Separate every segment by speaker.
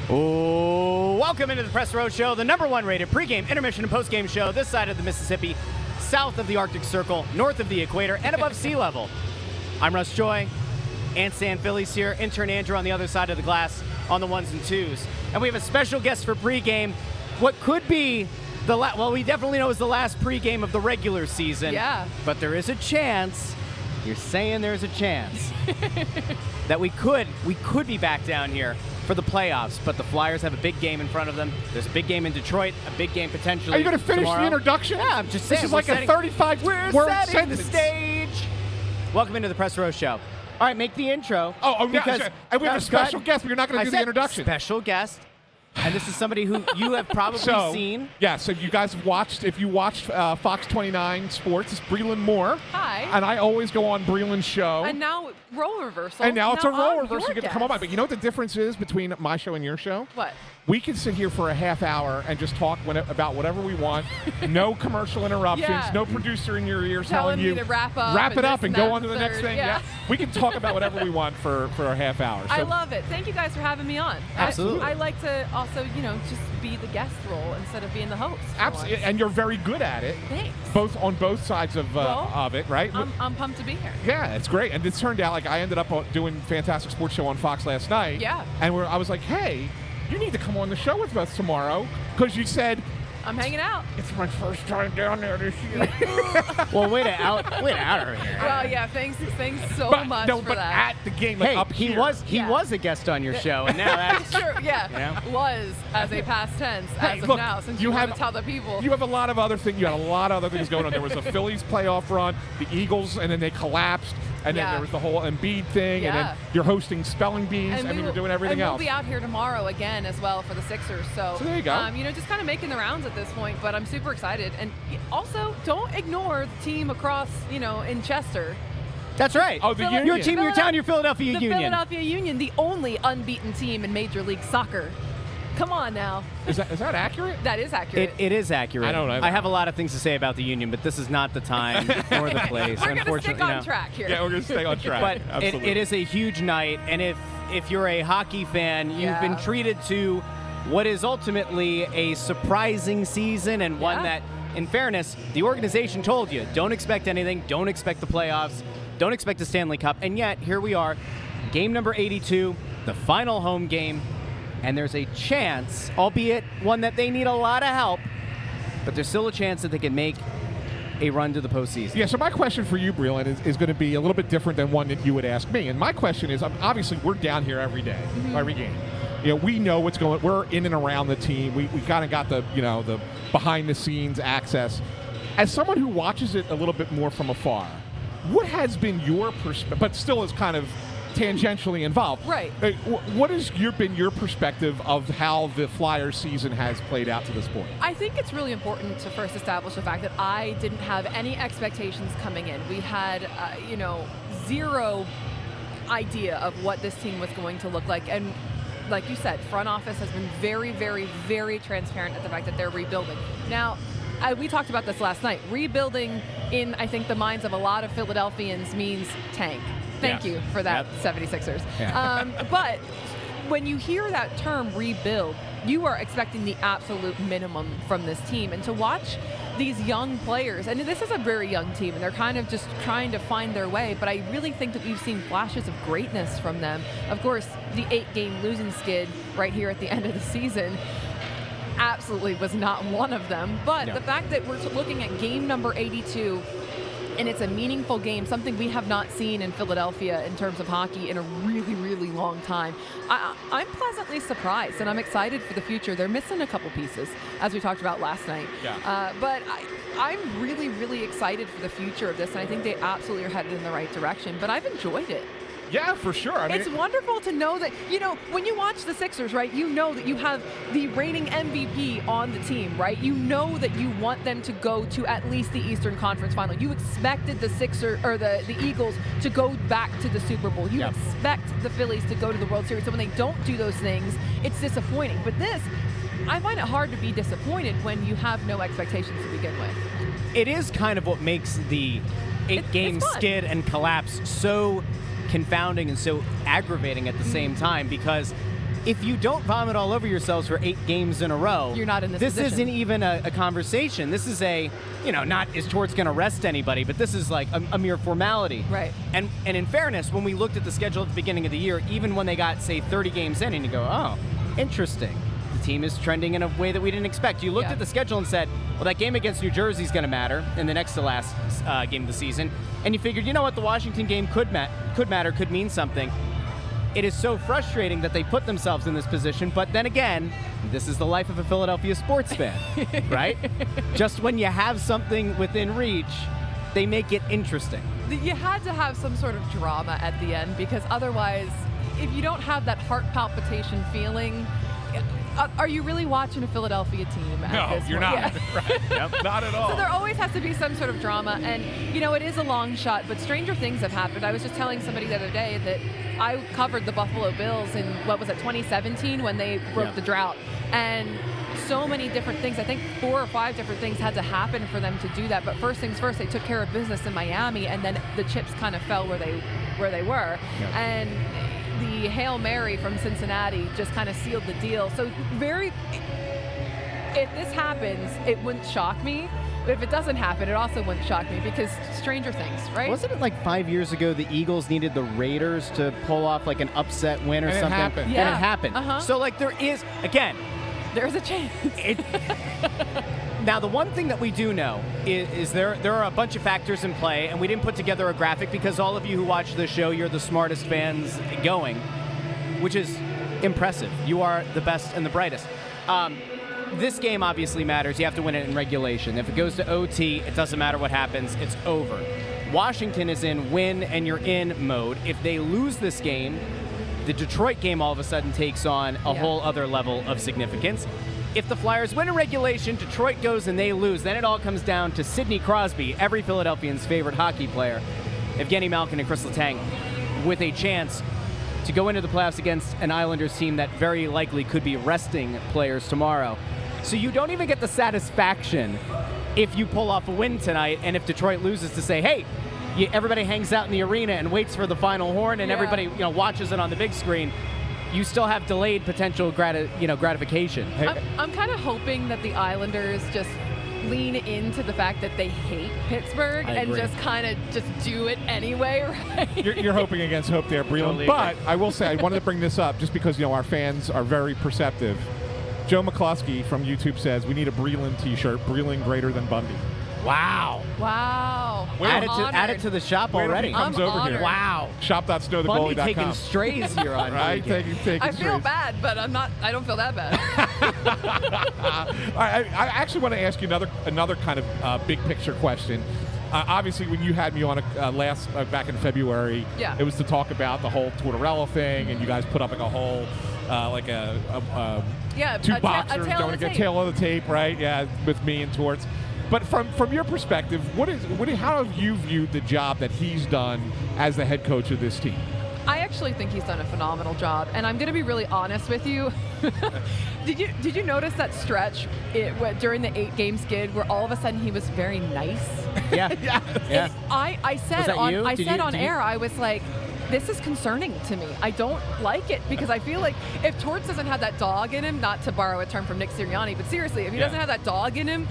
Speaker 1: Oh, welcome into the Press Row Show, the #1 rated pregame, intermission, and postgame show this side of the Mississippi, south of the Arctic Circle, north of the equator, and above sea level. I'm Russ Joy, and SanFilippo's here, intern Andrew on the other side of the glass on the ones and twos. And we have a special guest for pregame, what could be the we definitely know is the last pregame of the regular season.
Speaker 2: Yeah.
Speaker 1: But there is a chance, you're saying there's a chance, that we could be back down here for the playoffs, but the Flyers have a big game in front of them. There's a big game in Detroit, a big game potentially.
Speaker 3: Are you going to finish
Speaker 1: tomorrow.
Speaker 3: the introduction?
Speaker 1: Yeah, I'm just saying.
Speaker 3: This is like a 35-word
Speaker 1: setting
Speaker 3: sentence.
Speaker 1: the stage. Welcome into the Press Row Show. All right, make the intro.
Speaker 3: Because and we have a special guest, but you're not going to do the introduction.
Speaker 1: Special guest. And this is somebody who you have probably seen.
Speaker 3: Yeah, so you guys have watched, if you watched Fox 29 Sports, it's Breland Moore.
Speaker 2: Hi.
Speaker 3: And I always go on Breland's show.
Speaker 2: And now role reversal.
Speaker 3: And now it's a role reversal. You
Speaker 2: Your
Speaker 3: get to come on by. But you know what the difference is between my show and your show?
Speaker 2: What?
Speaker 3: We can sit here for a half hour and just talk about whatever we want. No commercial interruptions.
Speaker 2: Yeah.
Speaker 3: No producer in your ear
Speaker 2: Telling
Speaker 3: telling you
Speaker 2: to wrap up
Speaker 3: it up
Speaker 2: this
Speaker 3: and
Speaker 2: and
Speaker 3: go
Speaker 2: that
Speaker 3: on to the
Speaker 2: and
Speaker 3: next
Speaker 2: third.
Speaker 3: thing.
Speaker 2: Yeah.
Speaker 3: We can talk about whatever we want for a half hour. So
Speaker 2: I love it. Thank you guys for having me on.
Speaker 1: Absolutely.
Speaker 2: I like to also, just be the guest role instead of being the host.
Speaker 3: Absolutely, and you're very good at it.
Speaker 2: Thanks.
Speaker 3: On both sides of it, right?
Speaker 2: I'm pumped to be here.
Speaker 3: Yeah, it's great. And it turned out like I ended up doing Fantastic Sports Show on Fox last night.
Speaker 2: Yeah.
Speaker 3: And I was like, hey, you need to come on the show with us tomorrow because you said
Speaker 2: I'm hanging out.
Speaker 3: it's my first time down there this year.
Speaker 1: Well, way to out her here.
Speaker 2: Well, yeah, thanks so much for
Speaker 3: but
Speaker 2: that.
Speaker 3: at the game,
Speaker 1: Hey,
Speaker 3: up
Speaker 1: he
Speaker 3: here.
Speaker 1: was a guest on your show, and now that's
Speaker 2: Sure, yeah.
Speaker 1: You know?
Speaker 2: Was as a past tense
Speaker 3: Hey,
Speaker 2: as of
Speaker 3: look,
Speaker 2: now, since
Speaker 3: you
Speaker 2: you want
Speaker 3: have-
Speaker 2: to tell the people.
Speaker 3: You have a lot of other things. You had a lot of other things going on. There was a Phillies playoff run, the Eagles, and then they collapsed, and then
Speaker 2: Yeah.
Speaker 3: there was the whole Embiid thing, and
Speaker 2: Yeah.
Speaker 3: then you're hosting spelling bees, and you're doing everything
Speaker 2: and
Speaker 3: else.
Speaker 2: we'll be out here tomorrow again as well for the Sixers. So
Speaker 3: there you go.
Speaker 2: Just kind of making the rounds at this point, but I'm super excited. And also, don't ignore the team across, in Chester.
Speaker 1: That's right.
Speaker 3: Oh, the Union.
Speaker 1: Your team, your town, your Philadelphia
Speaker 2: The
Speaker 1: Union.
Speaker 2: Philadelphia Union, the only unbeaten team in Major League Soccer. Come on now.
Speaker 3: Is that accurate?
Speaker 2: That is accurate.
Speaker 1: It is accurate.
Speaker 3: I don't know.
Speaker 1: I have a lot of things to say about the Union, but this is not the time or the place.
Speaker 2: We're going to
Speaker 1: unfortunately,
Speaker 2: stick on track here.
Speaker 3: Yeah, we're going to stay on track.
Speaker 1: But
Speaker 3: Absolutely.
Speaker 1: it is a huge night, and if you're a hockey fan, you've been treated to what is ultimately a surprising season, and one that, in fairness, the organization told you, don't expect anything, don't expect the playoffs, don't expect the Stanley Cup, and yet here we are, game number 82, the final home game, and there's a chance, albeit one that they need a lot of help, but there's still a chance that they can make a run to the postseason.
Speaker 3: Yeah, so my question for you, Breland, is going to be a little bit different than one that you would ask me. And my question is, obviously, we're down here every day, every game. We know what's going on. We're in and around the team. We kind of got the behind-the-scenes access. As someone who watches it a little bit more from afar, what has been your perspective, but still is kind of tangentially involved.
Speaker 2: Right.
Speaker 3: What has been your perspective of how the Flyers season has played out to this point?
Speaker 2: I think it's really important to first establish the fact that I didn't have any expectations coming in. We had, zero idea of what this team was going to look like. And like you said, front office has been very, very, very transparent at the fact that they're rebuilding. Now, we talked about this last night. Rebuilding in, I think, the minds of a lot of Philadelphians means tank. Thank you for that, 76ers.
Speaker 1: Yeah.
Speaker 2: But when you hear that term rebuild, you are expecting the absolute minimum from this team. And to watch these young players, and this is a very young team, and they're kind of just trying to find their way, but I really think that we've seen flashes of greatness from them. Of course, the 8-game losing skid right here at the end of the season absolutely was not one of them. But the fact that we're looking at game number 82, and it's a meaningful game, something we have not seen in Philadelphia in terms of hockey in a really, really long time. I'm pleasantly surprised, and I'm excited for the future. They're missing a couple pieces, as we talked about last night. But I'm really, really excited for the future of this, and I think they absolutely are headed in the right direction. But I've enjoyed it.
Speaker 3: Yeah, for sure. I mean,
Speaker 2: it's wonderful to know that, when you watch the Sixers, right, you know that you have the reigning MVP on the team, right? You know that you want them to go to at least the Eastern Conference Final. You expected the the Eagles to go back to the Super Bowl. You expect the Phillies to go to the World Series. So when they don't do those things, it's disappointing. But this, I find it hard to be disappointed when you have no expectations to begin with.
Speaker 1: It is kind of what makes the 8-game skid and collapse so confounding and so aggravating at the same time, because if you don't vomit all over yourselves for 8 games in a row,
Speaker 2: you're not in this
Speaker 1: This
Speaker 2: position.
Speaker 1: isn't even a conversation. This is not is Torts going to rest anybody, but this is like a mere formality.
Speaker 2: Right.
Speaker 1: And in fairness, when we looked at the schedule at the beginning of the year, even when they got, say, 30 games in, and you go, oh, interesting. The team is trending in a way that we didn't expect. You looked at the schedule and said, well, that game against New Jersey is going to matter in the next to last game of the season. And you figured, you know what, the Washington game could matter, could mean something. It is so frustrating that they put themselves in this position, but then again, this is the life of a Philadelphia sports fan, right? Just when you have something within reach, they make it interesting.
Speaker 2: You had to have some sort of drama at the end, because otherwise, if you don't have that heart palpitation feeling, are you really watching a Philadelphia team?
Speaker 3: No, you're not.
Speaker 2: Yeah.
Speaker 3: Right. Yep, not at all.
Speaker 2: So there always has to be some sort of drama, and it is a long shot, but stranger things have happened. I was just telling somebody the other day that I covered the Buffalo Bills in, 2017, when they broke the drought, and so many different things. I think 4 or 5 different things had to happen for them to do that. But first things first, they took care of business in Miami, and then the chips kind of fell where they were. Yeah. And the Hail Mary from Cincinnati just kind of sealed the deal. So if this happens, it wouldn't shock me. But if it doesn't happen, it also wouldn't shock me, because stranger things, right?
Speaker 1: Wasn't it like 5 years ago the Eagles needed the Raiders to pull off like an upset win or
Speaker 3: and
Speaker 1: something?
Speaker 3: It happened.
Speaker 2: Yeah.
Speaker 1: And it happened.
Speaker 2: Uh-huh.
Speaker 1: So like there is, again,
Speaker 2: there's a chance.
Speaker 1: Now, the one thing that we do know is there are a bunch of factors in play, and we didn't put together a graphic because all of you who watch the show, you're the smartest fans going, which is impressive. You are the best and the brightest. This game obviously matters. You have to win it in regulation. If it goes to OT, it doesn't matter what happens. It's over. Washington is in win and you're in mode. If they lose this game, the Detroit game all of a sudden takes on a whole other level of significance. If the Flyers win in regulation, Detroit goes and they lose, then it all comes down to Sidney Crosby, every Philadelphian's favorite hockey player, Evgeny Malkin and Chris Letang, with a chance to go into the playoffs against an Islanders team that very likely could be resting players tomorrow. So you don't even get the satisfaction if you pull off a win tonight, and if Detroit loses, to say, hey, everybody hangs out in the arena and waits for the final horn, and everybody watches it on the big screen. You still have delayed potential gratification.
Speaker 2: I'm kind of hoping that the Islanders just lean into the fact that they hate Pittsburgh and just kind of just do it anyway, right?
Speaker 3: You're hoping against hope there, Breland.
Speaker 1: Totally
Speaker 3: but I will say, I wanted to bring this up just because our fans are very perceptive. Joe McCluskey from YouTube says we need a Breland T-shirt. Breland greater than Bundy.
Speaker 1: Wow. Add it to the shop already.
Speaker 3: He comes
Speaker 2: I'm
Speaker 3: over here.
Speaker 2: honored.
Speaker 1: Wow.
Speaker 3: Shop.snowthegoalie.com.
Speaker 1: Bundy taking strays here on
Speaker 3: right? Taking
Speaker 2: I feel
Speaker 3: strays.
Speaker 2: bad, but I don't feel that bad.
Speaker 3: I actually want to ask you another kind of big picture question. Obviously, when you had me on back in February, it was to talk about the whole Tortorella thing, and you guys put up like a whole two boxers going to get tail of the tape, right? Yeah, with me and Torts. But from your perspective, how have you viewed the job that he's done as the head coach of this team?
Speaker 2: I actually think he's done a phenomenal job, and I'm going to be really honest with you. Did you notice that stretch during the 8-game skid where all of a sudden he was very nice?
Speaker 1: Yeah.
Speaker 2: I said on air, I was like, this is concerning to me. I don't like it, because I feel like if Torts doesn't have that dog in him, not to borrow a term from Nick Sirianni, but seriously, if he doesn't have that dog in him,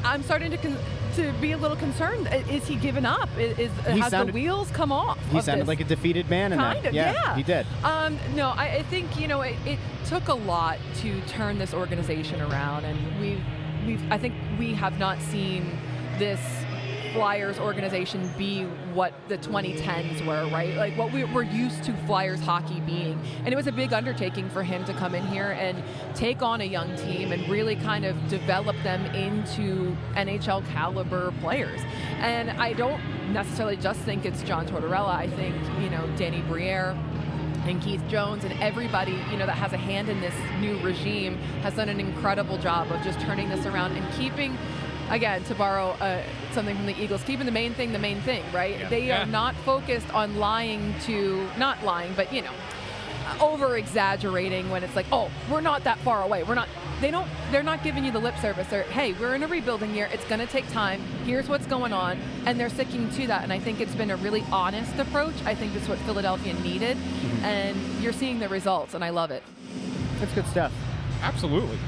Speaker 2: I'm starting to be a little concerned. Is he given up? Has the wheels come off?
Speaker 1: He sounded like a defeated man in that.
Speaker 2: Kind of,
Speaker 1: yeah. He did.
Speaker 2: No, I think it took a lot to turn this organization around, and I think we have not seen this Flyers organization be what the 2010s were, right? Like what we're used to Flyers hockey being. And it was a big undertaking for him to come in here and take on a young team and really kind of develop them into NHL caliber players. And I don't necessarily just think it's John Tortorella. I think, Danny Briere and Keith Jones and everybody, that has a hand in this new regime has done an incredible job of just turning this around and keeping, again, to borrow something from the Eagles, keeping the main thing, right? Yeah. They are not focused on not lying, but, over-exaggerating when it's like, oh, we're not that far away. They're not giving you the lip service. They're, hey, we're in a rebuilding year. It's going to take time. Here's what's going on. And they're sticking to that. And I think it's been a really honest approach. I think it's what Philadelphia needed. Mm-hmm. And you're seeing the results, and I love it.
Speaker 1: That's good stuff.
Speaker 3: Absolutely.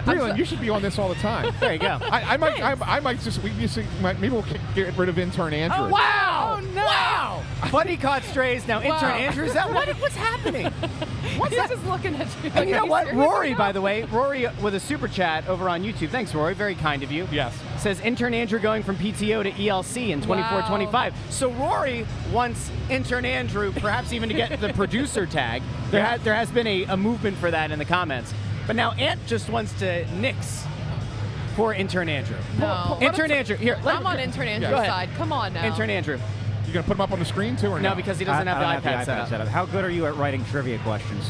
Speaker 3: Breland, you should be on this all the time.
Speaker 1: There you go.
Speaker 3: I might just maybe we'll get rid of intern Andrew.
Speaker 2: Oh, wow! Oh, no.
Speaker 1: Wow! Buddy caught strays. Now intern Andrew. Is that what's happening?
Speaker 2: What's that? Just looking at you.
Speaker 1: And you know what? Rory, by the way, Rory with a super chat over on YouTube. Thanks, Rory. Very kind of you.
Speaker 3: Yes.
Speaker 1: Says intern Andrew going from PTO to ELC in 24-25. So Rory wants intern Andrew perhaps even to get the producer tag. There has been a movement for that in the comments. But now Ant just wants to nix poor intern Andrew.
Speaker 2: No.
Speaker 1: Intern Andrew, here.
Speaker 2: I'm on intern Andrew's side. Come on now.
Speaker 1: Intern Andrew.
Speaker 3: You gonna put him up on the screen too, or
Speaker 1: no? Because he doesn't have the iPad set up.
Speaker 4: How good are you at writing trivia questions?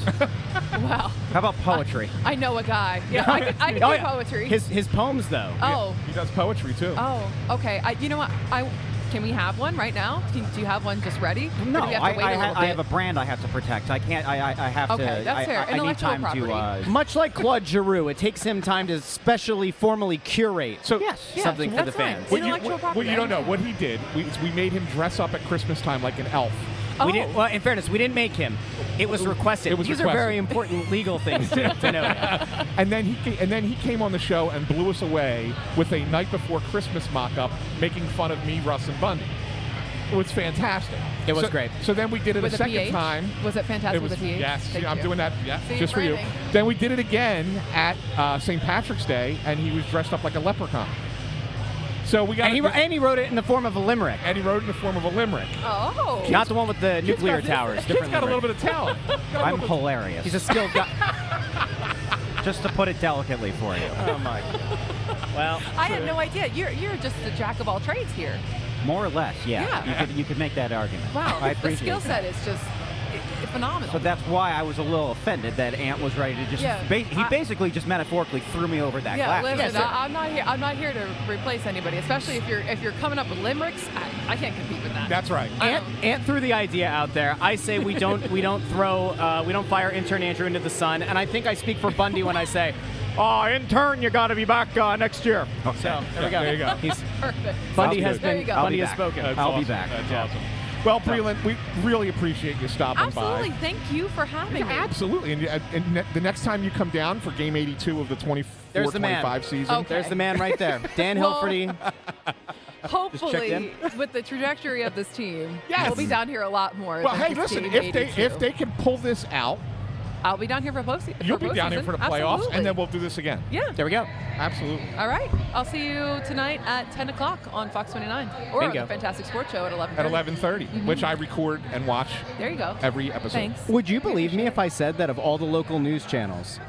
Speaker 2: Wow.
Speaker 4: How about poetry?
Speaker 2: I know a guy. Yeah, I can do poetry.
Speaker 1: His poems, though.
Speaker 2: Oh.
Speaker 3: He does poetry too.
Speaker 2: Oh, okay. You know what? Can we have one right now? Do you have one just ready?
Speaker 4: No,
Speaker 2: Or do we have to wait a little
Speaker 4: I
Speaker 2: bit?
Speaker 4: have a brand I have to protect. I can't. I have to.
Speaker 2: Okay, that's fair.
Speaker 4: I need
Speaker 2: Intellectual
Speaker 4: time
Speaker 2: property.
Speaker 4: to.
Speaker 1: Much like Claude Giroux, it takes him time to specially, formally curate something for the
Speaker 2: that's
Speaker 1: fans.
Speaker 2: right. Intellectual property.
Speaker 3: What you don't know, what he did, we made him dress up at Christmas time like an elf.
Speaker 1: We didn't, well, in fairness, we didn't make him. It was requested. These are very important legal things to know.
Speaker 3: And then he came on the show and blew us away with a night before Christmas mock-up, making fun of me, Russ, and Bundy. It was fantastic.
Speaker 1: It was great.
Speaker 3: So then we did it
Speaker 2: With
Speaker 3: a second
Speaker 2: PH?
Speaker 3: time.
Speaker 2: Was it fantastic with a PH?
Speaker 3: Yes,
Speaker 2: Thank
Speaker 3: I'm
Speaker 2: you.
Speaker 3: doing that. Yeah,
Speaker 2: See,
Speaker 3: just for you.
Speaker 2: branding.
Speaker 3: Then we did it again at St. Patrick's Day, and he was dressed up like a leprechaun. So we got.
Speaker 1: And he wrote it in the form of a limerick.
Speaker 3: And he wrote it in the form of a limerick.
Speaker 2: Oh.
Speaker 1: Not the one with the nuclear towers.
Speaker 3: Kid's
Speaker 1: Different
Speaker 3: got a
Speaker 1: limerick.
Speaker 3: little bit of talent.
Speaker 4: I'm hilarious.
Speaker 1: He's a skilled guy.
Speaker 4: Just to put it delicately for you.
Speaker 1: Oh my. Well,
Speaker 2: I had no idea. You're just a jack of all trades here.
Speaker 4: More or less, yeah.
Speaker 2: Yeah.
Speaker 4: You could make that argument.
Speaker 2: Wow.
Speaker 4: I
Speaker 2: The
Speaker 4: appreciate
Speaker 2: skill
Speaker 4: that.
Speaker 2: set is just phenomenal.
Speaker 4: So that's why I was a little offended that Ant was ready to just.
Speaker 2: Yeah.
Speaker 4: He basically just metaphorically threw me over that
Speaker 2: yeah,
Speaker 4: glass.
Speaker 2: listen, I'm not here to replace anybody, especially if you're coming up with limericks. I can't compete with that.
Speaker 3: That's right.
Speaker 1: Ant threw the idea out there. I say we don't fire intern Andrew into the sun, and I think I speak for Bundy when I say, "Oh, intern, you got to be back next year."
Speaker 4: Okay.
Speaker 1: So there we go.
Speaker 3: There you go.
Speaker 1: He's,
Speaker 2: Perfect.
Speaker 1: Bundy
Speaker 4: Sounds
Speaker 1: has
Speaker 4: good.
Speaker 2: There
Speaker 1: been.
Speaker 2: you go.
Speaker 1: Bundy has
Speaker 4: back.
Speaker 1: spoken.
Speaker 4: I'll be back.
Speaker 3: That's awesome. Well, Breland, we really appreciate you stopping
Speaker 2: Absolutely.
Speaker 3: by.
Speaker 2: Thank you for having me.
Speaker 3: Absolutely. And the next time you come down for Game 82 of the 24-25 season.
Speaker 2: Okay.
Speaker 1: There's the man right there, Dan
Speaker 2: Well,
Speaker 1: Hilferty.
Speaker 2: Hopefully, with the trajectory of this team,
Speaker 3: Yes.
Speaker 2: we'll be down here a lot more.
Speaker 3: Well,
Speaker 2: than
Speaker 3: hey,
Speaker 2: just
Speaker 3: listen,
Speaker 2: Game
Speaker 3: if
Speaker 2: 82.
Speaker 3: they can pull this out,
Speaker 2: I'll be down here for
Speaker 3: you'll be down here for the playoffs,
Speaker 2: Absolutely.
Speaker 3: and then we'll do this again.
Speaker 2: Yeah.
Speaker 1: There we go.
Speaker 3: Absolutely.
Speaker 2: All right. I'll see you tonight at 10 o'clock on Fox 29 or on
Speaker 1: Bingo.
Speaker 2: the Fantastic Sports Show at 11:30.
Speaker 3: At 11:30, which I record and watch
Speaker 2: There you go.
Speaker 3: every episode.
Speaker 2: Thanks.
Speaker 1: Would you believe me
Speaker 2: appreciate
Speaker 1: if I said that of all the local news channels,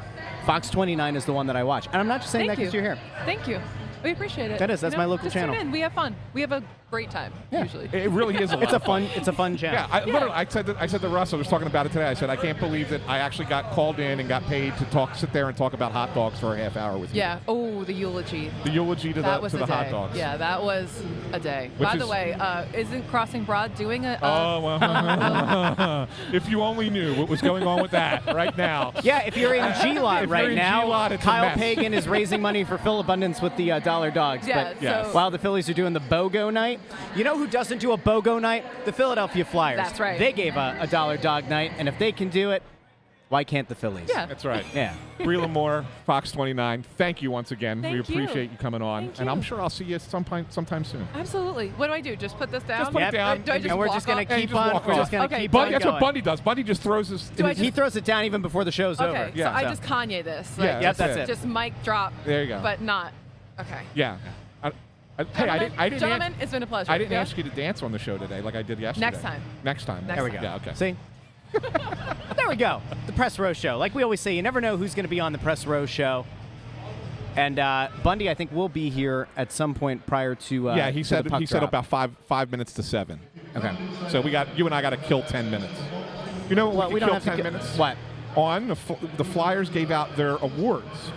Speaker 1: Fox 29 is the one that I watch? And I'm not just saying
Speaker 2: Thank
Speaker 1: that because
Speaker 2: you.
Speaker 1: you're here.
Speaker 2: Thank you. We appreciate it.
Speaker 1: That is. That's my local
Speaker 2: just
Speaker 1: channel.
Speaker 2: Tune in. We have fun. We have a great time,
Speaker 1: Yeah.
Speaker 2: usually.
Speaker 3: It really is a lot.
Speaker 1: It's a
Speaker 3: of fun.
Speaker 1: fun channel.
Speaker 3: Yeah, literally, I said to Russ, I was talking about it today. I said I can't believe that I actually got called in and got paid to sit there and talk about hot dogs for a half hour with you.
Speaker 2: Yeah. Oh, the eulogy.
Speaker 3: The eulogy to
Speaker 2: That was
Speaker 3: the
Speaker 2: a day.
Speaker 3: hot dogs.
Speaker 2: Yeah, that was a day.
Speaker 3: Which
Speaker 2: By the
Speaker 3: is-
Speaker 2: way, isn't Crossing Broad doing a?
Speaker 3: Oh, well, if you only knew what was going on with that right now.
Speaker 1: Yeah, if you're in G-Lot
Speaker 3: If
Speaker 1: right
Speaker 3: you're in
Speaker 1: now,
Speaker 3: G-Lot, it's a
Speaker 1: Kyle
Speaker 3: mess.
Speaker 1: Pagan is raising money for Phil Abundance with the Dollar Dogs.
Speaker 2: Yeah,
Speaker 1: but
Speaker 3: Yes.
Speaker 1: while the Phillies are doing the BOGO night, you know who doesn't do a BOGO night? The Philadelphia Flyers.
Speaker 2: That's right.
Speaker 1: They gave a Dollar Dog night, and if they can do it, why can't the Phillies?
Speaker 2: Yeah.
Speaker 3: That's right.
Speaker 1: Yeah.
Speaker 3: Breland Moore, Fox 29. Thank you once again.
Speaker 2: Thank
Speaker 3: we
Speaker 2: you.
Speaker 3: appreciate you coming on,
Speaker 2: Thank
Speaker 3: and I'm
Speaker 2: you.
Speaker 3: sure I'll see you sometime soon.
Speaker 2: Absolutely. What do I do? Just put this down?
Speaker 3: Just put it down.
Speaker 2: Do I just
Speaker 1: And we're
Speaker 2: walk
Speaker 1: just going
Speaker 2: off?
Speaker 1: to
Speaker 3: Hey,
Speaker 1: keep
Speaker 3: just
Speaker 1: on.
Speaker 3: walk
Speaker 1: We're
Speaker 3: off.
Speaker 1: just going to
Speaker 2: Okay.
Speaker 1: keep
Speaker 3: Bundy,
Speaker 1: on
Speaker 3: that's
Speaker 1: going.
Speaker 3: what Bundy does. Bundy just throws his.
Speaker 2: Do I
Speaker 1: He throws it down even before the show's
Speaker 2: Okay.
Speaker 1: over.
Speaker 3: Yeah.
Speaker 2: So I just Kanye this.
Speaker 3: Yeah,
Speaker 1: Yep, that's
Speaker 3: it.
Speaker 1: it.
Speaker 2: Just mic drop.
Speaker 3: There you go.
Speaker 2: But not. Okay.
Speaker 3: Yeah. Hey, I didn't.
Speaker 2: Gentlemen, it's been a pleasure.
Speaker 3: I didn't
Speaker 2: Yeah?
Speaker 3: ask you to dance on the show today like I did yesterday.
Speaker 2: Next time.
Speaker 3: Next time.
Speaker 2: Next
Speaker 1: There we go.
Speaker 3: Yeah. Okay.
Speaker 1: See? There we go. The Press Row Show. Like we always say, you never know who's going to be on the Press Row Show. And Bundy, I think, will be here at some point prior to.
Speaker 3: Yeah, he
Speaker 1: to
Speaker 3: said
Speaker 1: the puck
Speaker 3: he said
Speaker 1: drop.
Speaker 3: about 5 minutes to 7.
Speaker 1: Okay.
Speaker 3: So you and I got to kill 10 minutes. You know
Speaker 1: Well,
Speaker 3: we
Speaker 1: we
Speaker 3: can
Speaker 1: don't
Speaker 3: kill
Speaker 1: have
Speaker 3: 10
Speaker 1: to.
Speaker 3: minutes.
Speaker 1: What?
Speaker 3: On the Flyers gave out their awards.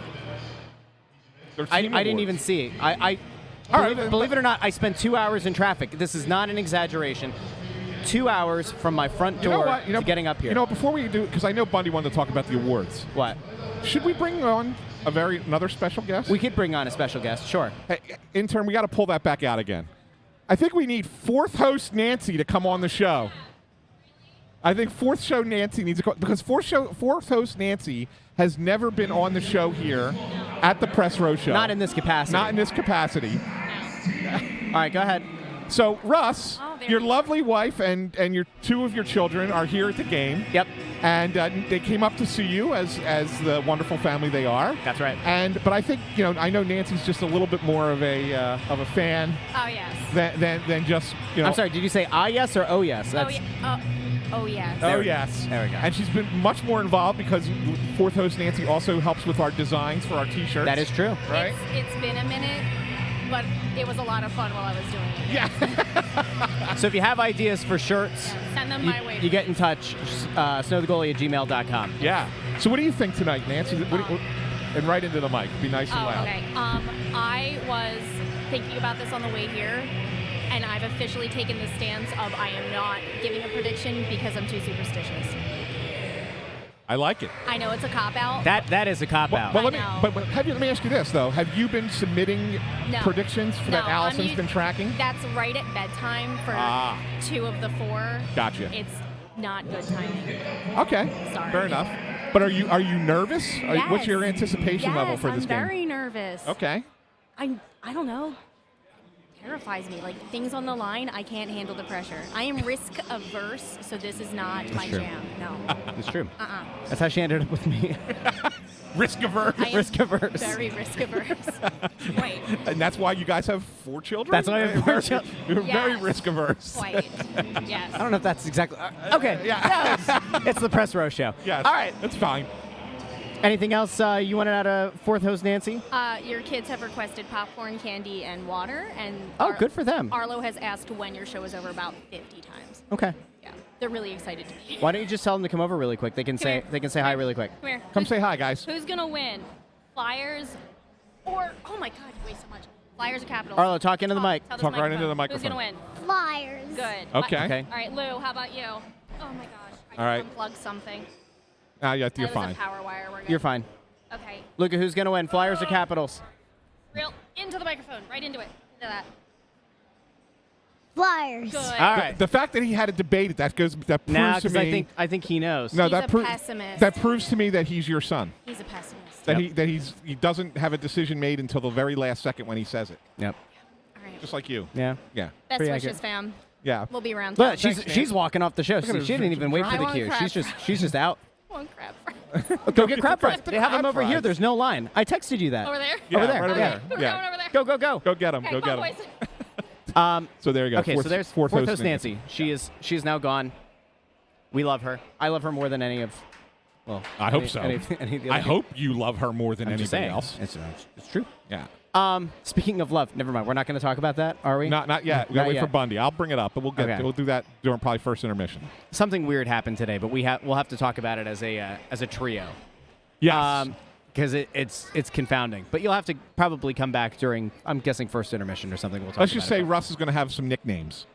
Speaker 3: Their
Speaker 1: I
Speaker 3: team
Speaker 1: didn't
Speaker 3: awards.
Speaker 1: even see it.
Speaker 3: All right,
Speaker 1: Believe it or not, I spent 2 hours in traffic. This is not an exaggeration. 2 hours from my front door to getting up here.
Speaker 3: You know, before we do, because I know Bundy wanted to talk about the awards.
Speaker 1: What?
Speaker 3: Should we bring on another special guest?
Speaker 1: We could bring on a special guest, sure.
Speaker 3: Hey, intern, we got to pull that back out again. I think we need fourth host Nancy to come on the show. I think fourth show Nancy needs to call, because fourth host Nancy has never been on the show here at the Press Row Show.
Speaker 1: Not in this capacity.
Speaker 3: Not in this capacity.
Speaker 1: All right, go ahead.
Speaker 3: So, Russ, your lovely wife and your two of your children are here at the game.
Speaker 1: Yep.
Speaker 3: And they came up to see you as the wonderful family they are.
Speaker 1: That's right.
Speaker 3: But I think, I know Nancy's just a little bit more of a fan.
Speaker 5: Oh, yes.
Speaker 3: Than just,
Speaker 1: I'm sorry, did you say yes or oh yes?
Speaker 5: Oh, yeah. Oh, yes.
Speaker 3: Oh, yes.
Speaker 1: There we go.
Speaker 3: And she's been much more involved because fourth host Nancy also helps with our designs for our T-shirts.
Speaker 1: That is true.
Speaker 3: Right?
Speaker 5: It's been a minute, but it was a lot of fun while I was doing it.
Speaker 3: Yeah.
Speaker 1: So if you have ideas for shirts,
Speaker 5: Send them my way.
Speaker 1: you get in touch, snowthegoalie@gmail.com.
Speaker 3: Yeah. So what do you think tonight, Nancy? And right into the mic. Be nice and loud.
Speaker 5: Okay. I was thinking about this on the way here, and I've officially taken the stance of I am not giving a prediction because I'm too superstitious.
Speaker 3: I like it.
Speaker 5: I know it's a cop-out.
Speaker 1: That is a cop-out.
Speaker 3: Well, let
Speaker 5: know.
Speaker 3: me ask you this, though. Have you been submitting predictions that Allison's been tracking?
Speaker 5: That's right at bedtime for 2 of the 4.
Speaker 3: Gotcha.
Speaker 5: It's not good timing.
Speaker 3: Okay.
Speaker 5: Sorry.
Speaker 3: Fair enough. But are you nervous?
Speaker 5: Yes.
Speaker 3: What's your anticipation level for this game?
Speaker 5: I'm very nervous.
Speaker 3: Okay.
Speaker 5: I don't know. Terrifies me. Like, things on the line, I can't handle the pressure. I am risk averse, so this is not my jam. No.
Speaker 1: It's true. That's how she ended up with me.
Speaker 3: Risk averse.
Speaker 5: I am
Speaker 1: Risk averse.
Speaker 5: Very risk averse. Wait.
Speaker 3: And that's why you guys have 4 children?
Speaker 1: That's why I have 4 children.
Speaker 3: You're
Speaker 5: Yes.
Speaker 3: very risk averse.
Speaker 5: Quite. Yes.
Speaker 1: I don't know if that's exactly. Okay.
Speaker 3: Yeah.
Speaker 1: It's the Press Row Show.
Speaker 3: Yes.
Speaker 1: All right.
Speaker 3: That's fine.
Speaker 1: Anything else you wanted out of fourth host Nancy?
Speaker 5: Your kids have requested popcorn, candy, and water, and
Speaker 1: Good for them.
Speaker 5: Arlo has asked when your show is over about 50 times.
Speaker 1: Okay.
Speaker 5: Yeah, they're really excited to be here.
Speaker 1: Why don't you just tell them to come over really quick? They can say hi really quick.
Speaker 5: Come here.
Speaker 3: Come say hi, guys.
Speaker 5: Who's gonna win? Flyers or oh my God, you weigh so much. Flyers or Capitals?
Speaker 1: Arlo, talk into the mic.
Speaker 5: Tell this
Speaker 3: Talk right into the
Speaker 5: Who's gonna
Speaker 3: microphone.
Speaker 5: win?
Speaker 6: Flyers.
Speaker 5: Good.
Speaker 3: Okay.
Speaker 1: Okay.
Speaker 5: All right, Lou. How about you? Oh my gosh. I
Speaker 3: All right.
Speaker 5: unplugged something.
Speaker 3: Yeah, you're
Speaker 5: That was
Speaker 3: fine.
Speaker 5: a power wire. We're good.
Speaker 1: You're fine.
Speaker 5: Okay.
Speaker 1: Look at who's going to win, Flyers or Capitals.
Speaker 5: Real into the microphone. Right into it. Into that.
Speaker 6: Flyers.
Speaker 5: Good.
Speaker 1: All right.
Speaker 3: The fact that he had to debate it, that proves
Speaker 1: Now,
Speaker 3: to
Speaker 1: because
Speaker 3: me.
Speaker 1: I think he knows.
Speaker 3: No,
Speaker 5: He's
Speaker 3: that
Speaker 5: a pessimist.
Speaker 3: That proves to me that he's your son.
Speaker 5: He's a pessimist.
Speaker 3: That
Speaker 1: Yep.
Speaker 3: he doesn't have a decision made until the very last second when he says it.
Speaker 1: Yep.
Speaker 5: All right.
Speaker 3: Just like you.
Speaker 1: Yeah.
Speaker 3: Yeah.
Speaker 5: Best
Speaker 1: pretty
Speaker 5: wishes,
Speaker 1: accurate.
Speaker 5: fam.
Speaker 3: Yeah.
Speaker 5: We'll be around.
Speaker 1: Look,
Speaker 5: town.
Speaker 1: she's walking off the show.
Speaker 3: at
Speaker 1: So
Speaker 3: her.
Speaker 1: she didn't even wait
Speaker 5: I
Speaker 1: for the
Speaker 5: want
Speaker 1: cue.
Speaker 5: crab
Speaker 1: She's just out.
Speaker 5: I want crab fries.
Speaker 1: Go get crab fries. They have them
Speaker 3: crab
Speaker 1: over here.
Speaker 3: fries.
Speaker 1: There's no line. I texted you that.
Speaker 5: Over there?
Speaker 3: Yeah,
Speaker 1: Over there.
Speaker 3: right over
Speaker 1: Okay.
Speaker 3: there.
Speaker 5: We're
Speaker 3: Yeah.
Speaker 5: going over there.
Speaker 1: Go, go, go.
Speaker 3: Go get him.
Speaker 5: Okay,
Speaker 3: Go
Speaker 5: come
Speaker 3: get
Speaker 5: on,
Speaker 3: him.
Speaker 5: boys.
Speaker 3: So there you go.
Speaker 1: Okay, so there's fourth host Nancy. She is now gone. We love her. I love her more than any of. Well,
Speaker 3: I hope so.
Speaker 1: any of the other
Speaker 3: I
Speaker 1: people.
Speaker 3: hope you love her more than
Speaker 1: I'm just
Speaker 3: anybody
Speaker 1: saying.
Speaker 3: else.
Speaker 1: It's true.
Speaker 3: Yeah.
Speaker 1: Speaking of love, never mind. We're not going to talk about that, are we?
Speaker 3: Not yet. We
Speaker 1: Not
Speaker 3: gotta wait
Speaker 1: yet.
Speaker 3: for Bundy. I'll bring it up, but we'll do that during probably first intermission.
Speaker 1: Something weird happened today, but we'll have to talk about it as a trio.
Speaker 3: Yes.
Speaker 1: Because it's confounding. But you'll have to probably come back during, I'm guessing, first intermission or something. We'll talk
Speaker 3: Let's
Speaker 1: about
Speaker 3: just say
Speaker 1: it.
Speaker 3: Russ is going to have some nicknames.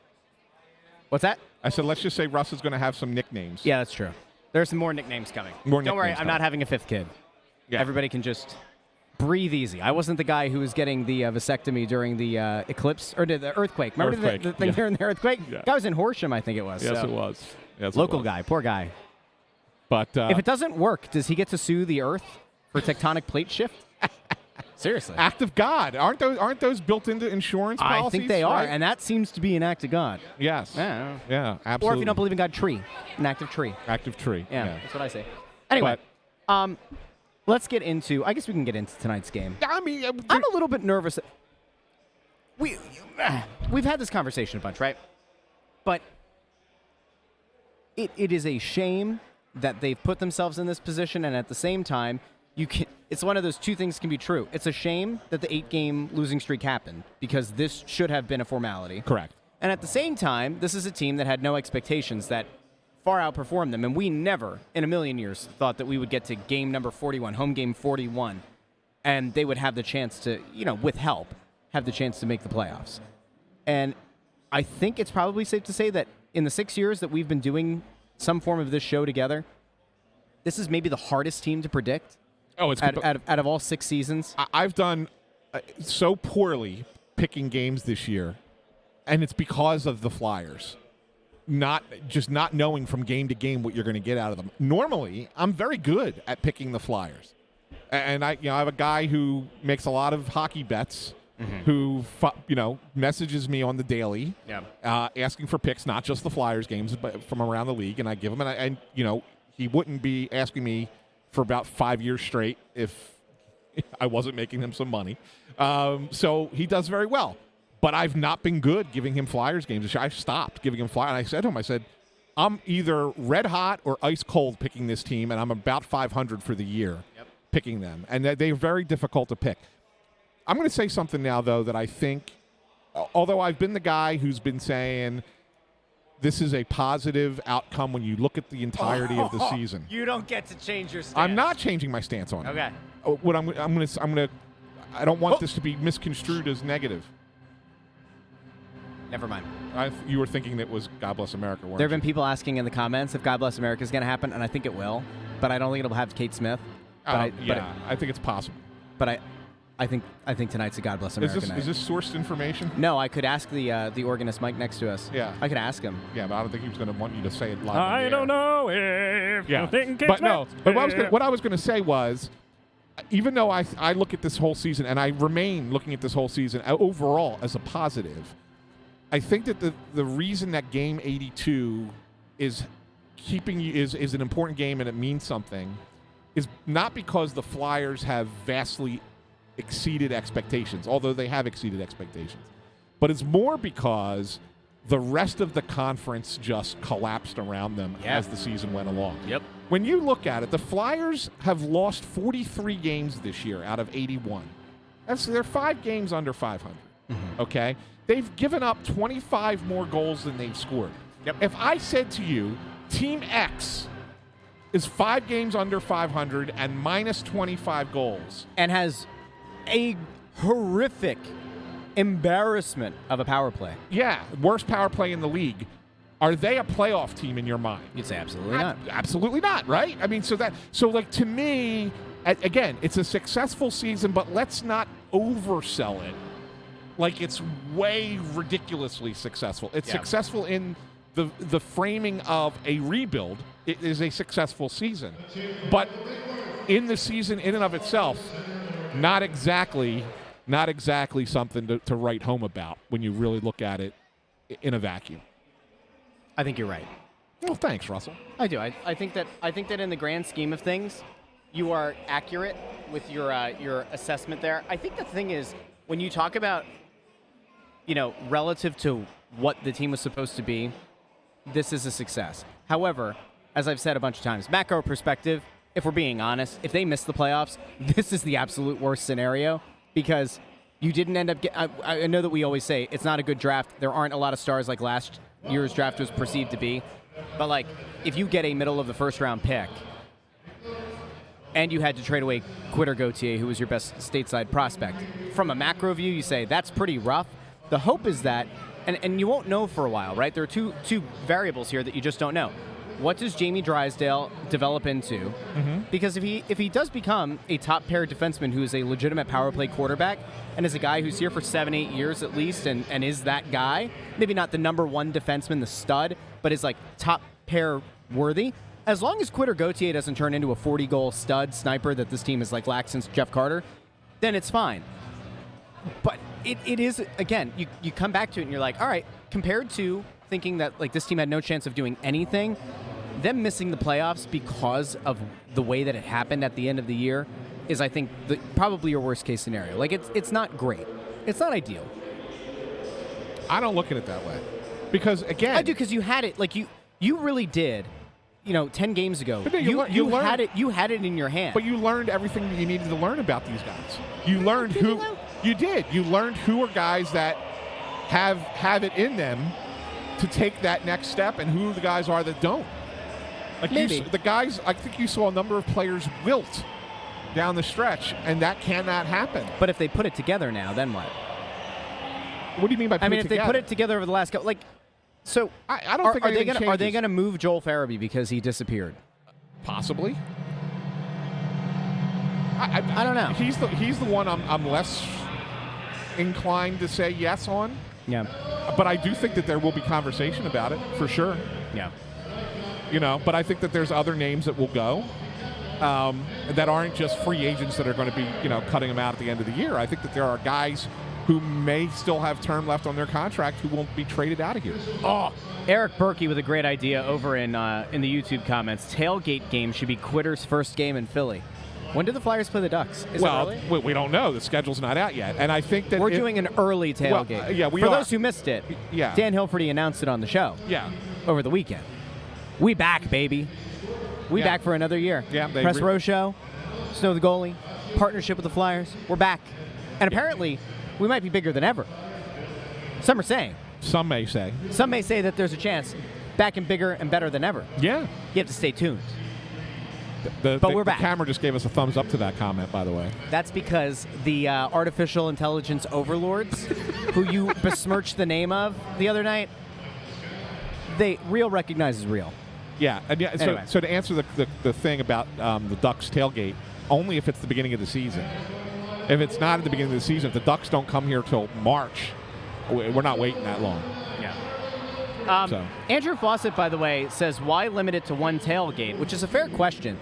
Speaker 1: What's that?
Speaker 3: I said, let's just say Russ is going to have some nicknames.
Speaker 1: Yeah, that's true. There's some more nicknames coming.
Speaker 3: More
Speaker 1: Don't worry,
Speaker 3: nicknames
Speaker 1: I'm not
Speaker 3: coming.
Speaker 1: having a 5th kid.
Speaker 3: Yeah.
Speaker 1: Everybody can just breathe easy. I wasn't the guy who was getting the vasectomy during the eclipse, or the earthquake. Remember
Speaker 3: Earthquake,
Speaker 1: the thing
Speaker 3: yeah.
Speaker 1: during the earthquake?
Speaker 3: Yeah.
Speaker 1: Guy was in Horsham, I think it was.
Speaker 3: Yes,
Speaker 1: so.
Speaker 3: it was. Yes, it
Speaker 1: Local
Speaker 3: was.
Speaker 1: guy, poor guy.
Speaker 3: But
Speaker 1: If it doesn't work, does he get to sue the Earth for tectonic plate shift? Seriously.
Speaker 3: act of God, aren't those built into insurance policies?
Speaker 1: I think they are,
Speaker 3: right?
Speaker 1: and that seems to be an act of God.
Speaker 3: Yes.
Speaker 1: Yeah.
Speaker 3: Yeah, absolutely.
Speaker 1: Or if you don't believe in God, tree. An active tree.
Speaker 3: active tree.
Speaker 1: Yeah, that's what I say. Anyway, let's get into, I guess we can get into tonight's game.
Speaker 3: I mean,
Speaker 1: I'm a little bit nervous. We've had this conversation a bunch, right? But it is a shame that they've put themselves in this position, and at the same time, it's one of those two things can be true. It's a shame that the 8-game losing streak happened because this should have been a formality.
Speaker 3: correct.
Speaker 1: And at the same time, this is a team that had no expectations that far outperformed them. And we never, in a million years, thought that we would get to game number 41, home game 41, and they would have the chance to, with help, have the chance to make the playoffs. And I think it's probably safe to say that in the 6 years that we've been doing some form of this show together, this is maybe the hardest team to predict.
Speaker 3: Oh, it's
Speaker 1: out of all 6 seasons.
Speaker 3: I've done so poorly picking games this year, and it's because of the Flyers. not knowing from game to game what you're going to get out of them. Normally, I'm very good at picking the Flyers, and I have a guy who makes a lot of hockey bets, who messages me on the daily, asking for picks, not just the Flyers games, but from around the league, and I give him, and he wouldn't be asking me for about 5 years straight if I wasn't making him some money. So he does very well. But I've not been good giving him Flyers games. I stopped giving him Flyers. And I said to him, I'm either red hot or ice cold picking this team, and I'm about 500 for the year picking them. And they're very difficult to pick. I'm going to say something now, though, that I think, although I've been the guy who's been saying this is a positive outcome when you look at the entirety of the season.
Speaker 1: You don't get to change your stance.
Speaker 3: I'm not changing my stance on it.
Speaker 1: Okay.
Speaker 3: What I'm going to I don't want this to be misconstrued as negative.
Speaker 1: Never mind.
Speaker 3: You were thinking that was God Bless America, weren't
Speaker 1: There have
Speaker 3: you?
Speaker 1: been people asking in the comments if God Bless America is going to happen, and I think it will, but I don't think it'll have Kate Smith.
Speaker 3: I think it's possible.
Speaker 1: But I think tonight's a God Bless America night.
Speaker 3: Is this sourced information?
Speaker 1: No, I could ask the organist Mike next to us.
Speaker 3: Yeah.
Speaker 1: I could ask him.
Speaker 3: Yeah, but I don't think he was going to want you to say it live.
Speaker 4: I don't know if you think it's
Speaker 3: But no. But what I was going to say was, even though I look at this whole season, and I remain looking at this whole season overall as a positive, I think that the reason that game 82 is keeping you is an important game and it means something is not because the Flyers have vastly exceeded expectations, although they have exceeded expectations, but it's more because the rest of the conference just collapsed around them as the season went along.
Speaker 1: Yep.
Speaker 3: When you look at it, the Flyers have lost 43 games this year out of 81. They're 5 games under 500. Okay? They've given up 25 more goals than they've scored.
Speaker 1: Yep.
Speaker 3: If I said to you, Team X is 5 games under 500 and minus 25 goals.
Speaker 1: And has a horrific embarrassment of a power play.
Speaker 3: Yeah, worst power play in the league. Are they a playoff team in your mind?
Speaker 1: You'd say absolutely not.
Speaker 3: Absolutely not, right? I mean, to me, again, it's a successful season, but let's not oversell it. Like it's way ridiculously successful. It's successful in the framing of a rebuild. It is a successful season. But in the season in and of itself, not exactly something to write home about when you really look at it in a vacuum.
Speaker 1: I think you're right.
Speaker 3: Well, thanks, Russell.
Speaker 1: I do. I think that in the grand scheme of things, you are accurate with your assessment there. I think the thing is, when you talk about, relative to what the team was supposed to be, this is a success. However, as I've said a bunch of times, macro perspective, if we're being honest, if they miss the playoffs, this is the absolute worst scenario because you didn't end up I know that we always say it's not a good draft. There aren't a lot of stars like last year's draft was perceived to be. But, like, if you get a middle of the first round pick and you had to trade away Quitter Gauthier, who was your best stateside prospect, from a macro view, you say that's pretty rough. The hope is that, and you won't know for a while, right? There are two variables here that you just don't know. What does Jamie Drysdale develop into? Mm-hmm. Because if he does become a top pair defenseman who is a legitimate power play quarterback and is a guy who's here for 7-8 years at least and is that guy, maybe not the number one defenseman, the stud, but is like top pair worthy, as long as Quitter Gauthier doesn't turn into a 40-goal stud sniper that this team has like lacked since Jeff Carter, then it's fine. But it is, again, you come back to it and you're like, all right, compared to thinking that like this team had no chance of doing anything, them missing the playoffs because of the way that it happened at the end of the year is, I think, probably your worst case scenario. Like it's not great. It's not ideal.
Speaker 3: I don't look at it that way. Because, again...
Speaker 1: I do, because you had it. Like, you really did, 10 games ago.
Speaker 3: But you
Speaker 1: had it. You had it in your hand.
Speaker 3: But you learned everything that you needed to learn about these guys. You learned who... You did. You learned who are guys that have it in them to take that next step and who the guys are that don't. Like
Speaker 1: maybe.
Speaker 3: The guys, I think you saw a number of players wilt down the stretch, and that cannot happen.
Speaker 1: But if they put it together now, then what?
Speaker 3: What do you mean by put it together?
Speaker 1: If they put it together over the last couple, so
Speaker 3: I don't think anything changes.
Speaker 1: Are they going to move Joel Farabee because he disappeared?
Speaker 3: Possibly.
Speaker 1: I don't know.
Speaker 3: He's the one I'm less inclined to say yes on.
Speaker 1: Yeah.
Speaker 3: But I do think that there will be conversation about it, for sure.
Speaker 1: Yeah.
Speaker 3: But I think that there's other names that will go that aren't just free agents that are going to be, cutting them out at the end of the year. I think that there are guys who may still have term left on their contract who won't be traded out of here.
Speaker 1: Oh, Eric Berkey with a great idea over in the YouTube comments. Tailgate game should be Quitter's first game in Philly. When do the Flyers play the Ducks? Is it early?
Speaker 3: We don't know. The schedule's not out yet. And I think that
Speaker 1: we're doing an early tailgate.
Speaker 3: Well, we
Speaker 1: For
Speaker 3: are.
Speaker 1: those who missed it,
Speaker 3: Yeah.
Speaker 1: Dan Hilferty announced it on the show.
Speaker 3: Yeah.
Speaker 1: Over the weekend. We back, baby. We back for another year.
Speaker 3: Yeah,
Speaker 1: Press Row Show, Snow the Goalie, partnership with the Flyers. We're back. And apparently, we might be bigger than ever. Some are saying.
Speaker 3: Some may say.
Speaker 1: Some may say that there's a chance back and bigger and better than ever.
Speaker 3: Yeah.
Speaker 1: You have to stay tuned.
Speaker 3: But
Speaker 1: we're back.
Speaker 3: The camera just gave us a thumbs up to that comment, by the way.
Speaker 1: That's because the artificial intelligence overlords, who you besmirched the name of the other night, real recognizes real.
Speaker 3: Yeah. And
Speaker 1: Anyway.
Speaker 3: So to answer the thing about the Ducks tailgate, only if it's the beginning of the season. If it's not at the beginning of the season, if the Ducks don't come here till March, we're not waiting that long.
Speaker 1: Yeah. Andrew Fawcett, by the way, says, why limit it to one tailgate? Which is a fair question.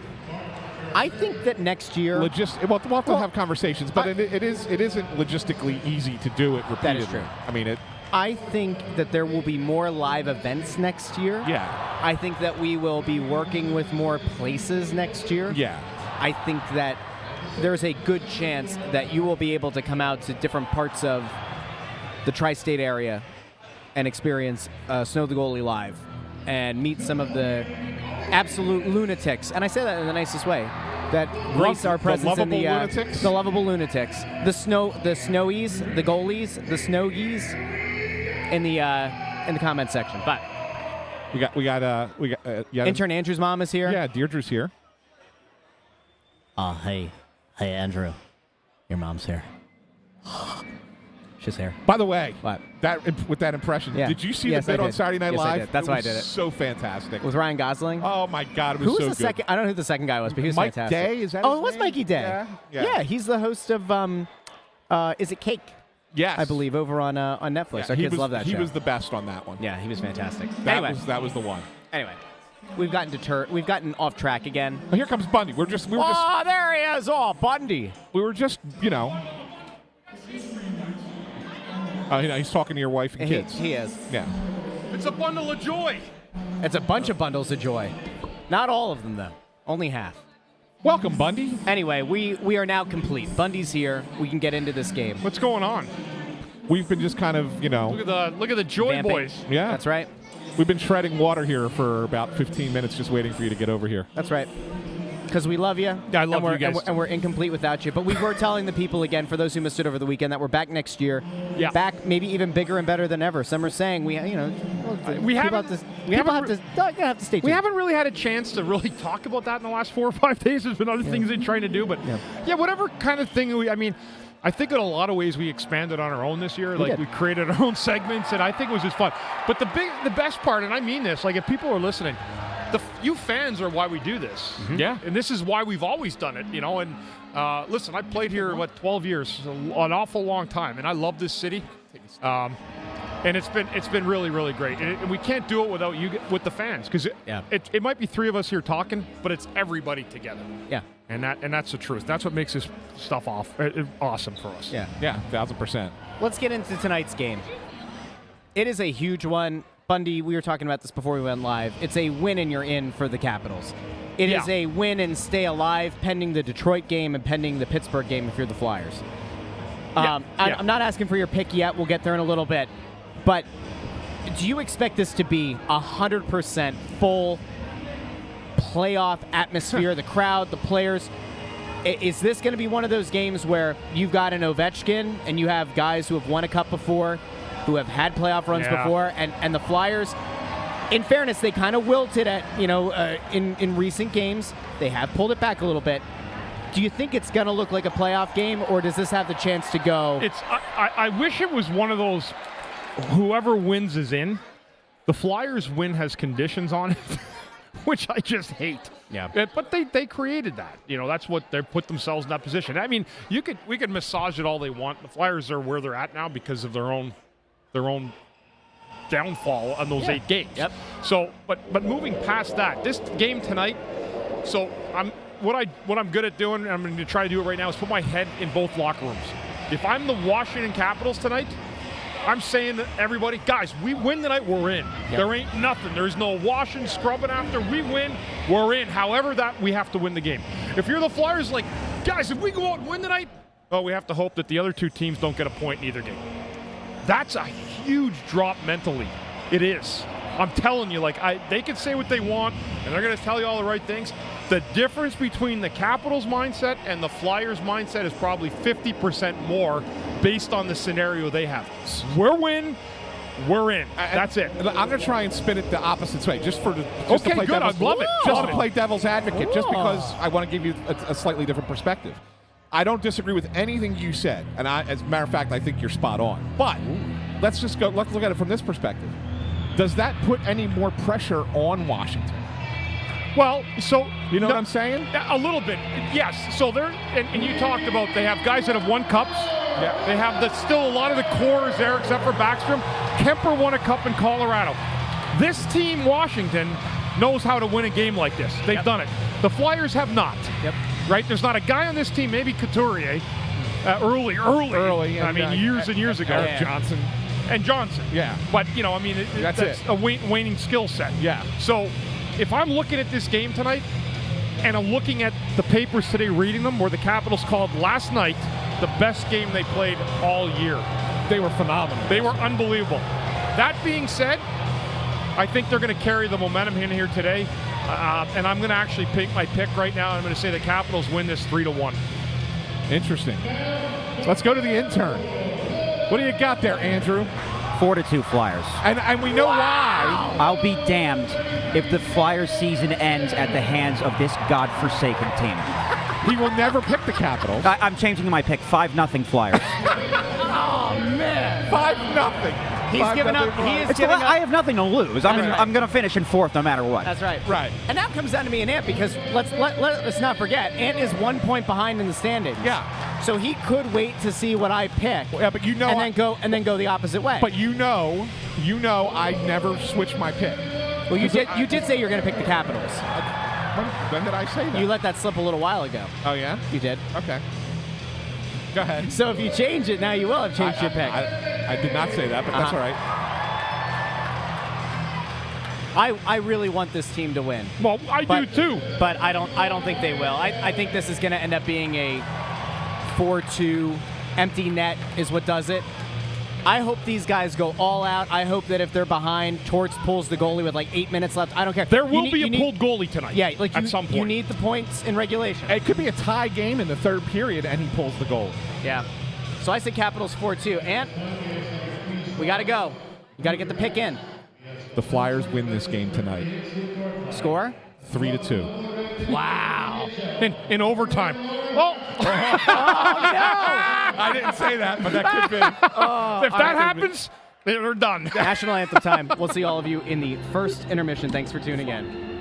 Speaker 1: I think that next year...
Speaker 3: We'll have to have conversations, but it isn't logistically easy to do it repeatedly.
Speaker 1: That is true.
Speaker 3: I mean,
Speaker 1: I think that there will be more live events next year.
Speaker 3: Yeah.
Speaker 1: I think that we will be working with more places next year.
Speaker 3: Yeah.
Speaker 1: I think that there's a good chance that you will be able to come out to different parts of the tri-state area and experience Snow the Goalie live and meet some of the absolute lunatics. And I say that in the nicest way. That grace our presence in the
Speaker 3: lunatics?
Speaker 1: The lovable lunatics, the snowies, the goalies, the snowgies in the comment section. But
Speaker 3: we got
Speaker 1: intern Andrew's mom is here.
Speaker 3: Yeah, Deirdre's here.
Speaker 6: Hey, Andrew, your mom's here.
Speaker 1: She's here.
Speaker 3: By the way,
Speaker 1: What?
Speaker 3: with that impression,
Speaker 1: Yeah.
Speaker 3: did you see
Speaker 1: Yes,
Speaker 3: the bit
Speaker 1: I
Speaker 3: on
Speaker 1: did.
Speaker 3: Saturday Night
Speaker 1: Yes, I
Speaker 3: Live?
Speaker 1: did. That's why I did it.
Speaker 3: So fantastic.
Speaker 1: With Ryan Gosling.
Speaker 3: Oh my God, it was
Speaker 1: Who was
Speaker 3: so
Speaker 1: the
Speaker 3: good.
Speaker 1: second? I don't know who the second guy was, but he was
Speaker 3: Mike
Speaker 1: fantastic.
Speaker 3: Day, is that
Speaker 1: Oh,
Speaker 3: his
Speaker 1: it was
Speaker 3: name?
Speaker 1: Mikey Day.
Speaker 3: Yeah.
Speaker 1: He's the host of Is It Cake?
Speaker 3: Yes,
Speaker 1: I believe over on Netflix. Our kids love that show.
Speaker 3: He was the best on that one.
Speaker 1: Yeah, he was fantastic.
Speaker 3: That was the one.
Speaker 1: Anyway, we've gotten off track again.
Speaker 3: Oh, here comes Bundy. We were just
Speaker 1: There he is. Oh, Bundy.
Speaker 3: He's talking to your wife and kids.
Speaker 1: He is.
Speaker 3: Yeah.
Speaker 7: It's a bundle of joy.
Speaker 1: It's a bunch of bundles of joy. Not all of them though. Only half.
Speaker 3: Welcome, Bundy.
Speaker 1: Anyway, we are now complete. Bundy's here. We can get into this game.
Speaker 7: What's going on?
Speaker 3: We've been just kind of,
Speaker 7: Look at the joy
Speaker 1: Vamping.
Speaker 7: boys.
Speaker 3: yeah.
Speaker 1: That's right.
Speaker 3: We've been treading water here for about 15 minutes, just waiting for you to get over here.
Speaker 1: That's right. Because we love you.
Speaker 7: I love you guys.
Speaker 1: And we're incomplete without you. But we were telling the people again, for those who missed it over the weekend, that we're back next year.
Speaker 7: Yeah.
Speaker 1: Back maybe even bigger and better than ever. Some are saying we haven't have to stay tuned.
Speaker 7: We haven't really had a chance to really talk about that in the last 4 or 5 days. There's been other things they're trying to do, but whatever kind of thing I think in a lot of ways we expanded on our own this year.
Speaker 1: We did.
Speaker 7: We created our own segments, and I think it was just fun. But the best part, and I mean this, if people are listening, you fans are why we do this.
Speaker 3: Mm-hmm.
Speaker 7: Yeah. And this is why we've always done it, And listen, I played here, 12 years, an awful long time, and I love this city. And it's been really, really great. And we can't do it without with the fans, because it might be three of us here talking, but it's everybody together.
Speaker 1: Yeah.
Speaker 7: And that's the truth. That's what makes this stuff awesome for us.
Speaker 1: Yeah.
Speaker 3: Yeah, 1,000%.
Speaker 1: Let's get into tonight's game. It is a huge one. Bundy, we were talking about this before we went live. It's a win and you're in for the Capitals. It is a win and stay alive pending the Detroit game and pending the Pittsburgh game if you're the Flyers. I'm not asking for your pick yet. We'll get there in a little bit. But do you expect this to be 100% full playoff atmosphere, the crowd, the players? Is this going to be one of those games where you've got an Ovechkin and you have guys who have won a cup before, who have had playoff runs before, and the Flyers, in fairness, they kind of wilted at, in recent games. They have pulled it back a little bit. Do you think it's going to look like a playoff game, or does this have the chance to go?
Speaker 7: I wish it was one of those, whoever wins is in. The Flyers win has conditions on it, which I just hate.
Speaker 1: Yeah.
Speaker 7: But they created that. That's what they put themselves in that position. I mean, we could massage it all they want. The Flyers are where they're at now because of their own their own downfall on those 8 games.
Speaker 1: Yep.
Speaker 7: So, but moving past that, this game tonight. So what I'm good at doing, and I'm going to try to do it right now, is put my head in both locker rooms. If I'm the Washington Capitals tonight, I'm saying to everybody, guys, we win tonight, we're in.
Speaker 1: Yep.
Speaker 7: There ain't nothing. There's no washing, scrubbing after. We win, we're in. However, that we have to win the game. If you're the Flyers, like, guys, if we go out and win tonight, we have to hope that the other 2 teams don't get a point in either game. That's a huge drop mentally. It is. I'm telling you, like, they can say what they want, and they're going to tell you all the right things. The difference between the Capitals' mindset and the Flyers' mindset is probably 50% more based on the scenario they have. We're in. That's it.
Speaker 3: I'm going to try and spin it the opposite way, just to play
Speaker 7: good.
Speaker 3: devil's,
Speaker 7: I love it.
Speaker 3: Just
Speaker 7: Love
Speaker 3: to
Speaker 7: it.
Speaker 3: play devil's advocate, just because I want to give you a slightly different perspective. I don't disagree with anything you said, and as a matter of fact, I think you're spot on. But let's look at it from this perspective. Does that put any more pressure on Washington?
Speaker 7: Well, so
Speaker 3: you know what I'm saying?
Speaker 7: A little bit, yes. So they're and you talked about they have guys that have won cups. Yeah. They have still a lot of the core is there except for Backstrom. Kemper won a cup in Colorado. This team, Washington, knows how to win a game like this. They've done it. The Flyers have not.
Speaker 1: Yep.
Speaker 7: Right? There's not a guy on this team, maybe Couturier, early.
Speaker 3: I mean,
Speaker 7: years and years ago.
Speaker 3: Johnson.
Speaker 7: And Johnson.
Speaker 3: Yeah.
Speaker 7: But, I mean, that's
Speaker 3: it.
Speaker 7: a waning skill set.
Speaker 3: Yeah.
Speaker 7: So if I'm looking at this game tonight and I'm looking at the papers today, reading them, where the Capitals called last night the best game they played all year.
Speaker 3: They were phenomenal.
Speaker 7: They were unbelievable. That being said, I think they're going to carry the momentum in here today. And I'm going to actually pick my pick right now. I'm going to say the Capitals win this 3-1.
Speaker 3: Interesting. Let's go to the intern. What do you got there, Andrew?
Speaker 4: 4-2 Flyers.
Speaker 3: And we know why.
Speaker 4: I'll be damned if the Flyers season ends at the hands of this godforsaken team.
Speaker 3: He will never pick the Capitals.
Speaker 4: I'm changing my pick. 5-0 Flyers.
Speaker 3: Oh, man. 5-0.
Speaker 1: He's given up. He is giving up.
Speaker 4: I have nothing to lose.
Speaker 1: Right.
Speaker 4: I'm going to finish in 4th no matter what.
Speaker 1: That's right.
Speaker 3: Right.
Speaker 1: And that comes down to me and Ant, because let's not forget, Ant is 1 point behind in the standings.
Speaker 3: Yeah.
Speaker 1: So he could wait to see what I pick.
Speaker 3: Yeah, but and
Speaker 1: then go the opposite way.
Speaker 3: But you know, I never switch my pick.
Speaker 1: Well, you did say you're going to pick the Capitals.
Speaker 3: When did I say that?
Speaker 1: You let that slip a little while ago.
Speaker 3: Oh yeah.
Speaker 1: You did.
Speaker 3: Okay. Go ahead.
Speaker 1: So if you change it, now you will have changed your pick.
Speaker 3: I did not say that, but that's all right.
Speaker 1: I really want this team to win.
Speaker 7: Well, I do too.
Speaker 1: But I don't think they will. I think this is going to end up being a 4-2 empty net is what does it. I hope these guys go all out. I hope that if they're behind, Torts pulls the goalie with like 8 minutes left. I don't care.
Speaker 7: There will be a pulled goalie tonight.
Speaker 1: Yeah,
Speaker 7: at some point.
Speaker 1: You need the points in regulation.
Speaker 3: It could be a tie game in the 3rd period, and he pulls the goal.
Speaker 1: Yeah. So I say Capitals 4-2. And we got to go. You got to get the pick in.
Speaker 3: The Flyers win this game tonight.
Speaker 1: Score?
Speaker 3: 3-2.
Speaker 1: Wow.
Speaker 7: In overtime. Oh.
Speaker 1: No!
Speaker 3: I didn't say that, but that could be.
Speaker 7: If that happens, they're done.
Speaker 1: National anthem time. We'll see all of you in the first intermission. Thanks for tuning in.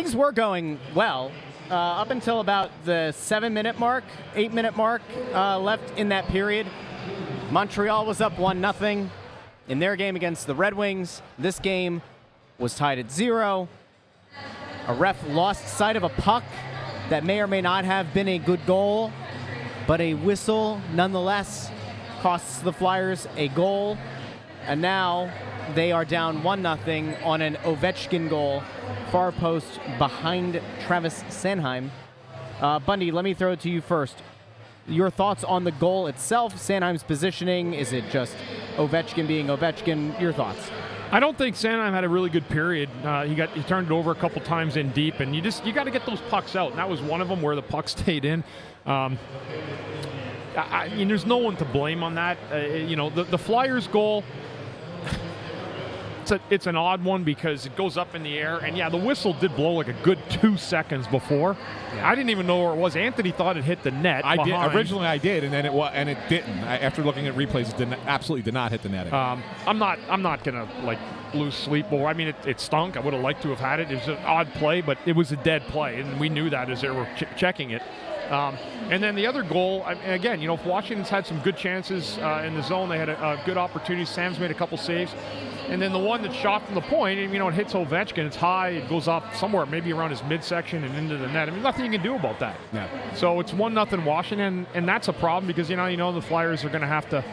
Speaker 1: things were going well up until about the 7-minute mark, 8-minute mark left in that period. Montreal was up 1-0 in their game against the Red Wings. This game was tied at 0. A ref lost sight of a puck that may or may not have been a good goal, but a whistle nonetheless costs the Flyers a goal. And now they are down 1-0 on an Ovechkin goal, far post behind Travis Sanheim. Bundy, let me throw it to you first. Your thoughts on the goal itself, Sanheim's positioning, is it just Ovechkin being Ovechkin? Your thoughts?
Speaker 7: I don't think Sanheim had a really good period. He turned it over a couple times in deep, and you got to get those pucks out. And that was one of them where the puck stayed in. There's no one to blame on that. The Flyers' goal. It's an odd one because it goes up in the air, and the whistle did blow like a good 2 seconds before. Yeah. I didn't even know where it was. Anthony thought it hit the net.
Speaker 3: Originally, I did, and then it didn't. After looking at replays, it absolutely did not hit the netting.
Speaker 7: I'm not gonna lose sleep over. I mean, it stunk. I would have liked to have had it. It was an odd play, but it was a dead play, and we knew that as they were checking it. And then the other goal, again, Washington's had some good chances in the zone. They had a good opportunity. Sam's made a couple saves. And then the one that's shot from the point, it hits Ovechkin. It's high. It goes up somewhere, maybe around his midsection and into the net. I mean, nothing you can do about that.
Speaker 3: Yeah.
Speaker 7: So it's 1-0 Washington, and that's a problem because the Flyers are going to have to.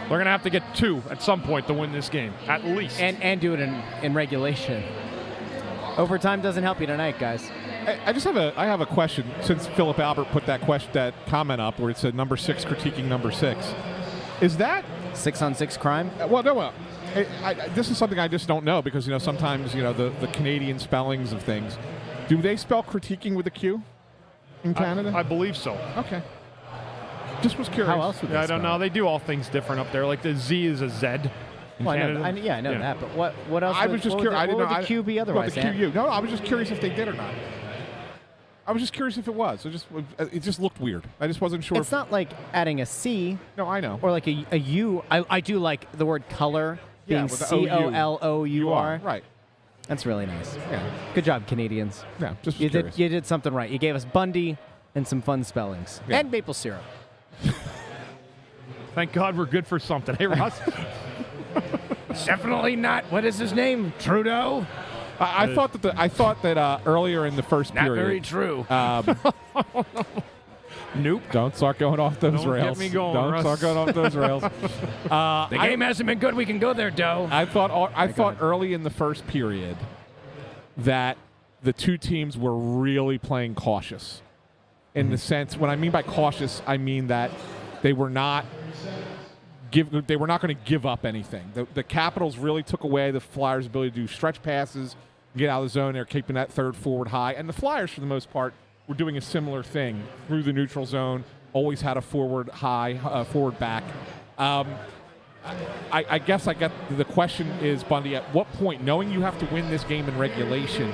Speaker 7: They're going to have to get 2 at some point to win this game, at least.
Speaker 1: And do it in regulation. Overtime doesn't help you tonight, guys.
Speaker 3: I have a question. Since Philip Albert put that comment up where it said number 6 critiquing number 6, is that
Speaker 1: 6-on-6 crime?
Speaker 3: This is something I just don't know because sometimes the Canadian spellings of things. Do they spell critiquing with a Q in Canada?
Speaker 7: I believe so.
Speaker 3: Okay. Just was curious.
Speaker 1: How else would they
Speaker 7: I don't know. They do all things different up there. Like the Z is a Z.
Speaker 1: I know that. But what else?
Speaker 3: I was just curious.
Speaker 1: What would the Q be otherwise?
Speaker 3: The QU. No, I was just curious if they did or not. I was just curious if it was. It just looked weird. I just wasn't sure.
Speaker 1: It's not like adding a C.
Speaker 3: No, I know.
Speaker 1: Or like a U. I do like the word color being COLOUR.
Speaker 3: Right.
Speaker 1: That's really nice.
Speaker 3: Yeah.
Speaker 1: Good job, Canadians.
Speaker 3: Yeah. Just
Speaker 1: you
Speaker 3: curious.
Speaker 1: did something right. You gave us Bundy and some fun spellings and maple syrup.
Speaker 7: Thank God we're good for something. Hey, Russ.
Speaker 1: Definitely not. What is his name? Trudeau.
Speaker 3: I thought that earlier in the first period.
Speaker 1: Not very true.
Speaker 7: Nope.
Speaker 3: Don't start going off those rails.
Speaker 7: Don't get me going,
Speaker 3: Don't
Speaker 7: Russ.
Speaker 3: start going off those rails.
Speaker 1: The game hasn't been good. We can go there, Doe.
Speaker 3: I thought early in the first period that the two teams were really playing cautious. In the sense, what I mean by cautious, I mean that they were not going to give up anything. The Capitals really took away the Flyers' ability to do stretch passes, get out of the zone. They're keeping that third forward high, and the Flyers, for the most part, were doing a similar thing through the neutral zone. Always had a forward high, forward back. I guess I get the question is, Bundy, at what point, knowing you have to win this game in regulation,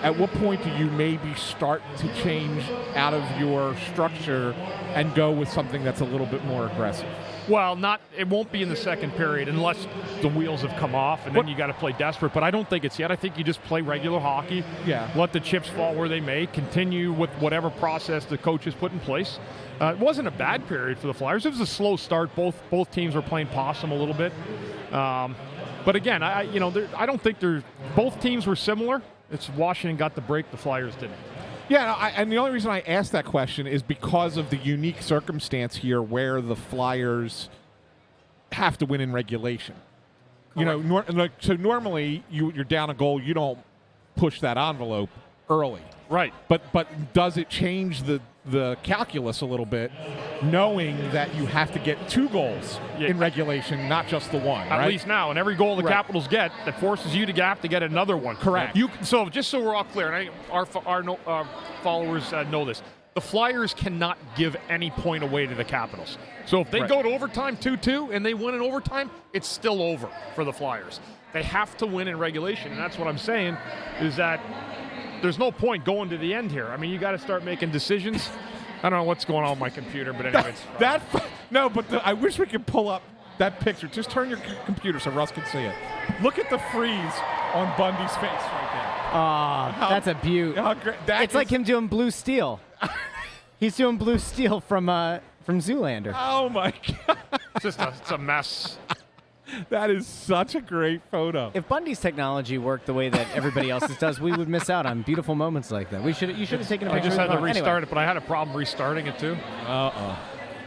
Speaker 3: at what point do you maybe start to change out of your structure and go with something that's a little bit more aggressive?
Speaker 7: Well, it won't be in the second period unless the wheels have come off, and then you got to play desperate. But I don't think it's yet. I think you just play regular hockey.
Speaker 3: Yeah.
Speaker 7: Let the chips fall where they may. Continue with whatever process the coaches put in place. It wasn't a bad period for the Flyers. It was a slow start. Both teams were playing possum a little bit. But again, I don't think both teams were similar. It's Washington got the break. The Flyers didn't.
Speaker 3: Yeah, and the only reason I asked that question is because of the unique circumstance here where the Flyers have to win in regulation.
Speaker 7: Correct.
Speaker 3: So normally you're down a goal, you don't push that envelope early.
Speaker 7: Right.
Speaker 3: But does it change the calculus a little bit, knowing that you have to get 2 goals in regulation, not just the one?
Speaker 7: At least now, and every goal the
Speaker 3: Right.
Speaker 7: Capitals get, that forces you to have to get another one.
Speaker 3: Correct.
Speaker 7: So just so we're all clear, and our followers know this, the Flyers cannot give any point away to the Capitals. So if they go to overtime 2-2 and they win in overtime, it's still over for the Flyers. They have to win in regulation, and that's what I'm saying is that there's no point going to the end here. I mean, you got to start making decisions. I don't know what's going on with my computer, but anyways.
Speaker 3: I wish we could pull up that picture. Just turn your computer so Russ can see it. Look at the freeze on Bundy's face right
Speaker 1: Oh, that's a beaut.
Speaker 3: Oh, great.
Speaker 1: It's like him doing Blue Steel. He's doing Blue Steel from Zoolander.
Speaker 3: Oh my God.
Speaker 7: It's a mess.
Speaker 3: That is such a great photo.
Speaker 1: If Bundy's technology worked the way that everybody else's does, we would miss out on beautiful moments like that. You should have taken a
Speaker 7: I
Speaker 1: picture.
Speaker 7: just had to
Speaker 1: of the phone.
Speaker 7: restart it, but I had a problem restarting it too.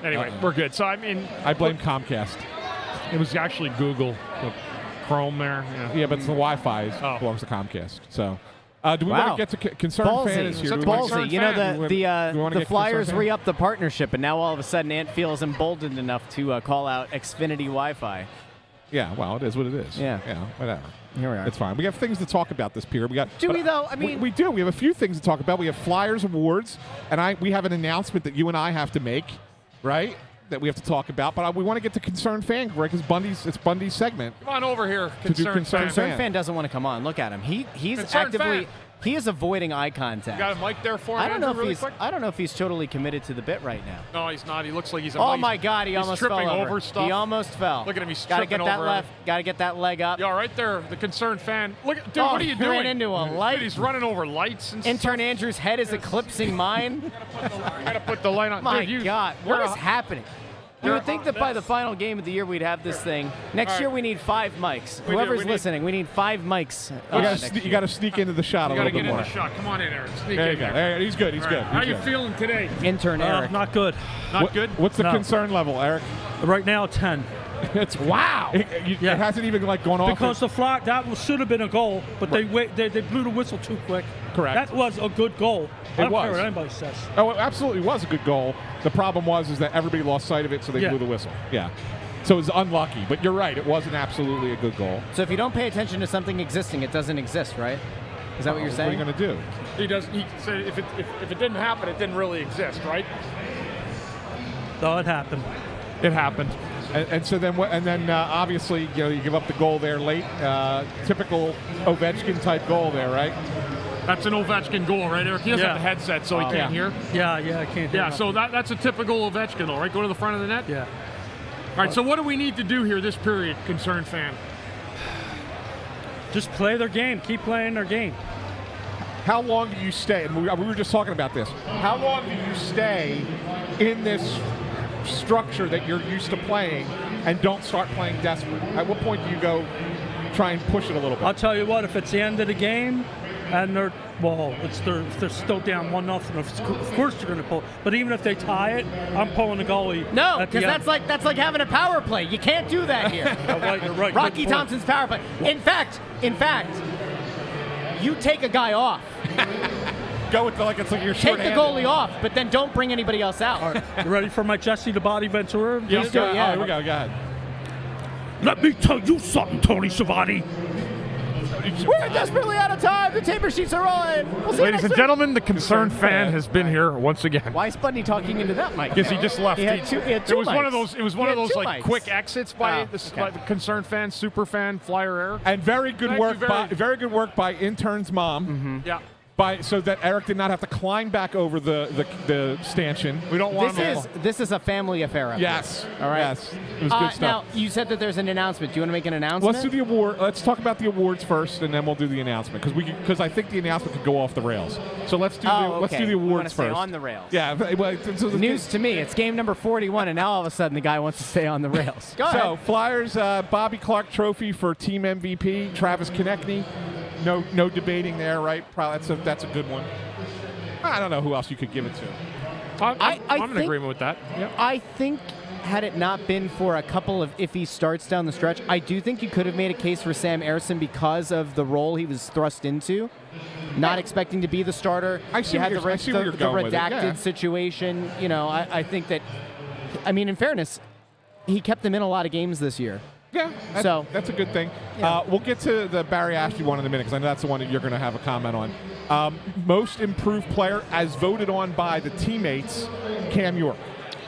Speaker 7: Anyway, we're good. So, I mean,
Speaker 3: I blame Comcast.
Speaker 7: it was actually Google, the Chrome there.
Speaker 3: Yeah, but it's the Wi-Fi belongs to Comcast. So, do we want to get to concerned fan is here? Do we want to-
Speaker 1: Ballsy. You know,
Speaker 3: Do we wanna
Speaker 1: the
Speaker 3: get
Speaker 1: Flyers
Speaker 3: concerned fan?
Speaker 1: re-upped the partnership, and now all of a sudden Ant feels emboldened enough to call out Xfinity Wi-Fi.
Speaker 3: Yeah, well, it is what it is.
Speaker 1: Yeah.
Speaker 3: Whatever.
Speaker 1: Here we are.
Speaker 3: It's fine. We have things to talk about this period.
Speaker 1: Do we, though? I mean,
Speaker 3: we do. We have a few things to talk about. We have Flyers awards, and we have an announcement that you and I have to make, right? That we have to talk about. But we want to get to concerned fan, right? Because it's Bundy's segment.
Speaker 7: Come on over here,
Speaker 3: concerned fan.
Speaker 1: Concerned fan doesn't want to come on. Look at him. He's
Speaker 7: Concerned
Speaker 1: actively.
Speaker 7: fan.
Speaker 1: He is avoiding eye contact.
Speaker 7: You got a mic there for him?
Speaker 1: I don't know if
Speaker 7: really
Speaker 1: he's.
Speaker 7: quick?
Speaker 1: I don't know if he's totally committed to the bit right now.
Speaker 7: No, he's not. He looks like he's.
Speaker 1: Oh my God! He
Speaker 7: he's
Speaker 1: almost
Speaker 7: tripping
Speaker 1: fell
Speaker 7: over stuff.
Speaker 1: He almost fell.
Speaker 7: Look at him. He's
Speaker 1: Gotta
Speaker 7: tripping
Speaker 1: get that
Speaker 7: over
Speaker 1: left. Got to get that leg up.
Speaker 7: Yeah, right there. The concerned fan. Look, dude.
Speaker 1: Oh,
Speaker 7: What are you
Speaker 1: he
Speaker 7: doing?
Speaker 1: ran into a light.
Speaker 7: Dude, he's running over lights and
Speaker 1: Intern
Speaker 7: stuff.
Speaker 1: Andrew's head is eclipsing mine.
Speaker 7: You gotta put the light on.
Speaker 1: My
Speaker 7: Dude,
Speaker 1: God, what is happening? You would think that by the final game of the year we'd have this thing. Next year we need 5 mics.
Speaker 7: We
Speaker 1: Whoever's
Speaker 7: need-
Speaker 1: listening, we need 5 mics.
Speaker 3: You got to sneak into the shot a
Speaker 7: You
Speaker 3: little
Speaker 7: gotta
Speaker 3: bit
Speaker 7: get in
Speaker 3: more.
Speaker 7: the shot. Come on in, Eric. Sneak
Speaker 3: There you
Speaker 7: in
Speaker 3: go.
Speaker 7: here.
Speaker 3: There, he's good. He's
Speaker 7: All
Speaker 3: good.
Speaker 7: right. How
Speaker 3: He's
Speaker 7: you
Speaker 3: good.
Speaker 7: feeling today?
Speaker 1: Intern Eric.
Speaker 8: Not good.
Speaker 7: Not good.
Speaker 3: What's the
Speaker 8: No.
Speaker 3: concern level, Eric?
Speaker 8: Right now, 10.
Speaker 3: It's wow. It hasn't even gone off.
Speaker 8: Because the flag, that should have been a goal, but they blew the whistle too quick.
Speaker 3: Correct.
Speaker 8: That was a good goal. I don't
Speaker 3: was.
Speaker 8: care what anybody says.
Speaker 3: Oh, it absolutely was a good goal. The problem was that everybody lost sight of it, so they blew the whistle. Yeah. So it was unlucky. But you're right. It wasn't absolutely a good goal.
Speaker 1: So if you don't pay attention to something existing, it doesn't exist, right? Is that what you're saying?
Speaker 3: What are you going to do?
Speaker 7: He does. He said if it didn't happen, it didn't really exist, right?
Speaker 8: No, it happened.
Speaker 3: It happened. And so then, obviously, you give up the goal there late. Typical Ovechkin type goal there, right?
Speaker 7: That's an Ovechkin goal, right, Eric? He doesn't
Speaker 8: Yeah.
Speaker 7: have the headset, so he can't hear.
Speaker 8: Yeah, I can't hear
Speaker 7: Yeah,
Speaker 8: nothing.
Speaker 7: so that's a typical Ovechkin goal, right? Go to the front of the net.
Speaker 8: Yeah.
Speaker 7: All right. So what do we need to do here this period, concerned fan?
Speaker 8: Just play their game. Keep playing their game.
Speaker 3: How long do you stay? And we were just talking about this. How long do you stay in this structure that you're used to playing and don't start playing desperate? At what point do you go try and push it a little bit?
Speaker 8: I'll tell you what, if it's the end of the game and they're still down 1-0, of course they're going to pull. But even if they tie it, I'm pulling the goalie.
Speaker 1: No,
Speaker 8: at the
Speaker 1: because
Speaker 8: end.
Speaker 1: that's like having a power play. You can't do that here.
Speaker 8: You're right.
Speaker 1: Rocky
Speaker 8: Good point.
Speaker 1: Thompson's power play. In fact, you take a guy off.
Speaker 3: Go with it's like you're
Speaker 1: Take the
Speaker 3: short-handed.
Speaker 1: goalie off, but then don't bring anybody else out.
Speaker 8: All right, you ready for my Jesse the Body Ventura?
Speaker 3: Yes,
Speaker 1: do it, yeah.
Speaker 3: Here we go. Go ahead.
Speaker 8: Let me tell you something, Tony Savati.
Speaker 1: We're desperately out of time. The taper sheets are on. We'll see you
Speaker 7: Ladies
Speaker 1: next
Speaker 7: and
Speaker 1: week.
Speaker 7: gentlemen, the concerned fan has been here once again.
Speaker 1: Why is Bundy talking into that mic?
Speaker 7: Guess he just left.
Speaker 1: He had two
Speaker 7: It was one of
Speaker 1: mics.
Speaker 7: those. It was
Speaker 1: He
Speaker 7: one
Speaker 1: had
Speaker 7: of those
Speaker 1: two
Speaker 7: like
Speaker 1: mics.
Speaker 7: quick exits by
Speaker 1: Oh,
Speaker 7: the
Speaker 1: okay.
Speaker 7: concerned fan, super fan, Flyer Air.
Speaker 3: And very good
Speaker 7: Thank
Speaker 3: work
Speaker 7: you
Speaker 3: very good work by intern's mom.
Speaker 7: Yeah.
Speaker 3: So that Eric did not have to climb back over the stanchion.
Speaker 7: We don't want him.
Speaker 1: This is a family affair. Up
Speaker 3: Yes.
Speaker 1: here. All right.
Speaker 3: Yes. It was good stuff.
Speaker 1: Now you said that there's an announcement. Do you want to make an announcement?
Speaker 3: Let's do the award. Let's talk about the awards first, and then we'll do the announcement because I think the announcement could go off the rails. So let's do let's do the
Speaker 1: We wanna
Speaker 3: awards
Speaker 1: stay
Speaker 3: first.
Speaker 1: on the rails.
Speaker 3: Yeah. Well, so the
Speaker 1: News to me. It's game number 41, and now all of a sudden the guy wants to stay on the rails. Go
Speaker 3: So
Speaker 1: ahead.
Speaker 3: Flyers Bobby Clark Trophy for team MVP Travis Konechny. No debating there, right? Probably that's a good one. I don't know who else you could give it to.
Speaker 7: I'm in
Speaker 1: think-
Speaker 7: agreement with that. Yep.
Speaker 1: I think had it not been for a couple of iffy starts down the stretch, I do think you could have made a case for Sam Ersson because of the role he was thrust into. Not expecting to be the starter.
Speaker 3: I see
Speaker 1: you had
Speaker 3: where
Speaker 1: the
Speaker 3: you're going with it,
Speaker 1: redacted
Speaker 3: yeah.
Speaker 1: situation. You know, I think that, in fairness, he kept them in a lot of games this year.
Speaker 3: Yeah, that's a good thing.
Speaker 1: Yeah.
Speaker 3: We'll get to the Barry Ashley one in a minute because I know that's the one that you're going to have a comment on. Most improved player as voted on by the teammates, Cam York.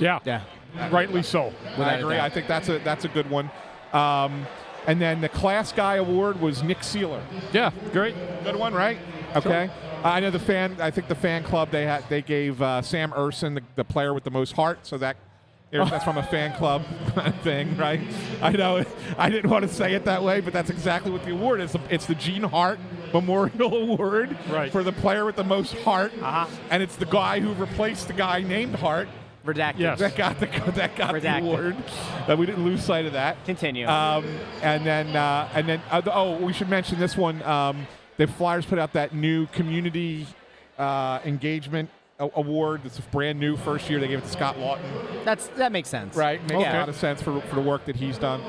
Speaker 7: Yeah.
Speaker 1: Yeah.
Speaker 7: Rightly so.
Speaker 3: I agree. I think that's a good one. And then the Class Guy Award was Nick Seeler.
Speaker 7: Yeah. Great.
Speaker 3: Good one, right? Okay. I know I think the fan club they gave Sam Ersson the player with the most heart, so that's from a fan club kind of thing, right? I know I didn't want to say it that way, but that's exactly what the award is. It's the Gene Hart Memorial Award
Speaker 7: Right.
Speaker 3: for the player with the most heart,
Speaker 1: Uh-huh.
Speaker 3: and it's the guy who replaced the guy named Hart
Speaker 1: Redacted.
Speaker 7: Yes.
Speaker 3: that got the
Speaker 1: Redacted.
Speaker 3: award. That we didn't lose sight of that.
Speaker 1: Continue.
Speaker 3: And then we should mention this one. The Flyers put out that new community engagement award. It's a brand new first year. They gave it to Scott Lawton.
Speaker 1: That makes sense.
Speaker 3: Right, makes
Speaker 1: Yeah.
Speaker 3: a lot of sense for the work that he's done.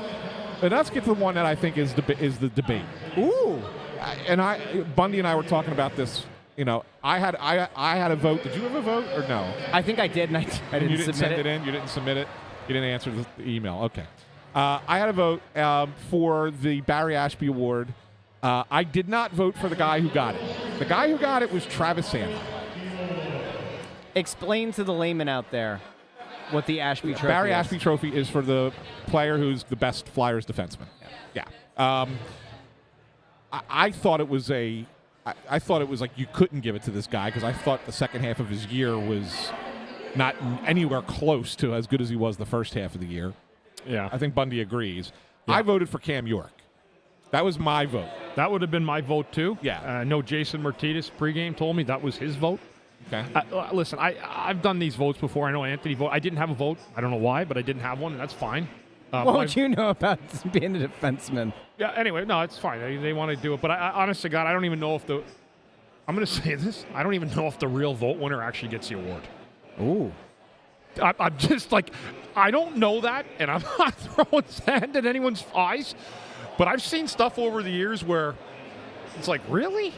Speaker 3: But let's get to the one that I think is the debate.
Speaker 1: Ooh.
Speaker 3: Bundy and I were talking about this. You know, I had a vote. Did you have a vote or no?
Speaker 1: I think I did, and I didn't
Speaker 3: You didn't
Speaker 1: submit
Speaker 3: send it in. You didn't submit it. You didn't answer the email. Okay. I had a vote for the Barry Ashby Award. I did not vote for the guy who got it. The guy who got it was Travis Sandy.
Speaker 1: Explain to the layman out there what the Ashby Trophy
Speaker 3: Barry
Speaker 1: is.
Speaker 3: Ashby Trophy is for the player who's the best Flyers defenseman. Yeah. I thought it was I thought it was like you couldn't give it to this guy because I thought the second half of his year was not anywhere close to as good as he was the first half of the year.
Speaker 7: Yeah.
Speaker 3: I think Bundy agrees.
Speaker 7: Yeah.
Speaker 3: I voted for Cam York. That was my vote.
Speaker 7: That would have been my vote, too.
Speaker 3: Yeah.
Speaker 7: No, Jason Martinez pregame told me that was his vote.
Speaker 3: Okay.
Speaker 7: Listen, I've done these votes before. I know Anthony voted. I didn't have a vote. I don't know why, but I didn't have one, and that's fine.
Speaker 1: What would you know about being a defenseman?
Speaker 7: Yeah, anyway, no, it's fine. They want to do it. But I honest to God, I don't even know if I'm going to say this. I don't even know if the real vote winner actually gets the award.
Speaker 1: Ooh.
Speaker 7: I'm just like, I don't know that, and I'm not throwing sand in anyone's eyes, but I've seen stuff over the years where it's like, really?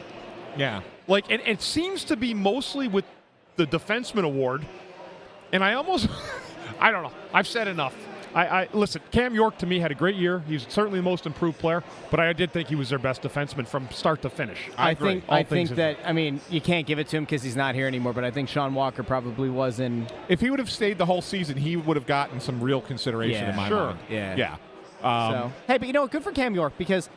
Speaker 3: Yeah.
Speaker 7: Like, and it seems to be mostly with the defenseman award, and I almost, I don't know. I've said enough. Listen, Cam York to me had a great year. He's certainly the most improved player, but I did think he was their best defenseman from start to finish.
Speaker 1: I think that, I mean, you can't give it to him because he's not here anymore, but I think Sean Walker probably was in.
Speaker 3: If he would have stayed the whole season, he would have gotten some real consideration in my mind.
Speaker 1: Yeah.
Speaker 3: Yeah.
Speaker 1: So, hey, but you know what? Good for Cam York because,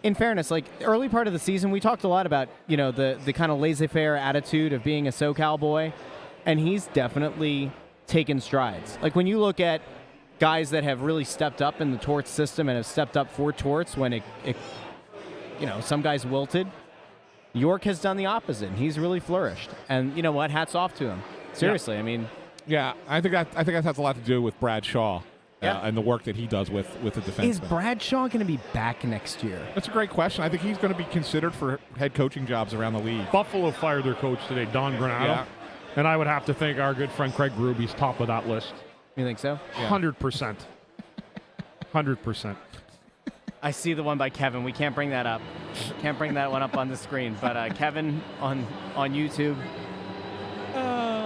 Speaker 1: in fairness, like early part of the season, we talked a lot about, you know, the kind of laissez-faire attitude of being a SoCal boy, and he's definitely taken strides. Like when you look at guys that have really stepped up in the Torts system and have stepped up for Torts when it you know, some guys wilted. York has done the opposite, and he's really flourished. And you know what? Hats off to him. Seriously, I mean.
Speaker 3: Yeah, I think that has a lot to do with Brad Shaw
Speaker 1: Yeah.
Speaker 3: and the work that he does with the defense.
Speaker 1: Is Brad Shaw going to be back next year?
Speaker 3: That's a great question. I think he's going to be considered for head coaching jobs around the league.
Speaker 7: Buffalo fired their coach today, Don Granado,
Speaker 3: Yeah.
Speaker 7: and I would have to think our good friend Craig Ruby's top of that list.
Speaker 1: You think so?
Speaker 7: 100%. 100%.
Speaker 1: I see the one by Kevin. We can't bring that up. Can't bring that one up on the screen. But Kevin on YouTube.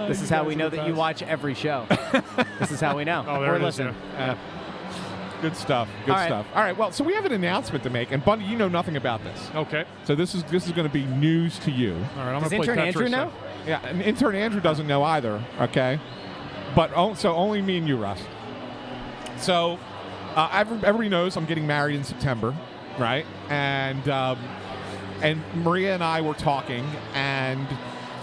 Speaker 1: This is how we know that you watch every show. This is how we know.
Speaker 7: Oh, there
Speaker 1: or
Speaker 7: it is,
Speaker 1: listen.
Speaker 3: Good stuff. Good
Speaker 1: All right.
Speaker 3: stuff. All right. Well, so we have an announcement to make, and Bundy, you know nothing about this.
Speaker 7: Okay.
Speaker 3: So this is going to be news to you.
Speaker 7: All right. I'm
Speaker 1: Does
Speaker 7: going to play
Speaker 1: intern Andrew
Speaker 7: Tetris.
Speaker 1: know?
Speaker 3: Yeah, and intern Andrew doesn't know either. Okay, but so only me and you, Russ. So everybody knows I'm getting married in September, right? And Maria and I were talking, and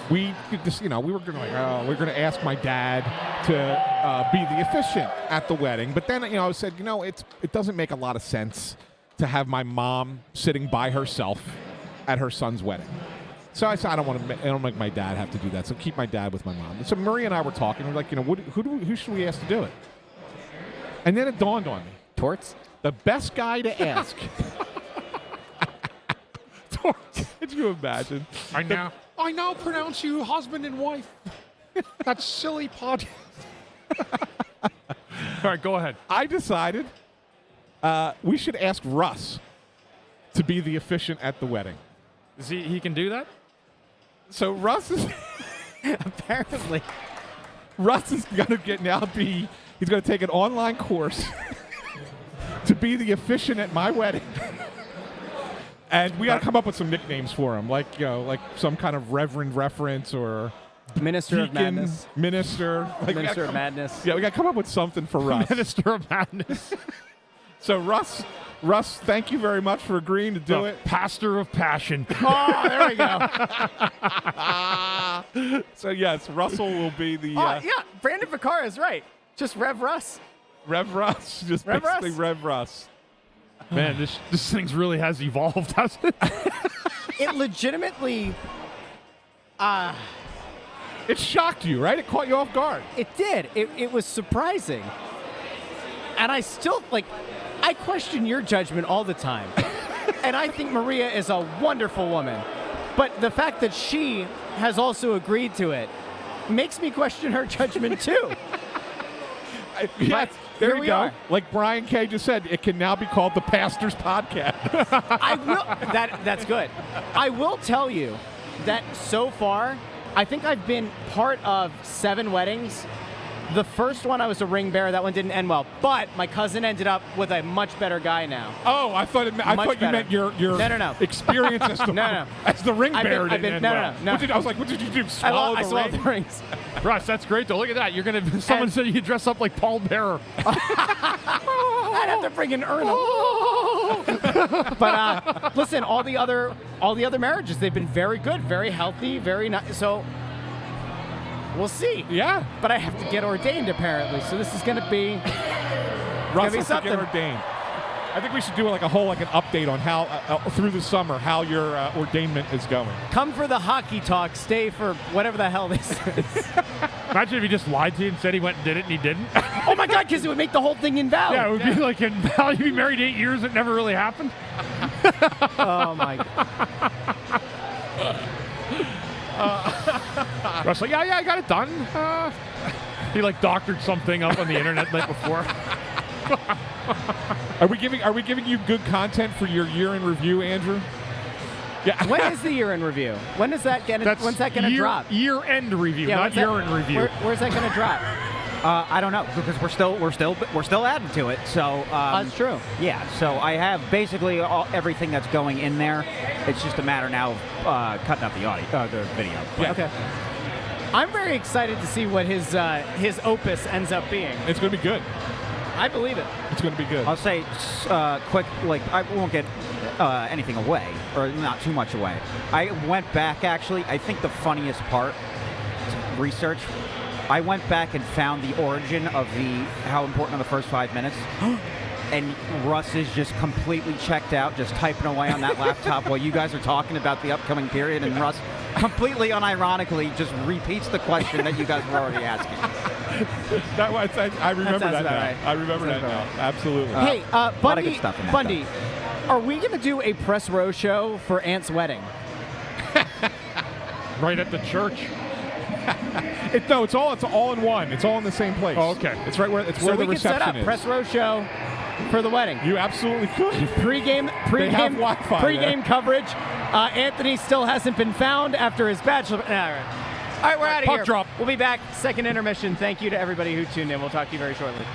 Speaker 3: we just, you know, we were going to we're going to ask my dad to be the officiant at the wedding. But then, you know, I said, you know, it doesn't make a lot of sense to have my mom sitting by herself at her son's wedding. So I said, I don't make my dad have to do that. So keep my dad with my mom. So Maria and I were talking. We're like, you know, who should we ask to do it? And then it dawned on me.
Speaker 1: Torts?
Speaker 3: The best guy to ask. Could you imagine?
Speaker 7: I now pronounce you husband and wife. That silly podcast. All right, go ahead.
Speaker 3: I decided we should ask Russ to be the officiant at the wedding.
Speaker 7: Is he can do that?
Speaker 3: So Russ is
Speaker 1: Apparently.
Speaker 3: Russ is going to he's going to take an online course to be the officiant at my wedding. And we got to come up with some nicknames for him, like, you know, like some kind of reverend reference or
Speaker 1: Minister of
Speaker 3: deacon,
Speaker 1: Madness.
Speaker 3: Minister. Like
Speaker 1: Minister of Madness.
Speaker 3: Yeah, we got to come up with something for Russ.
Speaker 7: Minister of Madness.
Speaker 3: So Russ, thank you very much for agreeing to do it.
Speaker 7: Pastor of Passion.
Speaker 1: Oh, there we go.
Speaker 3: So yes, Russell will be the
Speaker 1: Yeah, Brandon Vicar is right. Just Rev Russ.
Speaker 3: Rev Russ, just
Speaker 1: Rev
Speaker 3: basically
Speaker 1: Russ.
Speaker 3: Rev Russ.
Speaker 7: Man, this thing's really has evolved, hasn't it?
Speaker 1: It legitimately,
Speaker 3: It shocked you, right? It caught you off guard.
Speaker 1: it did. It was surprising. And I still, I question your judgment all the time. And I think Maria is a wonderful woman. But the fact that she has also agreed to it makes me question her judgment too.
Speaker 3: Yes, there
Speaker 1: here
Speaker 3: we
Speaker 1: we
Speaker 3: go.
Speaker 1: are.
Speaker 3: Like Brian K. just said, it can now be called the Pastor's Podcast.
Speaker 1: I will. That's good. I will tell you that so far, I think I've been part of 7 weddings. The first one, I was a ring bearer. That one didn't end well. But my cousin ended up with a much better guy now.
Speaker 3: Oh, I thought you meant your
Speaker 1: No.
Speaker 3: experience as as the ring bearer.
Speaker 1: No.
Speaker 3: I was like, what did you do?
Speaker 1: I swallowed the rings.
Speaker 7: Russ, that's great though. Look at that. You're gonna. Someone said you could dress up like Paul Bearer.
Speaker 1: I'd have to bring an urn. But listen, all the other marriages, they've been very good, very healthy, very nice. So we'll see.
Speaker 3: Yeah.
Speaker 1: But I have to get ordained apparently, so this is going to be
Speaker 3: Russ
Speaker 1: be
Speaker 3: has to
Speaker 1: something.
Speaker 3: get ordained. I think we should do an update on how through the summer how your ordainment is going.
Speaker 1: Come for the hockey talk, stay for whatever the hell this is.
Speaker 7: Imagine if he just lied to you and said he went and did it and he didn't.
Speaker 1: Oh my God, because it would make the whole thing invalid.
Speaker 7: Yeah, it would be like invalid. You'd be married 8 years, it never really happened.
Speaker 1: Oh my God.
Speaker 7: Russ like, yeah, I got it done. He doctored something up on the internet the night before.
Speaker 3: Are we giving you good content for your year in review, Andrew? Yeah.
Speaker 1: When is the year in review? When is that going to? When's that going to drop?
Speaker 7: Year-end review, not year-end review.
Speaker 1: Where's that going to drop?
Speaker 4: I don't know because we're still adding to it. So
Speaker 1: That's true.
Speaker 4: Yeah. So I have basically everything that's going in there. It's just a matter now of cutting out the audio, the video.
Speaker 3: Yeah.
Speaker 1: Okay. I'm very excited to see what his opus ends up being.
Speaker 3: It's going to be good.
Speaker 1: I believe it.
Speaker 3: It's going to be good.
Speaker 4: I'll say quick, I won't get anything away, or not too much away. I went back, actually. I think the funniest part, research, I went back and found the origin of how important are the first 5 minutes. And Russ is just completely checked out, just typing away on that laptop while you guys are talking about the upcoming period, and Russ completely unironically just repeats the question that you guys were already asking.
Speaker 3: I remember that now.
Speaker 1: Right.
Speaker 3: I remember that now. Absolutely.
Speaker 1: Hey,
Speaker 4: lot of good stuff in that,
Speaker 1: Bundy, are we going to do a press row show for Ant's wedding?
Speaker 7: Right at the church.
Speaker 3: It's all in one. It's all in the same place.
Speaker 7: Oh, okay.
Speaker 3: It's right where
Speaker 1: So
Speaker 3: where
Speaker 1: we
Speaker 3: the
Speaker 1: could set
Speaker 3: reception
Speaker 1: up
Speaker 3: is.
Speaker 1: press row show for the wedding.
Speaker 3: You absolutely could.
Speaker 1: Pre-game
Speaker 3: Wi-Fi
Speaker 1: pre-game coverage. Anthony still hasn't been found after his bachelor. All right, we're out of
Speaker 7: puck
Speaker 1: here.
Speaker 7: drop.
Speaker 1: We'll be back. Second intermission. Thank you to everybody who tuned in. We'll talk to you very shortly.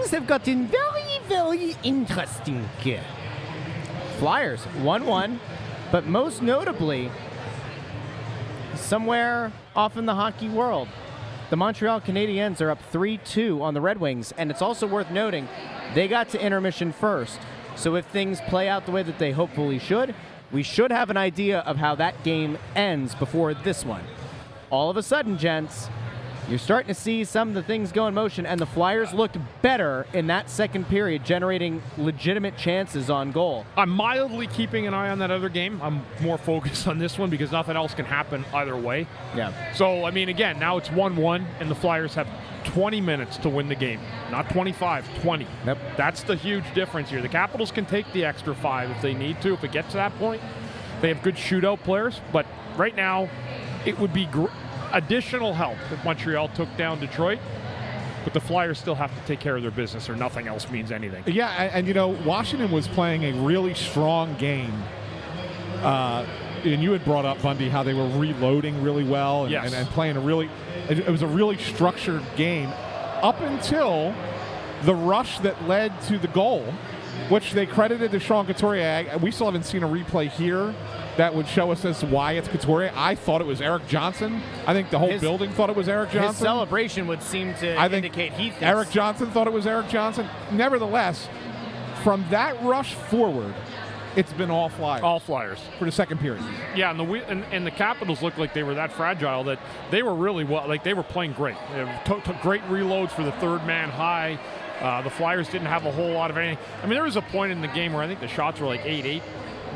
Speaker 1: things have gotten very, very interesting. Flyers 1-1, but most notably, somewhere off in the hockey world, the Montreal Canadiens are up 3-2 on the Red Wings, and it's also worth noting they got to intermission first. So if things play out the way that they hopefully should, we should have an idea of how that game ends before this one. All of a sudden, gents, you're starting to see some of the things go in motion, and the Flyers looked better in that second period, generating legitimate chances on goal.
Speaker 7: I'm mildly keeping an eye on that other game. I'm more focused on this one because nothing else can happen either way.
Speaker 1: Yeah.
Speaker 7: So, I mean, again, now it's 1-1, and the Flyers have 20 minutes to win the game. Not 25, 20.
Speaker 1: Yep.
Speaker 7: That's the huge difference here. The Capitals can take the extra 5 if they need to, if it gets to that point. They have good shootout players, but right now it would be additional help if Montreal took down Detroit. But the Flyers still have to take care of their business or nothing else means anything.
Speaker 3: Yeah, and you know, Washington was playing a really strong game. And you had brought up, Bundy, how they were reloading really well and,
Speaker 7: yes.
Speaker 3: and playing it was a really structured game up until the rush that led to the goal, which they credited to Sean Couturier. We still haven't seen a replay here that would show us as to why it's Couturier. I thought it was Eric Johnson. I think the whole building thought it was Eric Johnson.
Speaker 1: His celebration would seem to indicate he thinks
Speaker 3: Eric Johnson thought it was Eric Johnson. Nevertheless, from that rush forward, it's been all Flyers.
Speaker 7: All Flyers.
Speaker 3: For the second period.
Speaker 7: Yeah, and the Capitals looked like they were that fragile that they were really well, like they were playing great. They took great reloads for the third man high. The Flyers didn't have a whole lot of anything. I mean, there was a point in the game where I think the shots were like 8-8,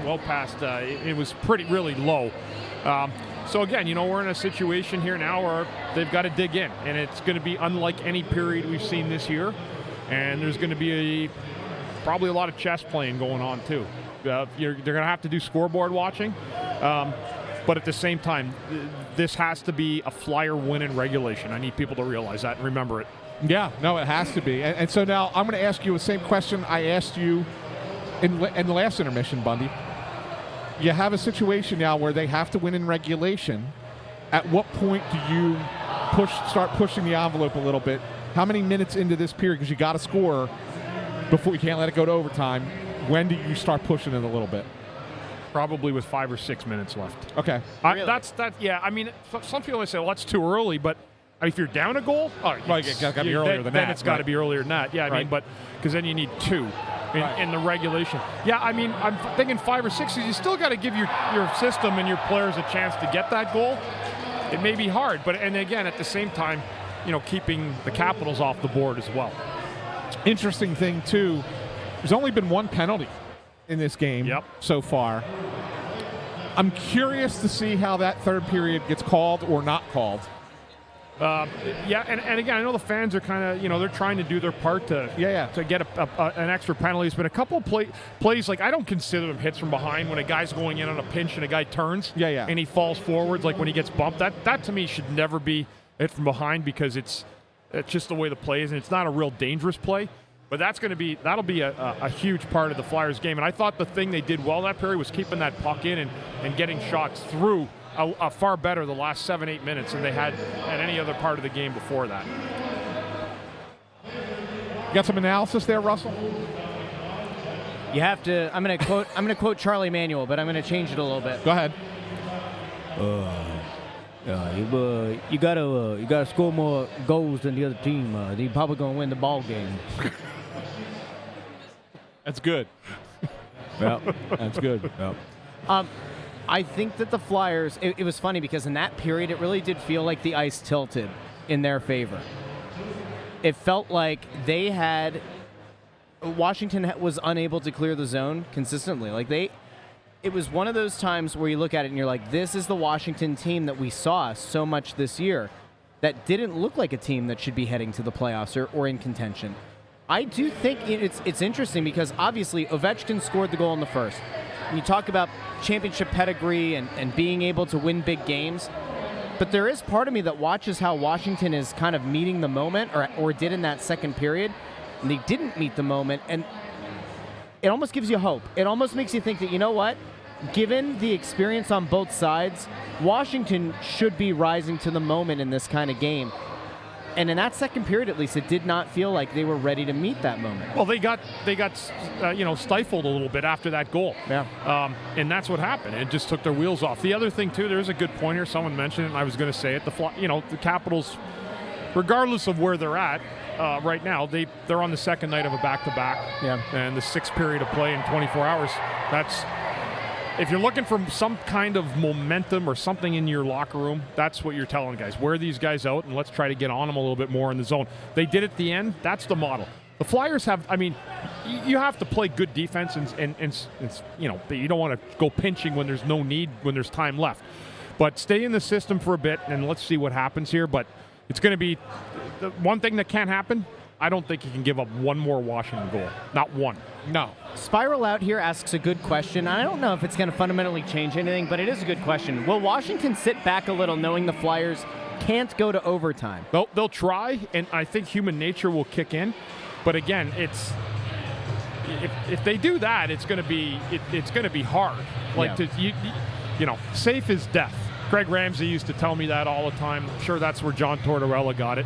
Speaker 7: well past, it was really low. So again, you know, we're in a situation here now where they've got to dig in, and it's going to be unlike any period we've seen this year. And there's going to be probably a lot of chess playing going on too. They're going to have to do scoreboard watching. But at the same time, this has to be a Flyer win in regulation. I need people to realize that and remember it.
Speaker 3: Yeah, no, it has to be. And so now I'm going to ask you the same question I asked you in the last intermission, Bundy. You have a situation now where they have to win in regulation. At what point do you start pushing the envelope a little bit? How many minutes into this period, because you got to score before you can't let it go to overtime, when do you start pushing it a little bit?
Speaker 7: Probably with 5 or 6 minutes left.
Speaker 3: Okay.
Speaker 1: Really?
Speaker 7: Yeah, I mean, some people may say, well, that's too early, but if you're down a goal,
Speaker 3: it's got to be earlier than that.
Speaker 7: Then it's got to be earlier than that. Yeah, I mean, but because then you need 2 in the regulation. Yeah, I mean, I'm thinking 5 or 6. You still got to give your system and your players a chance to get that goal. It may be hard, and again, at the same time, you know, keeping the Capitals off the board as well.
Speaker 3: Interesting thing too, there's only been 1 penalty in this game so far. I'm curious to see how that third period gets called or not called.
Speaker 7: Yeah, and again, I know the fans are kind of, you know, they're trying to do their part to get an extra penalty. There's been a couple of plays, like I don't consider them hits from behind when a guy's going in on a pinch and a guy turns and he falls forwards, like when he gets bumped. That to me should never be hit from behind because it's just the way the play is, and it's not a real dangerous play. But that'll be a huge part of the Flyers game. And I thought the thing they did well that period was keeping that puck in and getting shots through a far better the last 7-8 minutes than they had at any other part of the game before that.
Speaker 3: Got some analysis there, Russell?
Speaker 1: You have to. I'm going to quote Charlie Manuel, but I'm going to change it a little bit.
Speaker 3: Go ahead.
Speaker 6: You gotta score more goals than the other team. You're probably gonna win the ball game.
Speaker 3: That's good.
Speaker 6: Yeah, that's good.
Speaker 1: Yeah. I think that the Flyers, it was funny because in that period, it really did feel like the ice tilted in their favor. It felt like Washington was unable to clear the zone consistently. It was one of those times where you look at it and you're like, this is the Washington team that we saw so much this year that didn't look like a team that should be heading to the playoffs or in contention. I do think it's interesting because obviously Ovechkin scored the goal in the first. And you talk about championship pedigree and being able to win big games, but there is part of me that watches how Washington is kind of meeting the moment or did in that second period, and they didn't meet the moment, and it almost gives you hope. It almost makes you think that, you know what? Given the experience on both sides, Washington should be rising to the moment in this kind of game. And in that second period, at least, it did not feel like they were ready to meet that moment.
Speaker 7: Well, they got stifled a little bit after that goal.
Speaker 1: Yeah.
Speaker 7: And that's what happened. It just took their wheels off. The other thing, too, there's a good point here. Someone mentioned it, and I was going to say it. The Capitals, regardless of where they're at right now, they're on the second night of a back-to-back.
Speaker 1: Yeah.
Speaker 7: And the sixth period of play in 24 hours. If you're looking for some kind of momentum or something in your locker room, that's what you're telling guys. Wear these guys out, and let's try to get on them a little bit more in the zone. They did at the end. That's the model. The Flyers have, you have to play good defense, and you don't want to go pinching when there's no need, when there's time left. But stay in the system for a bit, and let's see what happens here. But it's going to be the one thing that can't happen. I don't think you can give up one more Washington goal. Not one.
Speaker 3: No.
Speaker 1: Spiral Out here asks a good question. I don't know if it's going to fundamentally change anything, but it is a good question. Will Washington sit back a little knowing the Flyers can't go to overtime?
Speaker 7: They'll try, and I think human nature will kick in. But again, if they do that, it's going to be hard. Safe is death. Greg Ramsey used to tell me that all the time. I'm sure that's where John Tortorella got it.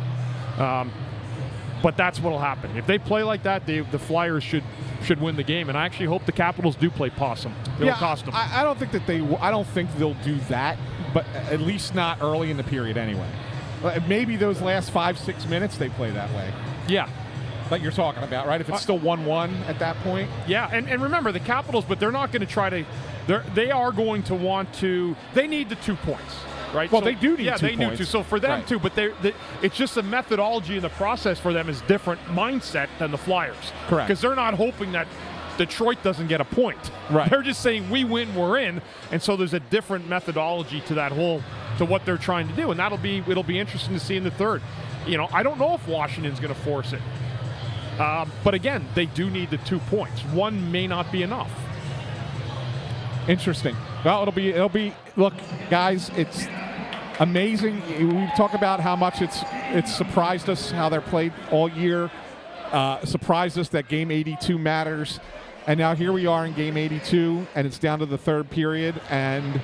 Speaker 7: But that's what will happen. If they play like that, the Flyers should win the game. And I actually hope the Capitals do play possum. It'll cost them.
Speaker 3: I don't think they'll do that, but at least not early in the period anyway. Maybe those last 5-6 minutes they play that way.
Speaker 7: Yeah.
Speaker 3: Like you're talking about, right? If it's still 1-1 at that point.
Speaker 7: Yeah, and remember, the Capitals, but they're not going to try to – they are going to want to – they need the 2 points. Right?
Speaker 3: Well, they do need 2 points.
Speaker 7: Yeah, they need to. So for them, too. But it's just the methodology and the process for them is different mindset than the Flyers.
Speaker 3: Correct.
Speaker 7: Because they're not hoping that Detroit doesn't get a point.
Speaker 3: Right.
Speaker 7: They're just saying, we win, we're in. And so there's a different methodology to to what they're trying to do. And it'll be interesting to see in the third. I don't know if Washington's going to force it. But again, they do need the 2 points. One may not be enough.
Speaker 3: Interesting. Well, it'll be. Look, guys, it's amazing. We talk about how much it's surprised us how they're played all year. Surprised us that game 82 matters, and now here we are in game 82, and it's down to the third period, and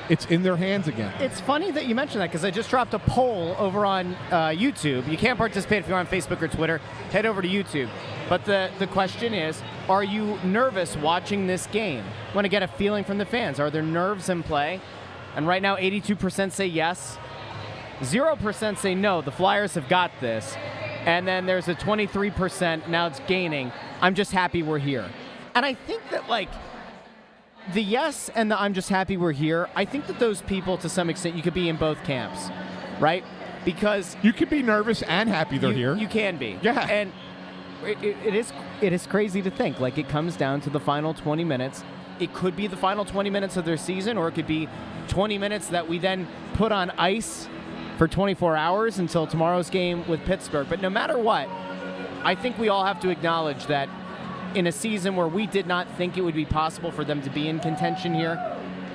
Speaker 3: it's in their hands again.
Speaker 1: It's funny that you mentioned that because I just dropped a poll over on YouTube. You can't participate if you're on Facebook or Twitter. Head over to YouTube. But the question is, are you nervous watching this game? Want to get a feeling from the fans. Are there nerves in play? And right now, 82% say yes. 0% say no. The Flyers have got this. And then there's a 23%, now it's gaining. I'm just happy we're here. And I think that, the yes and the I'm just happy we're here, I think that those people, to some extent, you could be in both camps, right? Because
Speaker 3: you could be nervous and happy they're here.
Speaker 1: You can be.
Speaker 3: Yeah.
Speaker 1: And it is crazy to think. It comes down to the final 20 minutes. It could be the final 20 minutes of their season, or it could be 20 minutes that we then put on ice for 24 hours until tomorrow's game with Pittsburgh. But no matter what, I think we all have to acknowledge that in a season where we did not think it would be possible for them to be in contention here,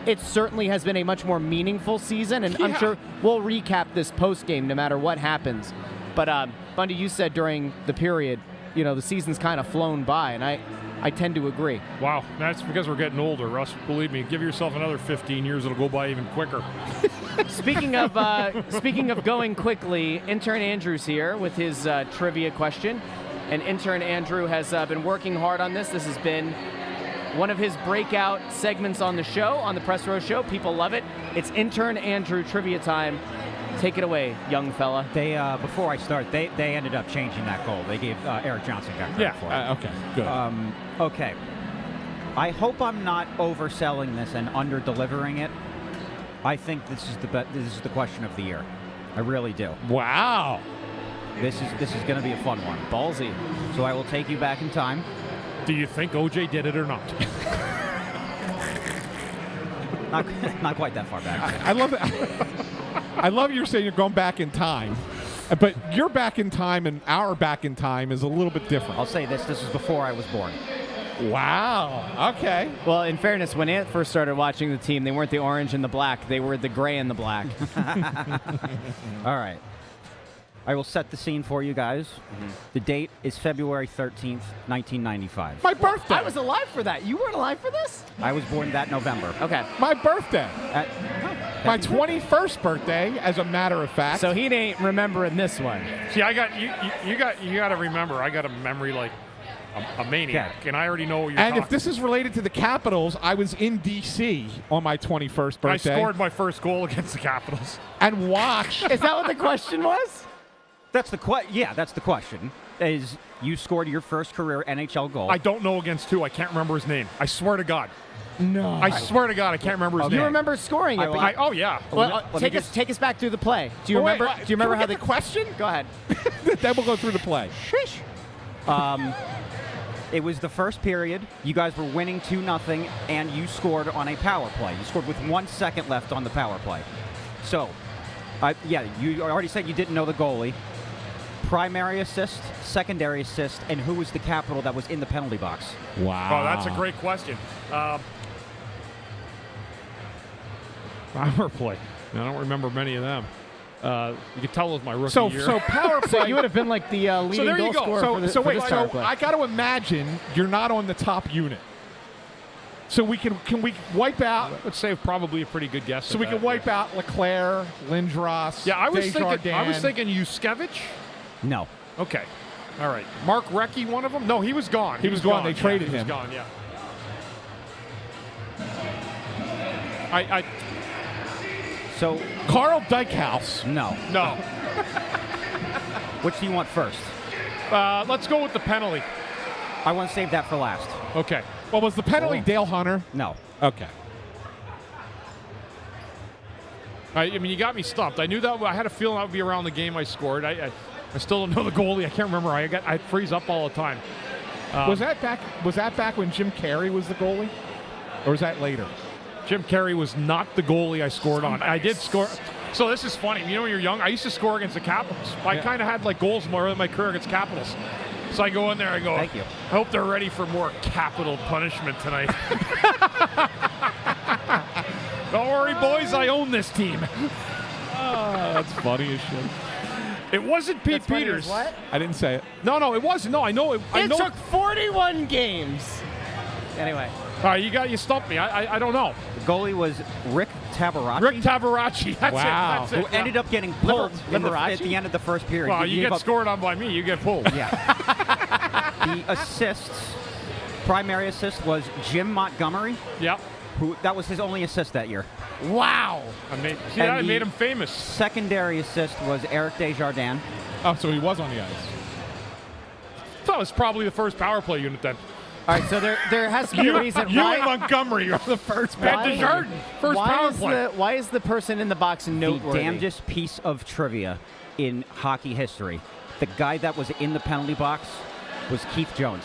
Speaker 1: it certainly has been a much more meaningful season, and I'm sure we'll recap this post-game no matter what happens. But, Bundy, you said during the period, the season's kind of flown by, and I tend to agree.
Speaker 7: Wow, that's because we're getting older, Russ. Believe me, give yourself another 15 years, it'll go by even quicker.
Speaker 1: Speaking of going quickly, intern Andrew's here with his trivia question. And intern Andrew has been working hard on this. This has been one of his breakout segments on the show, on the Press Row Show. People love it. It's intern Andrew trivia time. Take it away, young fella.
Speaker 4: They before I start, they ended up changing that goal. They gave Eric Johnson got credit for it.
Speaker 3: Okay, good.
Speaker 4: Okay. I hope I'm not overselling this and under-delivering it. I think this is the question of the year. I really do.
Speaker 3: Wow.
Speaker 4: This is going to be a fun one.
Speaker 1: Ballsy.
Speaker 4: So I will take you back in time.
Speaker 7: Do you think OJ did it or not?
Speaker 4: Not quite that far back.
Speaker 3: I love it. I love you're saying you're going back in time, but your back in time and our back in time is a little bit different.
Speaker 4: I'll say this was before I was born.
Speaker 3: Wow. Okay.
Speaker 1: Well, in fairness, when Ant first started watching the team, they weren't the orange and the black. They were the gray and the black.
Speaker 4: All right. I will set the scene for you guys. Mm-hmm. The date is February 13th, 1995.
Speaker 3: My birthday.
Speaker 1: I was alive for that. You weren't alive for this?
Speaker 4: I was born that November.
Speaker 1: Okay.
Speaker 3: My birthday. My 21st birthday, as a matter of fact.
Speaker 1: So he ain't remembering this one.
Speaker 7: See, I got you got to remember, I got a memory like a maniac, and I already know what you're
Speaker 3: And
Speaker 7: talking.
Speaker 3: if this is related to the Capitals, I was in D.C. on my 21st birthday.
Speaker 7: I scored my first goal against the Capitals.
Speaker 3: And watched.
Speaker 1: Is that what the question was?
Speaker 4: That's the that's the question. Is you scored your first career NHL goal?
Speaker 7: I don't know against who. I can't remember his name. I swear to God.
Speaker 3: No.
Speaker 7: I swear to God, I can't remember his name.
Speaker 1: You remember scoring it, but
Speaker 7: oh yeah.
Speaker 1: well, take us back through the play. Do you remember? Do you remember how
Speaker 3: the question?
Speaker 1: Go ahead.
Speaker 3: Then we'll go through the play.
Speaker 4: It was the first period. You guys were winning 2-0, and you scored on a power play. You scored with 1 second left on the power play. So, you already said you didn't know the goalie. Primary assist, secondary assist, and who was the Capital that was in the penalty box?
Speaker 3: Wow.
Speaker 7: Oh, that's a great question. Power play. I don't remember many of them. You could tell it was my rookie year.
Speaker 3: So power play.
Speaker 1: So you would have been like the leading
Speaker 7: there you
Speaker 1: goal
Speaker 7: go.
Speaker 1: scorer
Speaker 3: So
Speaker 1: for
Speaker 3: wait.
Speaker 1: this power
Speaker 3: So
Speaker 1: play.
Speaker 3: I got to imagine you're not on the top unit. So can we wipe out?
Speaker 7: Let's say probably a pretty good guess.
Speaker 3: So we can wipe out Leclerc, Lindros.
Speaker 7: Yeah, I was
Speaker 3: Desjardins.
Speaker 7: thinking Yuskevich.
Speaker 4: No.
Speaker 7: Okay. All right. Mark Recchi, one of them? No, he was gone.
Speaker 3: He was gone. They traded him.
Speaker 7: He was gone, yeah.
Speaker 4: So
Speaker 3: Carl Dykhouse.
Speaker 4: no.
Speaker 7: No.
Speaker 4: Which do you want first?
Speaker 7: Let's go with the penalty.
Speaker 4: I want to save that for last.
Speaker 7: Okay.
Speaker 3: Well, was the penalty Dale Hunter?
Speaker 4: No.
Speaker 3: Okay.
Speaker 7: I mean, you got me stumped. I knew that. I had a feeling that would be around the game I scored. I still don't know the goalie. I can't remember. I freeze up all the time.
Speaker 3: Was that back when Jim Carey was the goalie, or was that later?
Speaker 7: Jim Carey was not the goalie I scored on. I did score. So this is funny. You know, when you're young, I used to score against the Capitals. I kind of had like goals more in my career against Capitals. So I go in there, I go,
Speaker 4: Thank you.
Speaker 7: I hope they're ready for more capital punishment tonight. Don't worry, boys, I own this team.
Speaker 3: That's funny as shit.
Speaker 7: It wasn't Pete Peters.
Speaker 1: What?
Speaker 3: I didn't say it.
Speaker 7: No, it wasn't. No, I know it.
Speaker 1: It took 41 games. Anyway.
Speaker 7: All right, you stumped me. I don't know.
Speaker 4: The goalie was Rick Tabaracci.
Speaker 7: Rick Tabaracci. That's
Speaker 3: Wow.
Speaker 7: it. That's
Speaker 4: who
Speaker 7: it.
Speaker 4: ended up getting pulled
Speaker 1: Liberace?
Speaker 4: at the end of the first period.
Speaker 7: Well,
Speaker 4: He
Speaker 7: you
Speaker 4: gave
Speaker 7: get
Speaker 4: up-
Speaker 7: scored on by me. You get pulled.
Speaker 4: Yeah. The assists, primary assist was Jim Montgomery,
Speaker 7: Yep.
Speaker 4: that was his only assist that year.
Speaker 1: Wow.
Speaker 7: I made
Speaker 4: the-
Speaker 7: him famous.
Speaker 4: Secondary assist was Eric Desjardins.
Speaker 3: Oh, so he was on the ice.
Speaker 7: That was probably the first power play unit then.
Speaker 1: All right, so there has to be a reason
Speaker 7: You
Speaker 1: why.
Speaker 7: and Montgomery are the first.
Speaker 1: Why-
Speaker 7: And Desjardins, first power play.
Speaker 1: Why is the person in the box noteworthy?
Speaker 4: The damnedest piece of trivia in hockey history. The guy that was in the penalty box was Keith Jones.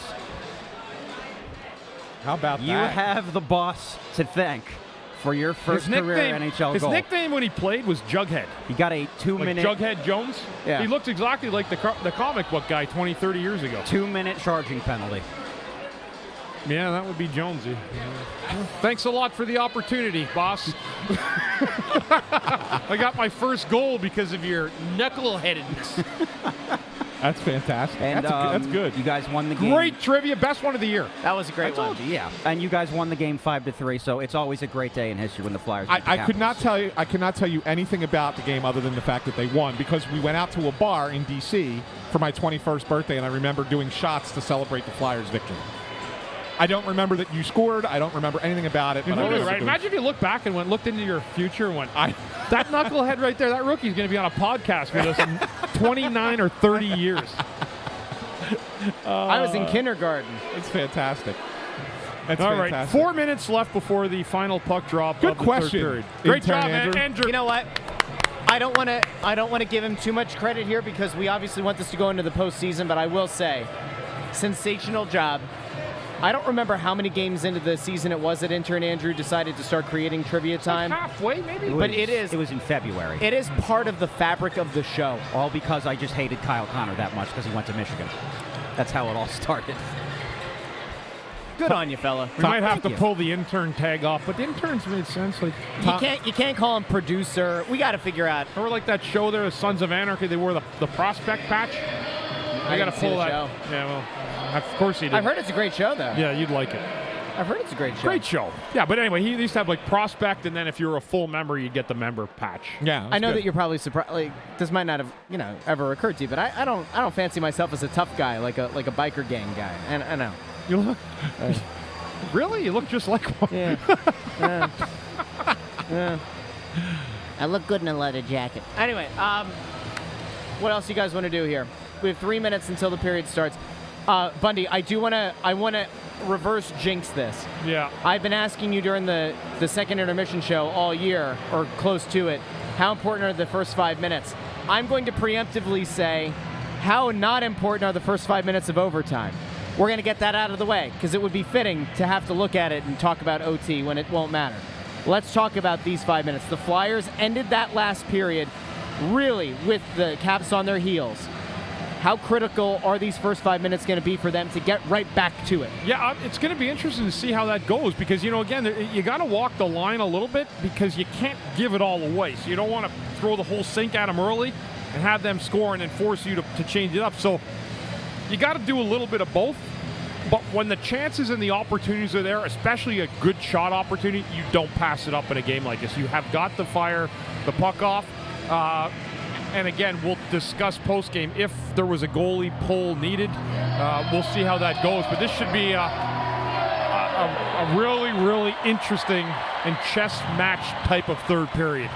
Speaker 3: How about
Speaker 4: You
Speaker 3: that?
Speaker 4: have the boss to thank for your first career NHL
Speaker 7: his
Speaker 4: goal.
Speaker 7: nickname when he played was Jughead.
Speaker 4: He got a
Speaker 7: Like
Speaker 4: 2-minute
Speaker 7: Jughead Jones.
Speaker 1: Yeah.
Speaker 7: He looked exactly like the comic book guy 20, 30 years ago.
Speaker 4: 2-minute charging penalty.
Speaker 7: Yeah, that would be Jonesy. Thanks a lot for the opportunity, boss. I got my first goal because of your knuckleheadedness.
Speaker 3: That's fantastic.
Speaker 4: And
Speaker 3: that's good.
Speaker 4: You guys won the game.
Speaker 7: Great trivia, best one of the year.
Speaker 1: That was a great one.
Speaker 4: Yeah, and you guys won the game 5-3. So it's always a great day in history when the Flyers. beat the
Speaker 3: I could not
Speaker 4: Capitals.
Speaker 3: tell you. I could not tell you anything about the game other than the fact that they won because we went out to a bar in D.C. for my 21st birthday, and I remember doing shots to celebrate the Flyers' victory. I don't remember that you scored. I don't remember anything about it.
Speaker 7: You're
Speaker 3: but I
Speaker 7: totally
Speaker 3: remember
Speaker 7: right.
Speaker 3: doing-
Speaker 7: Imagine if you looked back and looked into your future and went, that knucklehead right there, that rookie's going to be on a podcast with us in 29 or 30 years.
Speaker 1: I was in kindergarten.
Speaker 3: It's fantastic. That's
Speaker 7: All right,
Speaker 3: fantastic.
Speaker 7: 4 minutes left before the final puck drop
Speaker 3: Good
Speaker 7: of the
Speaker 3: question.
Speaker 7: third period. Great
Speaker 3: Intern
Speaker 7: job,
Speaker 3: Andrew.
Speaker 7: Andrew.
Speaker 1: You know what? I don't want to give him too much credit here because we obviously want this to go into the postseason. But I will say, sensational job. I don't remember how many games into the season it was that intern Andrew decided to start creating trivia time.
Speaker 7: Halfway, maybe?
Speaker 1: But it
Speaker 4: was in February.
Speaker 1: It is part of the fabric of the show.
Speaker 4: All because I just hated Kyle Connor that much because he went to Michigan. That's how it all started.
Speaker 1: Good on you, fella.
Speaker 7: We might have
Speaker 4: Thank
Speaker 7: to
Speaker 4: you.
Speaker 7: pull the intern tag off, but the interns made sense. Like,
Speaker 1: You can't call him producer. We got to figure out.
Speaker 7: remember like that show there, Sons of Anarchy, they wore the prospect patch? I got to
Speaker 1: didn't see
Speaker 7: pull
Speaker 1: the
Speaker 7: that.
Speaker 1: show.
Speaker 7: Yeah, well, of course he did.
Speaker 1: I've heard it's a great show, though.
Speaker 7: Yeah, you'd like it.
Speaker 1: I've heard it's a great show.
Speaker 7: Great show. Yeah, but anyway, he used to have like prospect, and then if you're a full member, you get the member patch.
Speaker 3: Yeah,
Speaker 1: I know
Speaker 3: good.
Speaker 1: that you're probably surprised. Like, this might not have, ever occurred to you, but I don't fancy myself as a tough guy, like a biker gang guy. And I know.
Speaker 7: You look, really? You look just like one.
Speaker 1: Yeah. Yeah.
Speaker 9: I look good in a leather jacket.
Speaker 1: Anyway, what else you guys want to do here? We have 3 minutes until the period starts. Bundy, I want to reverse jinx this.
Speaker 7: Yeah.
Speaker 1: I've been asking you during the second intermission show all year, or close to it, how important are the first 5 minutes? I'm going to preemptively say, how not important are the first 5 minutes of overtime? We're going to get that out of the way, because it would be fitting to have to look at it and talk about OT when it won't matter. Let's talk about these 5 minutes. The Flyers ended that last period really with the Caps on their heels. How critical are these first 5 minutes going to be for them to get right back to it?
Speaker 7: Yeah, it's going to be interesting to see how that goes because, again, you got to walk the line a little bit because you can't give it all away. So you don't want to throw the whole sink at them early and have them score and then force you to change it up. So you got to do a little bit of both. But when the chances and the opportunities are there, especially a good shot opportunity, you don't pass it up in a game like this. You have got to fire the puck off. And again, we'll discuss postgame if there was a goalie pull needed. We'll see how that goes. But this should be a really, really interesting and chess match type of third period.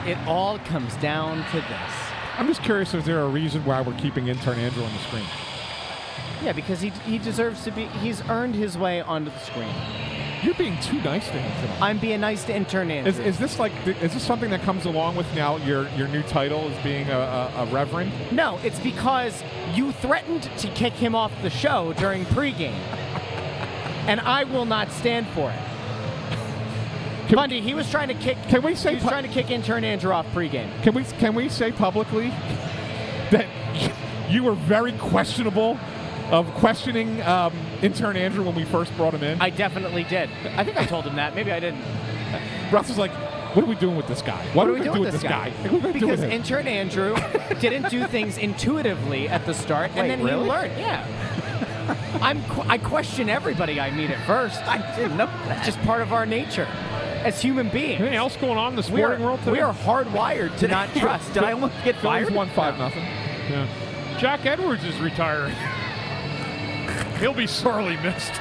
Speaker 1: It all comes down to this.
Speaker 3: I'm just curious, is there a reason why we're keeping intern Andrew on the screen?
Speaker 1: Yeah, because he deserves to be. He's earned his way onto the screen.
Speaker 3: You're being too nice to him tonight.
Speaker 1: I'm being nice to intern Andrew.
Speaker 3: Is this something that comes along with now your new title as being a reverend?
Speaker 1: No, it's because you threatened to kick him off the show during pregame, and I will not stand for it. Bundy, he was trying to kick.
Speaker 3: Can we say
Speaker 1: he was trying to kick intern Andrew off pregame?
Speaker 3: Can we say publicly that you were very questionable of questioning intern Andrew when we first brought him in?
Speaker 1: I definitely did. I think I told him that. Maybe I didn't.
Speaker 3: Russ was like, what are we doing with this guy? What are we doing with this guy?
Speaker 1: Because intern Andrew didn't do things intuitively at the start, and then he learned. Yeah. I question everybody I meet at first. I didn't know that. It's just part of our nature as human beings.
Speaker 7: Anything else going on in the sporting world today?
Speaker 1: We are hardwired to not trust.
Speaker 4: Did I almost get fired?
Speaker 3: 1-5 nothing.
Speaker 7: Yeah. Jack Edwards is retiring. He'll be sorely missed.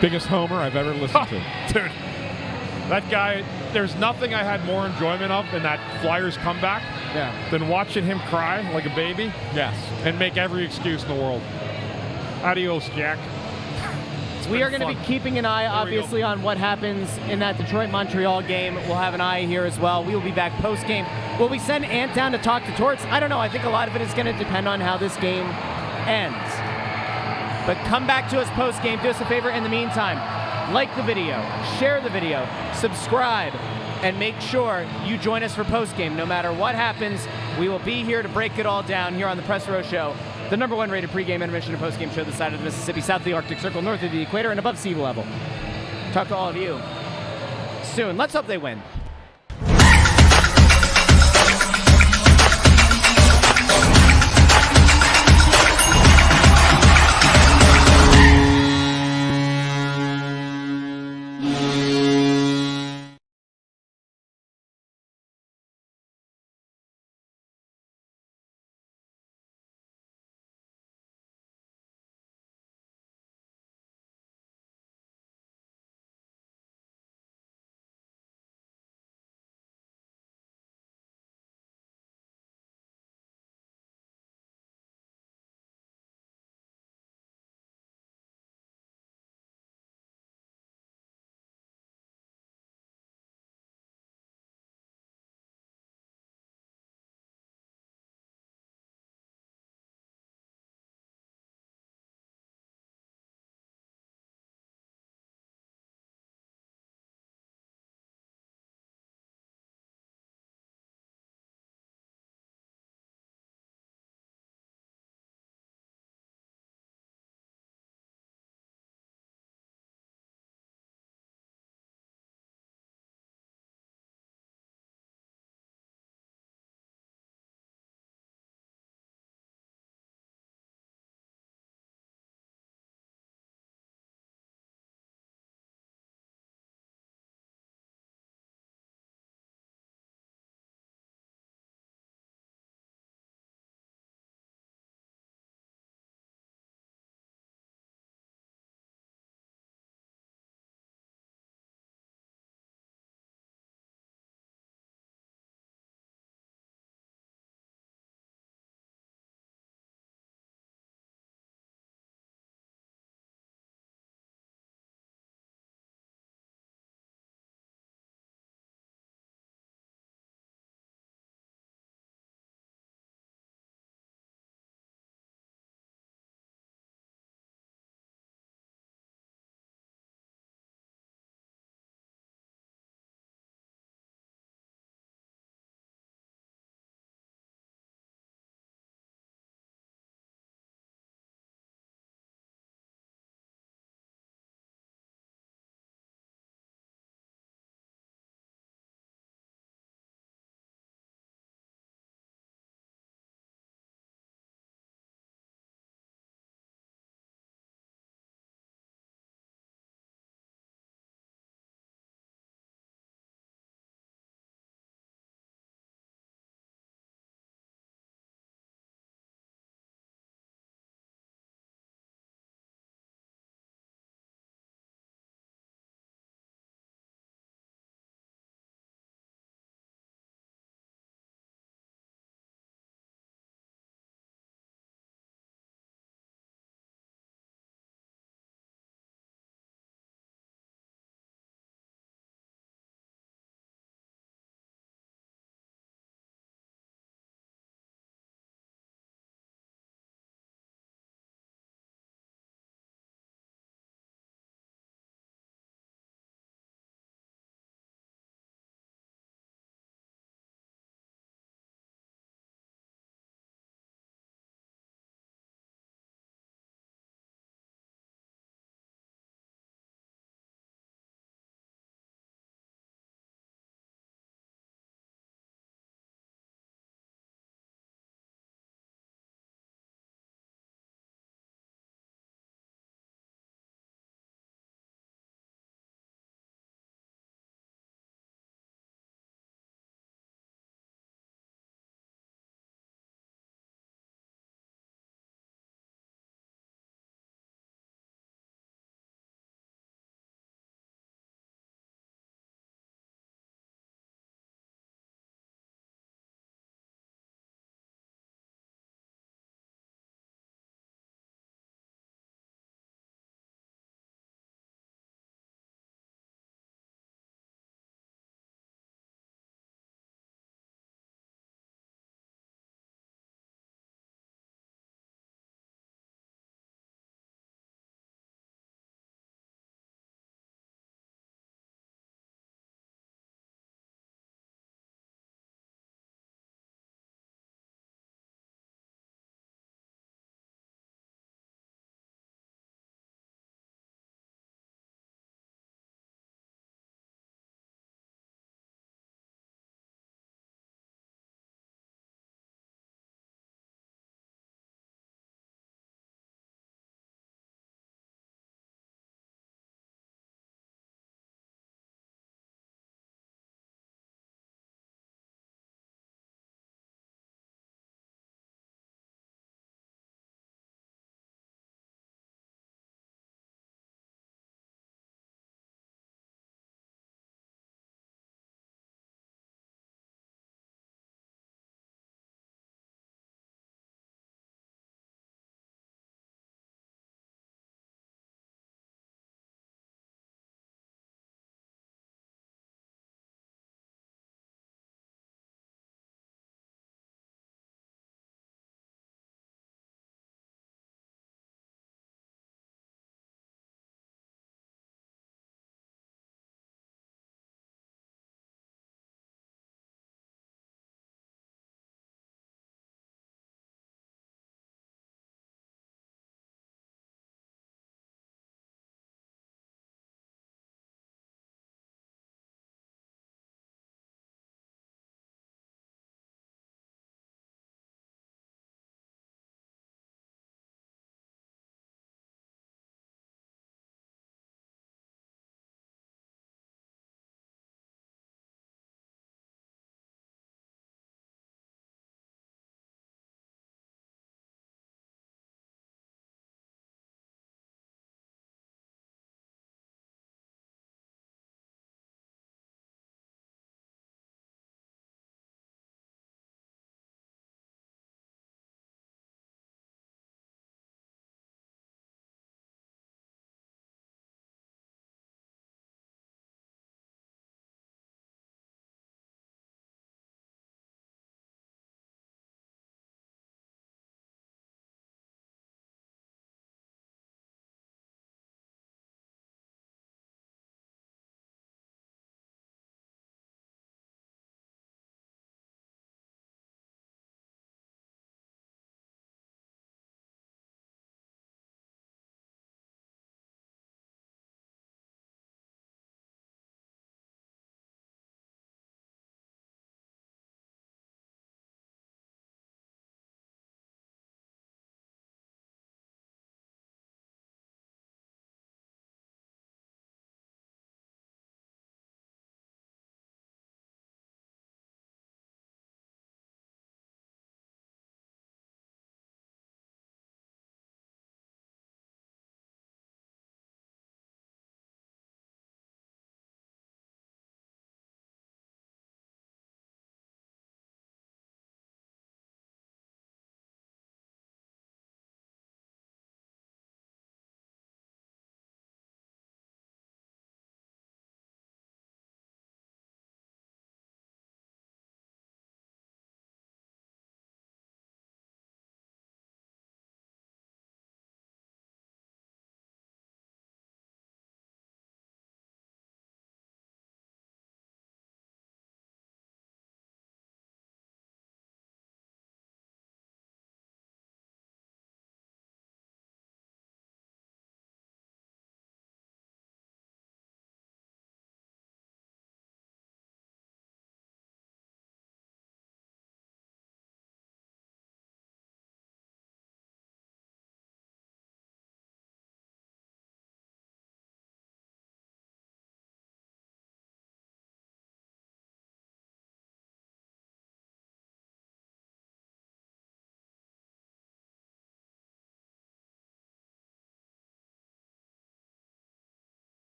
Speaker 3: Biggest homer I've ever listened to.
Speaker 7: Dude, that guy, there's nothing I had more enjoyment of in that Flyers comeback than watching him cry like a baby.
Speaker 3: Yes.
Speaker 7: And make every excuse in the world. Adios, Jack.
Speaker 1: We are going to be keeping an eye, obviously, on what happens in that Detroit-Montreal game. We'll have an eye here as well. We will be back post-game. Will we send Ant down to talk to Torts? I don't know. I think a lot of it is going to depend on how this game ends. But come back to us post-game. Do us a favor in the meantime. Like the video, share the video, subscribe, and make sure you join us for post-game. No matter what happens, we will be here to break it all down here on the Press Row Show, the #1 rated pregame, intermission, and post-game show this side of the Mississippi, south of the Arctic Circle, north of the equator, and above sea level. Talk to all of you soon. Let's hope they win.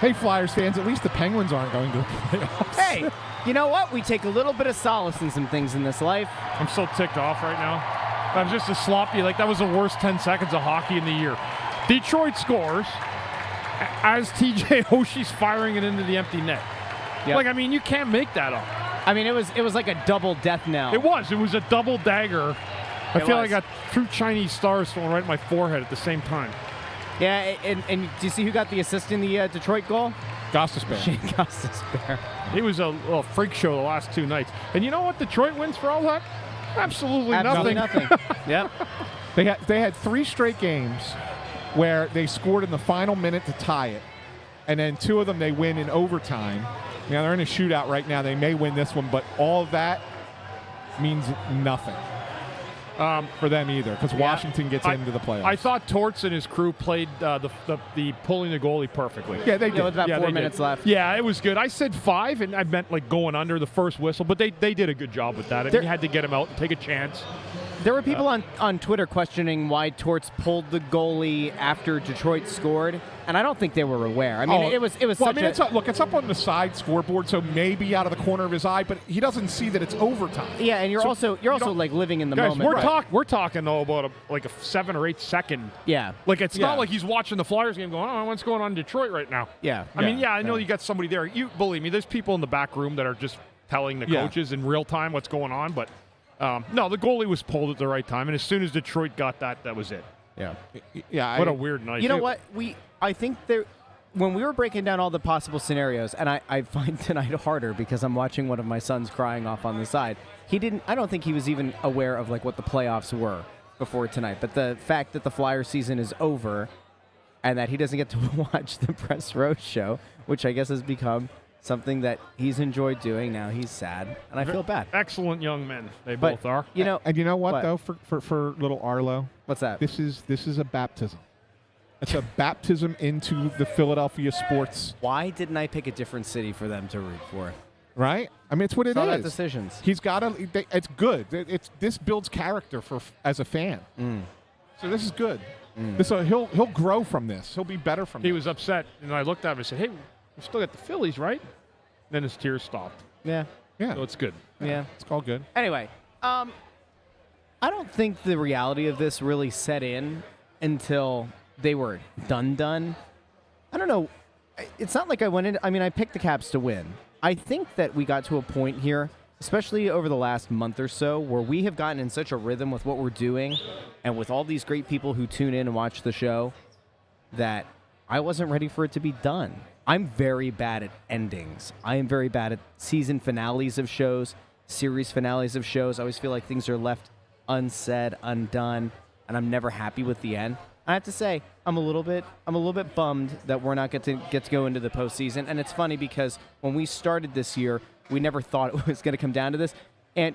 Speaker 3: Hey, Flyers fans, at least the Penguins aren't going to the playoffs.
Speaker 1: Hey, you know what? We take a little bit of solace in some things in this life.
Speaker 7: I'm so ticked off right now. That was just a sloppy, that was the worst 10 seconds of hockey in the year. Detroit scores as TJ Oshie's firing it into the empty net.
Speaker 1: Yep.
Speaker 7: You can't make that up.
Speaker 1: I mean, it was like a double death knell.
Speaker 7: It was a double dagger. I feel like I got 2 Chinese stars falling right in my forehead at the same time.
Speaker 1: Yeah, and do you see who got the assist in the Detroit goal?
Speaker 3: Gostisbehere.
Speaker 1: Shane Gostisbehere.
Speaker 7: It was a freak show the last 2 nights. And you know what Detroit wins for all that? Absolutely nothing.
Speaker 1: Yep.
Speaker 3: They had 3 straight games where they scored in the final minute to tie it, and then 2 of them they win in overtime. Now they're in a shootout right now. They may win this one, but all of that means nothing for them either, because Washington gets into the playoffs.
Speaker 7: I thought Torts and his crew played the pulling the goalie perfectly.
Speaker 3: Yeah, they did.
Speaker 1: With about 4 minutes left.
Speaker 7: Yeah, it was good. I said 5, and I meant going under the first whistle, but they did a good job with that. And you had to get him out and take a chance.
Speaker 1: There were people on Twitter questioning why Torts pulled the goalie after Detroit scored, and I don't think they were aware. I mean, it was such
Speaker 3: it's up on the side scoreboard, so maybe out of the corner of his eye, but he doesn't see that it's overtime.
Speaker 1: Yeah, and you're also living in the
Speaker 7: guys,
Speaker 1: moment.
Speaker 7: We're talking though about a 7 or 8 second.
Speaker 1: Yeah.
Speaker 7: It's not like he's watching the Flyers game going, oh, what's going on in Detroit right now?
Speaker 1: Yeah.
Speaker 7: I know you got somebody there. You believe me, there's people in the back room that are just telling the coaches in real time what's going on, but no, the goalie was pulled at the right time, and as soon as Detroit got that was it.
Speaker 1: Yeah.
Speaker 3: Yeah.
Speaker 7: What a weird night.
Speaker 1: You know what? I think when we were breaking down all the possible scenarios, and I find tonight harder because I'm watching one of my sons crying off on the side. I don't think he was even aware of what the playoffs were before tonight. But the fact that the Flyer season is over and that he doesn't get to watch the press row show, which I guess has become something that he's enjoyed doing. Now he's sad, and I feel bad.
Speaker 7: Excellent young men, they both are.
Speaker 3: And you know what though, for little Arlo,
Speaker 1: what's that?
Speaker 3: This is a baptism. It's a baptism into the Philadelphia sports.
Speaker 1: Why didn't I pick a different city for them to root for?
Speaker 3: Right? I mean, it's what it
Speaker 1: all
Speaker 3: is.
Speaker 1: About decisions.
Speaker 3: He's got to. It's good. This builds character as a fan. So this is good. He'll grow from this. He'll be better from.
Speaker 7: He was upset, and I looked at him and said, "Hey, we still got the Phillies, right?" Then his tears stopped.
Speaker 1: Yeah.
Speaker 7: So it's good.
Speaker 1: Yeah.
Speaker 3: It's all good.
Speaker 1: Anyway, I don't think the reality of this really set in until they were done. I don't know. It's not like I went in. I mean, I picked the Caps to win. I think that we got to a point here, especially over the last month or so, where we have gotten in such a rhythm with what we're doing and with all these great people who tune in and watch the show that I wasn't ready for it to be done. I'm very bad at endings. I am very bad at season finales of shows, series finales of shows. I always feel like things are left unsaid, undone, and I'm never happy with the end. I have to say, I'm a little bit bummed that we're not get to go into the postseason. And it's funny because when we started this year, we never thought it was going to come down to this. And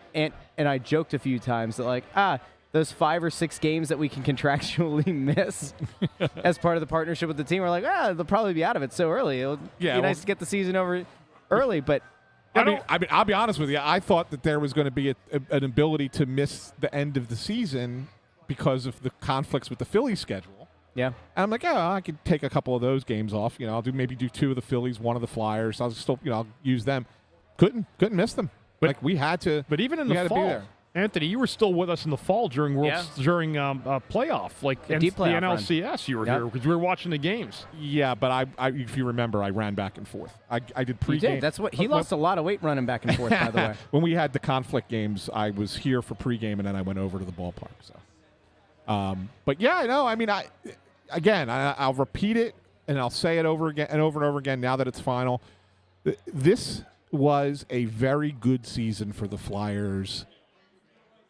Speaker 1: I joked a few times that those 5 or 6 games that we can contractually miss as part of the partnership with the team, we're like, they'll probably be out of it so early. It'll be nice to get the season over early, but.
Speaker 3: I mean, I'll be honest with you. I thought that there was going to be an ability to miss the end of the season because of the conflicts with the Phillies schedule.
Speaker 1: Yeah.
Speaker 3: And I'm like, I could take a couple of those games off. I'll maybe do 2 of the Phillies, 1 of the Flyers. I'll still, I'll use them. Couldn't miss them. But we had to.
Speaker 7: But even in the fall, Anthony, you were still with us in the fall during playoff, the NLCS. You were here because we were watching the games.
Speaker 3: Yeah, but I if you remember, I ran back and forth. I did pregame.
Speaker 1: You did. That's what he lost a lot of weight running back and forth. By the way,
Speaker 3: when we had the conflict games, I was here for pregame, and then I went over to the ballpark. So, but yeah, I know. I mean, I'll repeat it and I'll say it over again and over again. Now that it's final, this was a very good season for the Flyers.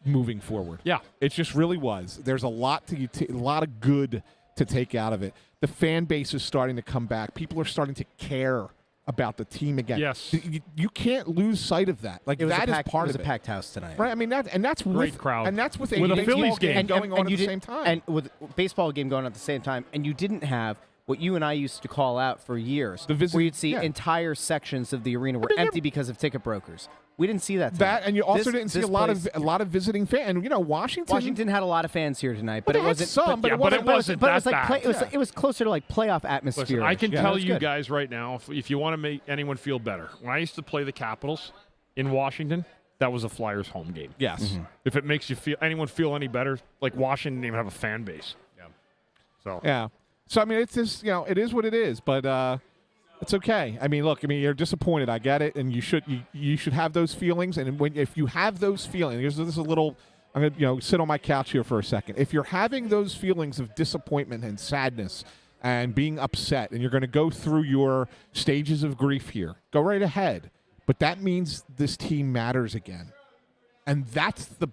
Speaker 3: Moving forward, it just really was. There's a lot a lot of good to take out of it. The fan base is starting to come back. People are starting to care about the team again.
Speaker 7: Yes,
Speaker 3: you can't lose sight of that. That is part of it.
Speaker 1: It was a packed house tonight,
Speaker 3: right? I mean that's
Speaker 7: great crowd,
Speaker 3: and that's with
Speaker 7: a Phillies game
Speaker 3: going on at the same time,
Speaker 1: and with baseball game going on at the same time, and you didn't have what you and I used to call out for years, where you'd see entire sections of the arena were empty because of ticket brokers. We didn't see that tonight.
Speaker 3: And you also didn't see a lot of visiting fans. And
Speaker 1: Washington had a lot of fans here tonight, but
Speaker 3: Well,
Speaker 1: it
Speaker 3: they had
Speaker 1: wasn't.
Speaker 3: some, but it wasn't
Speaker 1: But it was
Speaker 7: that
Speaker 1: like
Speaker 7: bad.
Speaker 1: it was closer to like playoff atmosphere.
Speaker 7: Listen, I can tell you
Speaker 1: good.
Speaker 7: guys right now, if you want to make anyone feel better, when I used to play the Capitals in Washington, that was a Flyers home game.
Speaker 3: Yes.
Speaker 1: Mm-hmm.
Speaker 7: If it makes anyone feel any better, like Washington didn't even have a fan base. Yeah. So.
Speaker 3: Yeah. So, I mean, it's just, it is what it is, but it's okay. I mean, look, you're disappointed. I get it, and you should have those feelings. And if you have those feelings, this is a little, I'm going to sit on my couch here for a second. If you're having those feelings of disappointment and sadness and being upset, and you're going to go through your stages of grief here, go right ahead. But that means this team matters again. And that's the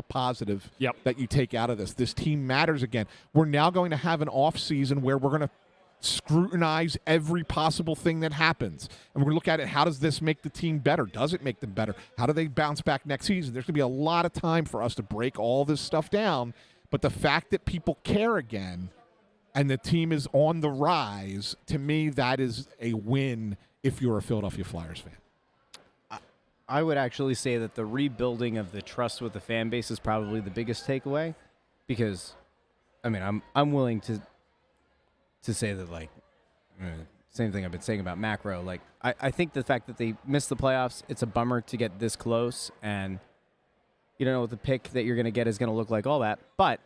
Speaker 3: positive that you take out of this. This team matters again. We're now going to have an off season where we're going to scrutinize every possible thing that happens. And we're going to look at it, how does this make the team better? Does it make them better? How do they bounce back next season? There's going to be a lot of time for us to break all this stuff down. But the fact that people care again and the team is on the rise, to me, that is a win if you're a Philadelphia Flyers fan.
Speaker 1: I would actually say that the rebuilding of the trust with the fan base is probably the biggest takeaway, because, I'm willing to say that, like, same thing I've been saying about Macro. Like, I think the fact that they missed the playoffs, it's a bummer to get this close, and you don't know what the pick that you're going to get is going to look like, all that. But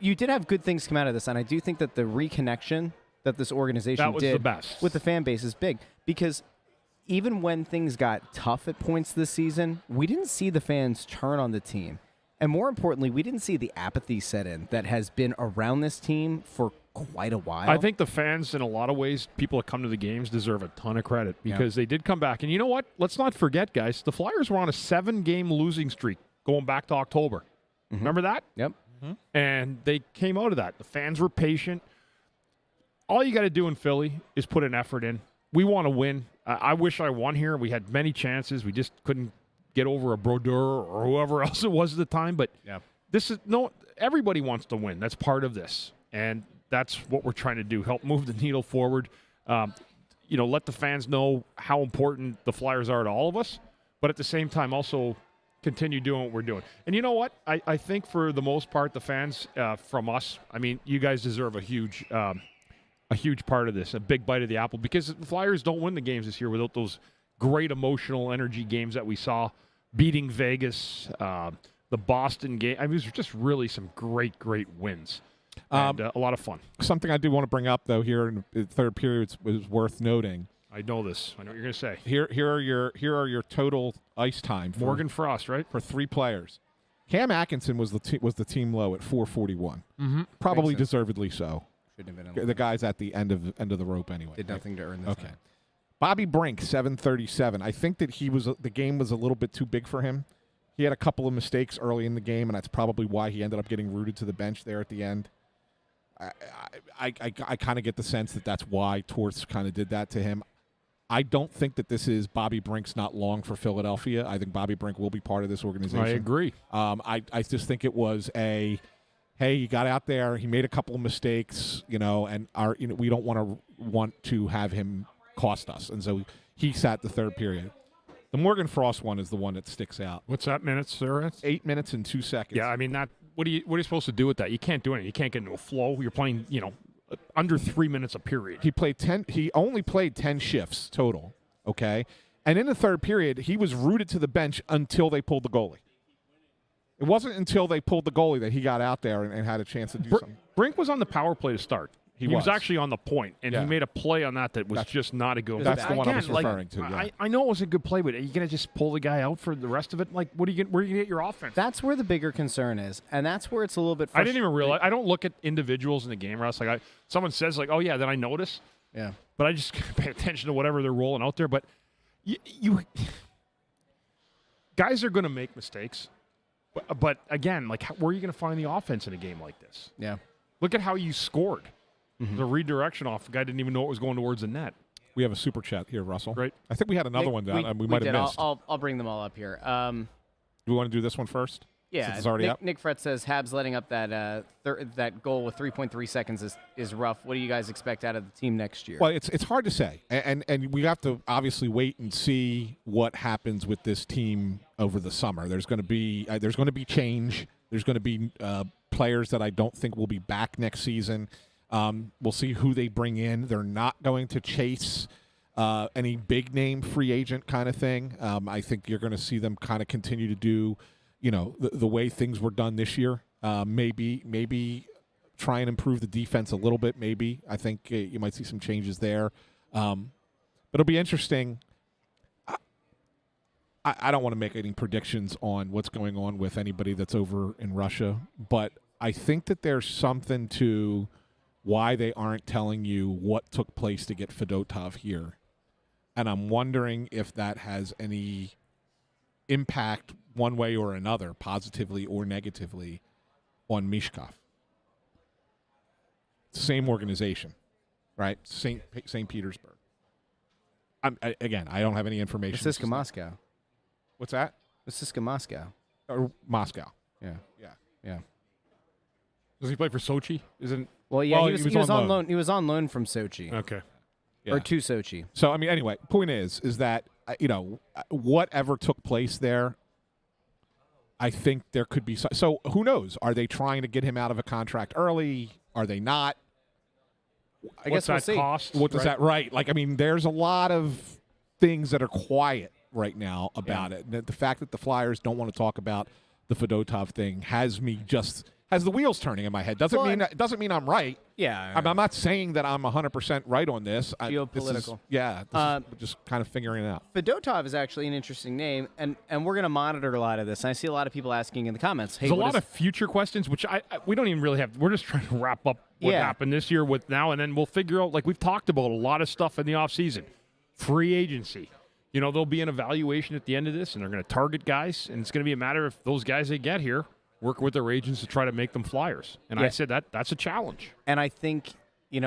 Speaker 1: you did have good things come out of this, and I do think that the reconnection that this organization did with the fan base is big, because even when things got tough at points this season, we didn't see the fans turn on the team. And more importantly, we didn't see the apathy set in that has been around this team for quite a while.
Speaker 7: I think the fans, in a lot of ways, people that come to the games deserve a ton of credit, because they did come back. And you know what? Let's not forget, guys, the Flyers were on a 7-game losing streak going back to October. Mm-hmm. Remember that?
Speaker 1: Yep.
Speaker 7: Mm-hmm. And they came out of that. The fans were patient. All you got to do in Philly is put an effort in. We want to win. I wish I won here. We had many chances. We just couldn't get over a Brodeur or whoever else it was at the time. But everybody wants to win. That's part of this. And that's what we're trying to do, help move the needle forward. Let the fans know how important the Flyers are to all of us, but at the same time also continue doing what we're doing. And you know what? I think for the most part, the fans from us, you guys deserve a huge part of this, a big bite of the apple, because the Flyers don't win the games this year without those great emotional energy games that we saw, beating Vegas, the Boston game. These are just really some great wins. And a lot of fun. Something I do want to bring up, though, here in the third period is worth noting. I know this. I know what you're going to say. Here are your total ice time. Morgan Frost, right? For 3 players. Cam Atkinson was the team low at 441. Mm-hmm. Probably deservedly so. Shouldn't have been. The guy's at the end of the rope anyway.
Speaker 1: Did nothing to earn this.
Speaker 3: Okay. Bobby Brink, 737. I think that the game was a little bit too big for him. He had a couple of mistakes early in the game, and that's probably why he ended up getting rooted to the bench there at the end. I kind of get the sense that that's why Torts kind of did that to him. I don't think that this is Bobby Brink's not long for Philadelphia. I think Bobby Brink will be part of this organization. I agree. I just think it was hey, he got out there, he made a couple of mistakes, and we don't want to have him cost us, and so he sat the third period. The Morgan Frost one is the one that sticks out. What's that minutes, sir? It's 8 minutes and 2 seconds. Yeah, that. What are you supposed to do with that? You can't do anything. You can't get into a flow. You're playing, under 3 minutes a period. He only played 10 shifts total. Okay, and in the third period, he was rooted to the bench until they pulled the goalie. It wasn't until they pulled the goalie that he got out there and had a chance to do something. Brink was on the power play to start. He was actually on the point, and he made a play on that was just not a good. That's the one I was referring to. Yeah. I know it was a good play, but are you going to just pull the guy out for the rest of it? Like, where are you going to get your offense?
Speaker 1: That's where the bigger concern is, and that's where it's a little bit.
Speaker 7: I didn't even realize. I don't look at individuals in the game, Russ. Like, someone says, like, "Oh yeah," then I notice.
Speaker 1: Yeah.
Speaker 7: But I just pay attention to whatever they're rolling out there. But you guys are going to make mistakes. But again, like, where are you going to find the offense in a game like this?
Speaker 1: Yeah.
Speaker 7: Look at how you scored. Mm-hmm. The redirection off. The guy didn't even know it was going towards the net. We have a super chat here, Russell. Right. I think we had another one down. We might have missed.
Speaker 1: I'll bring them all up here.
Speaker 3: Do we want to do this one first?
Speaker 1: Yeah,
Speaker 3: Since it's already up?
Speaker 1: Nick Fret says Habs letting up that that goal with 3.3 seconds is rough. What do you guys expect out of the team next year?
Speaker 3: Well, it's hard to say, and we have to obviously wait and see what happens with this team over the summer. There's going to be change. There's going to be players that I don't think will be back next season. We'll see who they bring in. They're not going to chase any big name free agent kind of thing. I think you're going to see them kind of continue to do, the way things were done this year. Maybe try and improve the defense a little bit. Maybe I think you might see some changes there. But it'll be interesting. I don't want to make any predictions on what's going on with anybody that's over in Russia, but I think that there's something to why they aren't telling you what took place to get Fedotov here. And I'm wondering if that has any impact one way or another, positively or negatively, on Mishkov. Same organization, right? St. Petersburg. Again, I don't have any information.
Speaker 1: Mississauga, Moscow.
Speaker 3: What's that?
Speaker 1: Mississauga, Moscow.
Speaker 3: Or Moscow.
Speaker 1: Yeah.
Speaker 7: Does he play for Sochi?
Speaker 1: Well, yeah, he was on loan. He was on loan from Sochi.
Speaker 7: Okay.
Speaker 3: Yeah.
Speaker 1: Or to Sochi.
Speaker 3: So, I mean, anyway, point is that, whatever took place there, I think there could be so who knows? Are they trying to get him out of a contract early? Are they not?
Speaker 1: I guess we'll see.
Speaker 7: Cost?
Speaker 3: What does that right? Like, I mean, there's a lot of things that are quiet right now about it. And the fact that the Flyers don't want to talk about the Fedotov thing has the wheels turning in my head. Doesn't mean I'm right.
Speaker 1: Yeah.
Speaker 3: I'm not saying that I'm 100% right on this.
Speaker 1: Geopolitical.
Speaker 3: This is just kind of figuring it out.
Speaker 1: Fedotov is actually an interesting name, and we're going to monitor a lot of this. And I see a lot of people asking in the comments. Hey,
Speaker 7: there's a lot of future questions, which we don't even really have. We're just trying to wrap up what happened this year with now, and then we'll figure out, like we've talked about, a lot of stuff in the offseason. Free agency. There'll be an evaluation at the end of this, and they're going to target guys, and it's going to be a matter of those guys they get here work with their agents to try to make them Flyers. And I said that's a challenge.
Speaker 1: And I think, you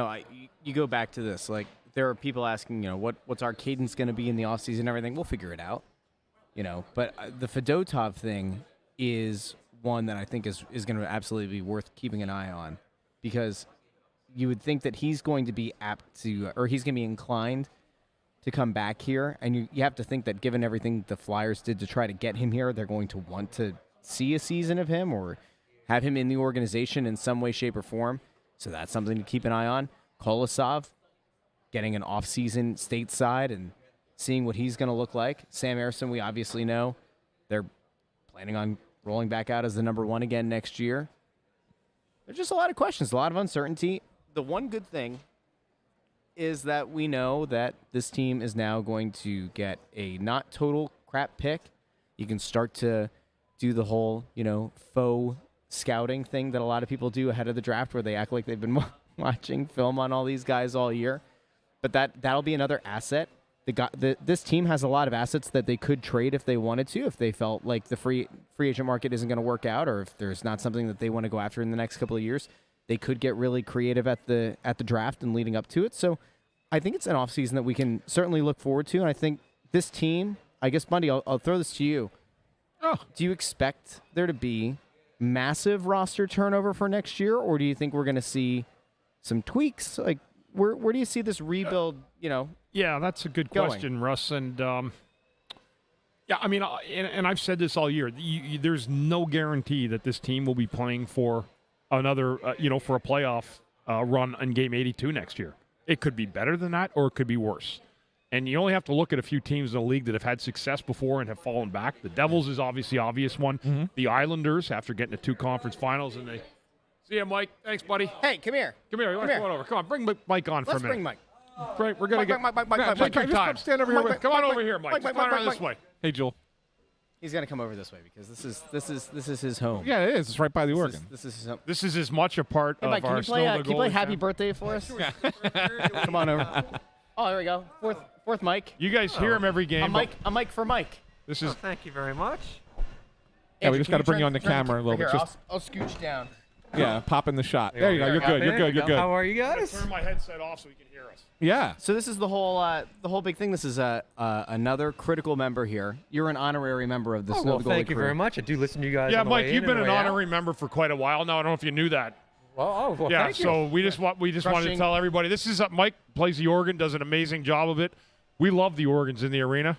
Speaker 1: go back to this. Like, there are people asking, what's our cadence going to be in the offseason and everything. We'll figure it out. But the Fedotov thing is one that I think is going to absolutely be worth keeping an eye on, because you would think that he's going to be apt to, or he's going to be inclined to come back here. And you have to think that given everything the Flyers did to try to get him here, they're going to want to see a season of him or have him in the organization in some way, shape, or form. So that's something to keep an eye on. Kolosov getting an off-season stateside and seeing what he's going to look like. Sam Ersson, we obviously know they're planning on rolling back out as the number one again next year. There's just a lot of questions, a lot of uncertainty. The one good thing is that we know that this team is now going to get a not total crap pick. You can start to do the whole, faux scouting thing that a lot of people do ahead of the draft, where they act like they've been watching film on all these guys all year. But that'll be another asset. This team has a lot of assets that they could trade if they wanted to, if they felt like the free agent market isn't going to work out, or if there's not something that they want to go after in the next couple of years. They could get really creative at the draft and leading up to it. So I think it's an offseason that we can certainly look forward to. And I think this team, I guess, Bundy, I'll throw this to you.
Speaker 3: Oh.
Speaker 1: Do you expect there to be massive roster turnover for next year, or do you think we're going to see some tweaks? Like, where do you see this rebuild,
Speaker 7: Yeah, that's a good question, Russ. And, I mean, and I've said this all year. There's no guarantee that this team will be playing for another, for a playoff run in Game 82 next year. It could be better than that, or it could be worse. And you only have to look at a few teams in the league that have had success before and have fallen back. The Devils is obviously the obvious one. Mm-hmm. The Islanders, after getting to 2 conference finals, and they see you, Mike. Thanks, buddy.
Speaker 1: Hey, come here.
Speaker 7: Come here. You want to come on over? Come on, bring Mike on for a minute.
Speaker 1: Let's bring Mike.
Speaker 7: Right, we're gonna get
Speaker 1: Mike.
Speaker 7: take your time.
Speaker 3: Stand over here.
Speaker 7: Come on over here, Mike. Come on around this way.
Speaker 3: Hey, Joel.
Speaker 1: He's gonna come over this way because this is his home.
Speaker 3: Yeah, it is. It's right by the Oregon.
Speaker 1: This is his home.
Speaker 7: This is as much a part
Speaker 1: Hey, Mike,
Speaker 7: of our
Speaker 1: can you play Happy Birthday for us? Come on over. Oh, there we go. Fourth Mike.
Speaker 7: You guys hear him every game.
Speaker 1: A mic for Mike.
Speaker 7: This is.
Speaker 10: Thank you very much.
Speaker 3: Yeah, we just got to bring you on the camera a little bit.
Speaker 1: I'll scooch down.
Speaker 3: Yeah, popping the shot. There you go. You're good. You're good. You're good.
Speaker 10: How are you guys?
Speaker 7: Turn my headset off so you can hear us.
Speaker 3: Yeah.
Speaker 1: So this is the whole big thing. This is another critical member here. You're an honorary member of the Snow the Goalie
Speaker 10: thank you
Speaker 1: crew.
Speaker 10: very much. I do listen to you guys.
Speaker 7: Yeah,
Speaker 10: on the
Speaker 7: Mike,
Speaker 10: way
Speaker 7: you've
Speaker 10: in
Speaker 7: been
Speaker 10: and
Speaker 7: an
Speaker 10: way out.
Speaker 7: honorary member for quite a while now. I don't know if you knew that.
Speaker 10: Well,
Speaker 7: yeah,
Speaker 10: thank you.
Speaker 7: so we just wanted to tell everybody this is Mike plays the organ, does an amazing job of it. We love the organs in the arena,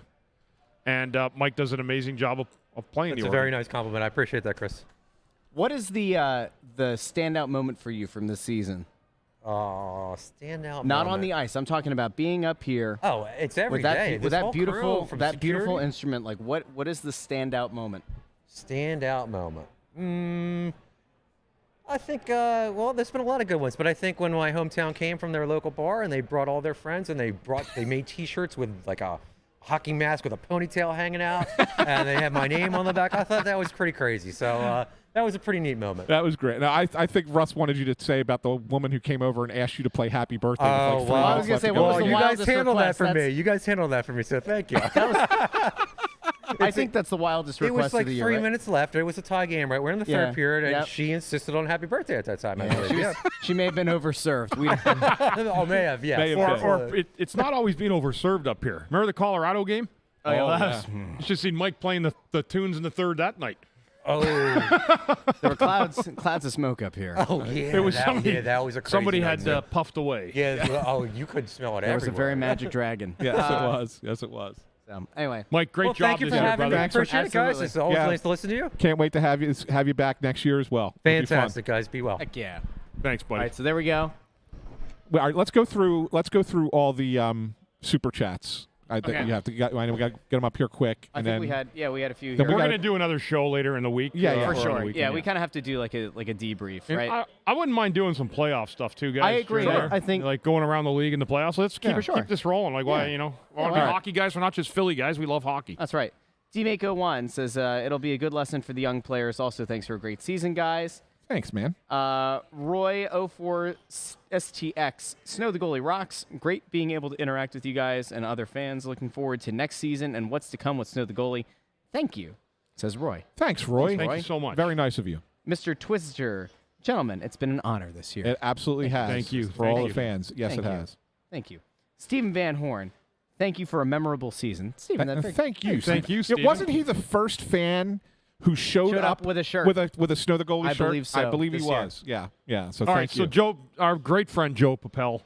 Speaker 7: and Mike does an amazing job of playing
Speaker 10: That's
Speaker 7: the
Speaker 10: a
Speaker 7: organ.
Speaker 10: very nice compliment. I appreciate that, Chris.
Speaker 1: What is the standout moment for you from this season?
Speaker 10: Oh, standout.
Speaker 1: Not
Speaker 10: moment.
Speaker 1: on the ice. I'm talking about being up here.
Speaker 10: Oh, it's every
Speaker 1: with that,
Speaker 10: day.
Speaker 1: with
Speaker 10: This
Speaker 1: that
Speaker 10: whole
Speaker 1: beautiful
Speaker 10: crew,
Speaker 1: that
Speaker 10: from
Speaker 1: beautiful
Speaker 10: security.
Speaker 1: instrument. Like what is the standout moment?
Speaker 10: Standout moment. I think, well, there's been a lot of good ones, but I think when my hometown came from their local bar and they brought all their friends and they made T-shirts with like a hockey mask with a ponytail hanging out, and they had my name on the back. I thought that was pretty crazy. So that was a pretty neat moment.
Speaker 3: That was great. Now, I think Russ wanted you to say about the woman who came over and asked you to play Happy Birthday.
Speaker 10: Oh,
Speaker 3: with like 3
Speaker 10: wow.
Speaker 3: minutes
Speaker 1: I was gonna
Speaker 3: left
Speaker 1: say,
Speaker 3: to
Speaker 1: what
Speaker 3: go.
Speaker 1: was the
Speaker 10: you guys
Speaker 1: wildest
Speaker 10: handled
Speaker 1: request?
Speaker 10: that for
Speaker 1: That's-
Speaker 10: me. You guys handled that for me, so thank you.
Speaker 1: I think that's the wildest
Speaker 10: It
Speaker 1: request
Speaker 10: was like
Speaker 1: of the year.
Speaker 10: 3
Speaker 1: right?
Speaker 10: minutes left. It was a tie game, right? We're in the third
Speaker 1: Yeah.
Speaker 10: period, and
Speaker 1: Yep.
Speaker 10: she insisted on happy birthday at that time. I believe. Yeah.
Speaker 1: She may have been overserved. We
Speaker 10: Oh, may have, yes.
Speaker 3: May have been.
Speaker 7: Or it's not always being overserved up here. Remember the Colorado game?
Speaker 1: Oh, yeah,
Speaker 3: yeah.
Speaker 7: You should see Mike playing the tunes in the third that night.
Speaker 10: Oh,
Speaker 1: there were clouds of smoke up here.
Speaker 10: oh yeah.
Speaker 7: It was
Speaker 10: that was a crazy
Speaker 7: somebody
Speaker 10: night,
Speaker 7: had
Speaker 10: too.
Speaker 7: puffed away.
Speaker 10: Yeah. well, Oh, you could smell it
Speaker 1: There was a
Speaker 10: everywhere.
Speaker 1: very magic dragon.
Speaker 3: Yes, it was. Yes, it was.
Speaker 1: So, anyway,
Speaker 7: Mike, great
Speaker 10: Well,
Speaker 7: job
Speaker 10: thank you
Speaker 7: this
Speaker 10: for
Speaker 7: year,
Speaker 10: having me.
Speaker 7: brother.
Speaker 10: I
Speaker 3: Thanks for-
Speaker 10: appreciate it, guys.
Speaker 1: Absolutely.
Speaker 10: It's always
Speaker 3: Yeah.
Speaker 10: nice to listen to you.
Speaker 3: Can't wait to have you back next year as well. It'll be fun.
Speaker 10: Fantastic, guys. Be well.
Speaker 1: heck yeah.
Speaker 7: Thanks, buddy.
Speaker 1: All right, so there we go.
Speaker 3: Well, all right, let's go through all the super chats. I think
Speaker 1: Okay.
Speaker 3: we have to. I know we got to get them up here quick.
Speaker 1: I
Speaker 3: and
Speaker 1: think
Speaker 3: then
Speaker 1: we had a few
Speaker 3: Then
Speaker 1: here.
Speaker 7: We're
Speaker 3: gotta-
Speaker 7: going to do another show later in the week.
Speaker 3: Yeah, yeah.
Speaker 1: for
Speaker 7: or on the
Speaker 1: sure.
Speaker 7: weekend,
Speaker 1: Yeah, we kind of have to do like a debrief,
Speaker 7: And
Speaker 1: right?
Speaker 7: I wouldn't mind doing some playoff stuff too, guys.
Speaker 1: I agree.
Speaker 7: Sure.
Speaker 1: I think-
Speaker 7: like going around the league in the playoffs. Let's keep,
Speaker 1: for sure.
Speaker 7: keep this rolling. Like why,
Speaker 1: Yeah.
Speaker 7: we're
Speaker 1: why not?
Speaker 7: hockey guys. We're not just Philly guys. We love hockey.
Speaker 1: That's right. D-Mako1 says it'll be a good lesson for the young players. Also, thanks for a great season, guys.
Speaker 3: Thanks, man.
Speaker 1: Roy04STX, Snow the Goalie rocks. Great being able to interact with you guys and other fans. Looking forward to next season and what's to come with Snow the Goalie. Thank you, says Roy.
Speaker 3: Thanks, Roy.
Speaker 7: Thank you so much.
Speaker 3: Very nice of you.
Speaker 1: Mr. Twister, gentlemen, it's been an honor this year.
Speaker 3: It absolutely has.
Speaker 7: Thank you.
Speaker 3: for
Speaker 7: Thank
Speaker 3: all
Speaker 7: you.
Speaker 3: the fans. Yes,
Speaker 1: Thank
Speaker 3: it
Speaker 1: you.
Speaker 3: has.
Speaker 1: Thank you. Stephen Van Horn, thank you for a memorable season. Stephen,
Speaker 3: And
Speaker 1: that's
Speaker 3: thank you.
Speaker 7: Thank you,
Speaker 3: Yeah,
Speaker 7: Steven.
Speaker 3: wasn't he the first fan who showed
Speaker 1: up with a shirt.
Speaker 3: with a Snow the Goalie
Speaker 1: I
Speaker 3: shirt?
Speaker 1: believe so,
Speaker 3: I believe he
Speaker 1: this year.
Speaker 3: was. Yeah, yeah. So
Speaker 7: All
Speaker 3: thank
Speaker 7: right,
Speaker 3: you.
Speaker 7: so Joe, our great friend Joe Papel,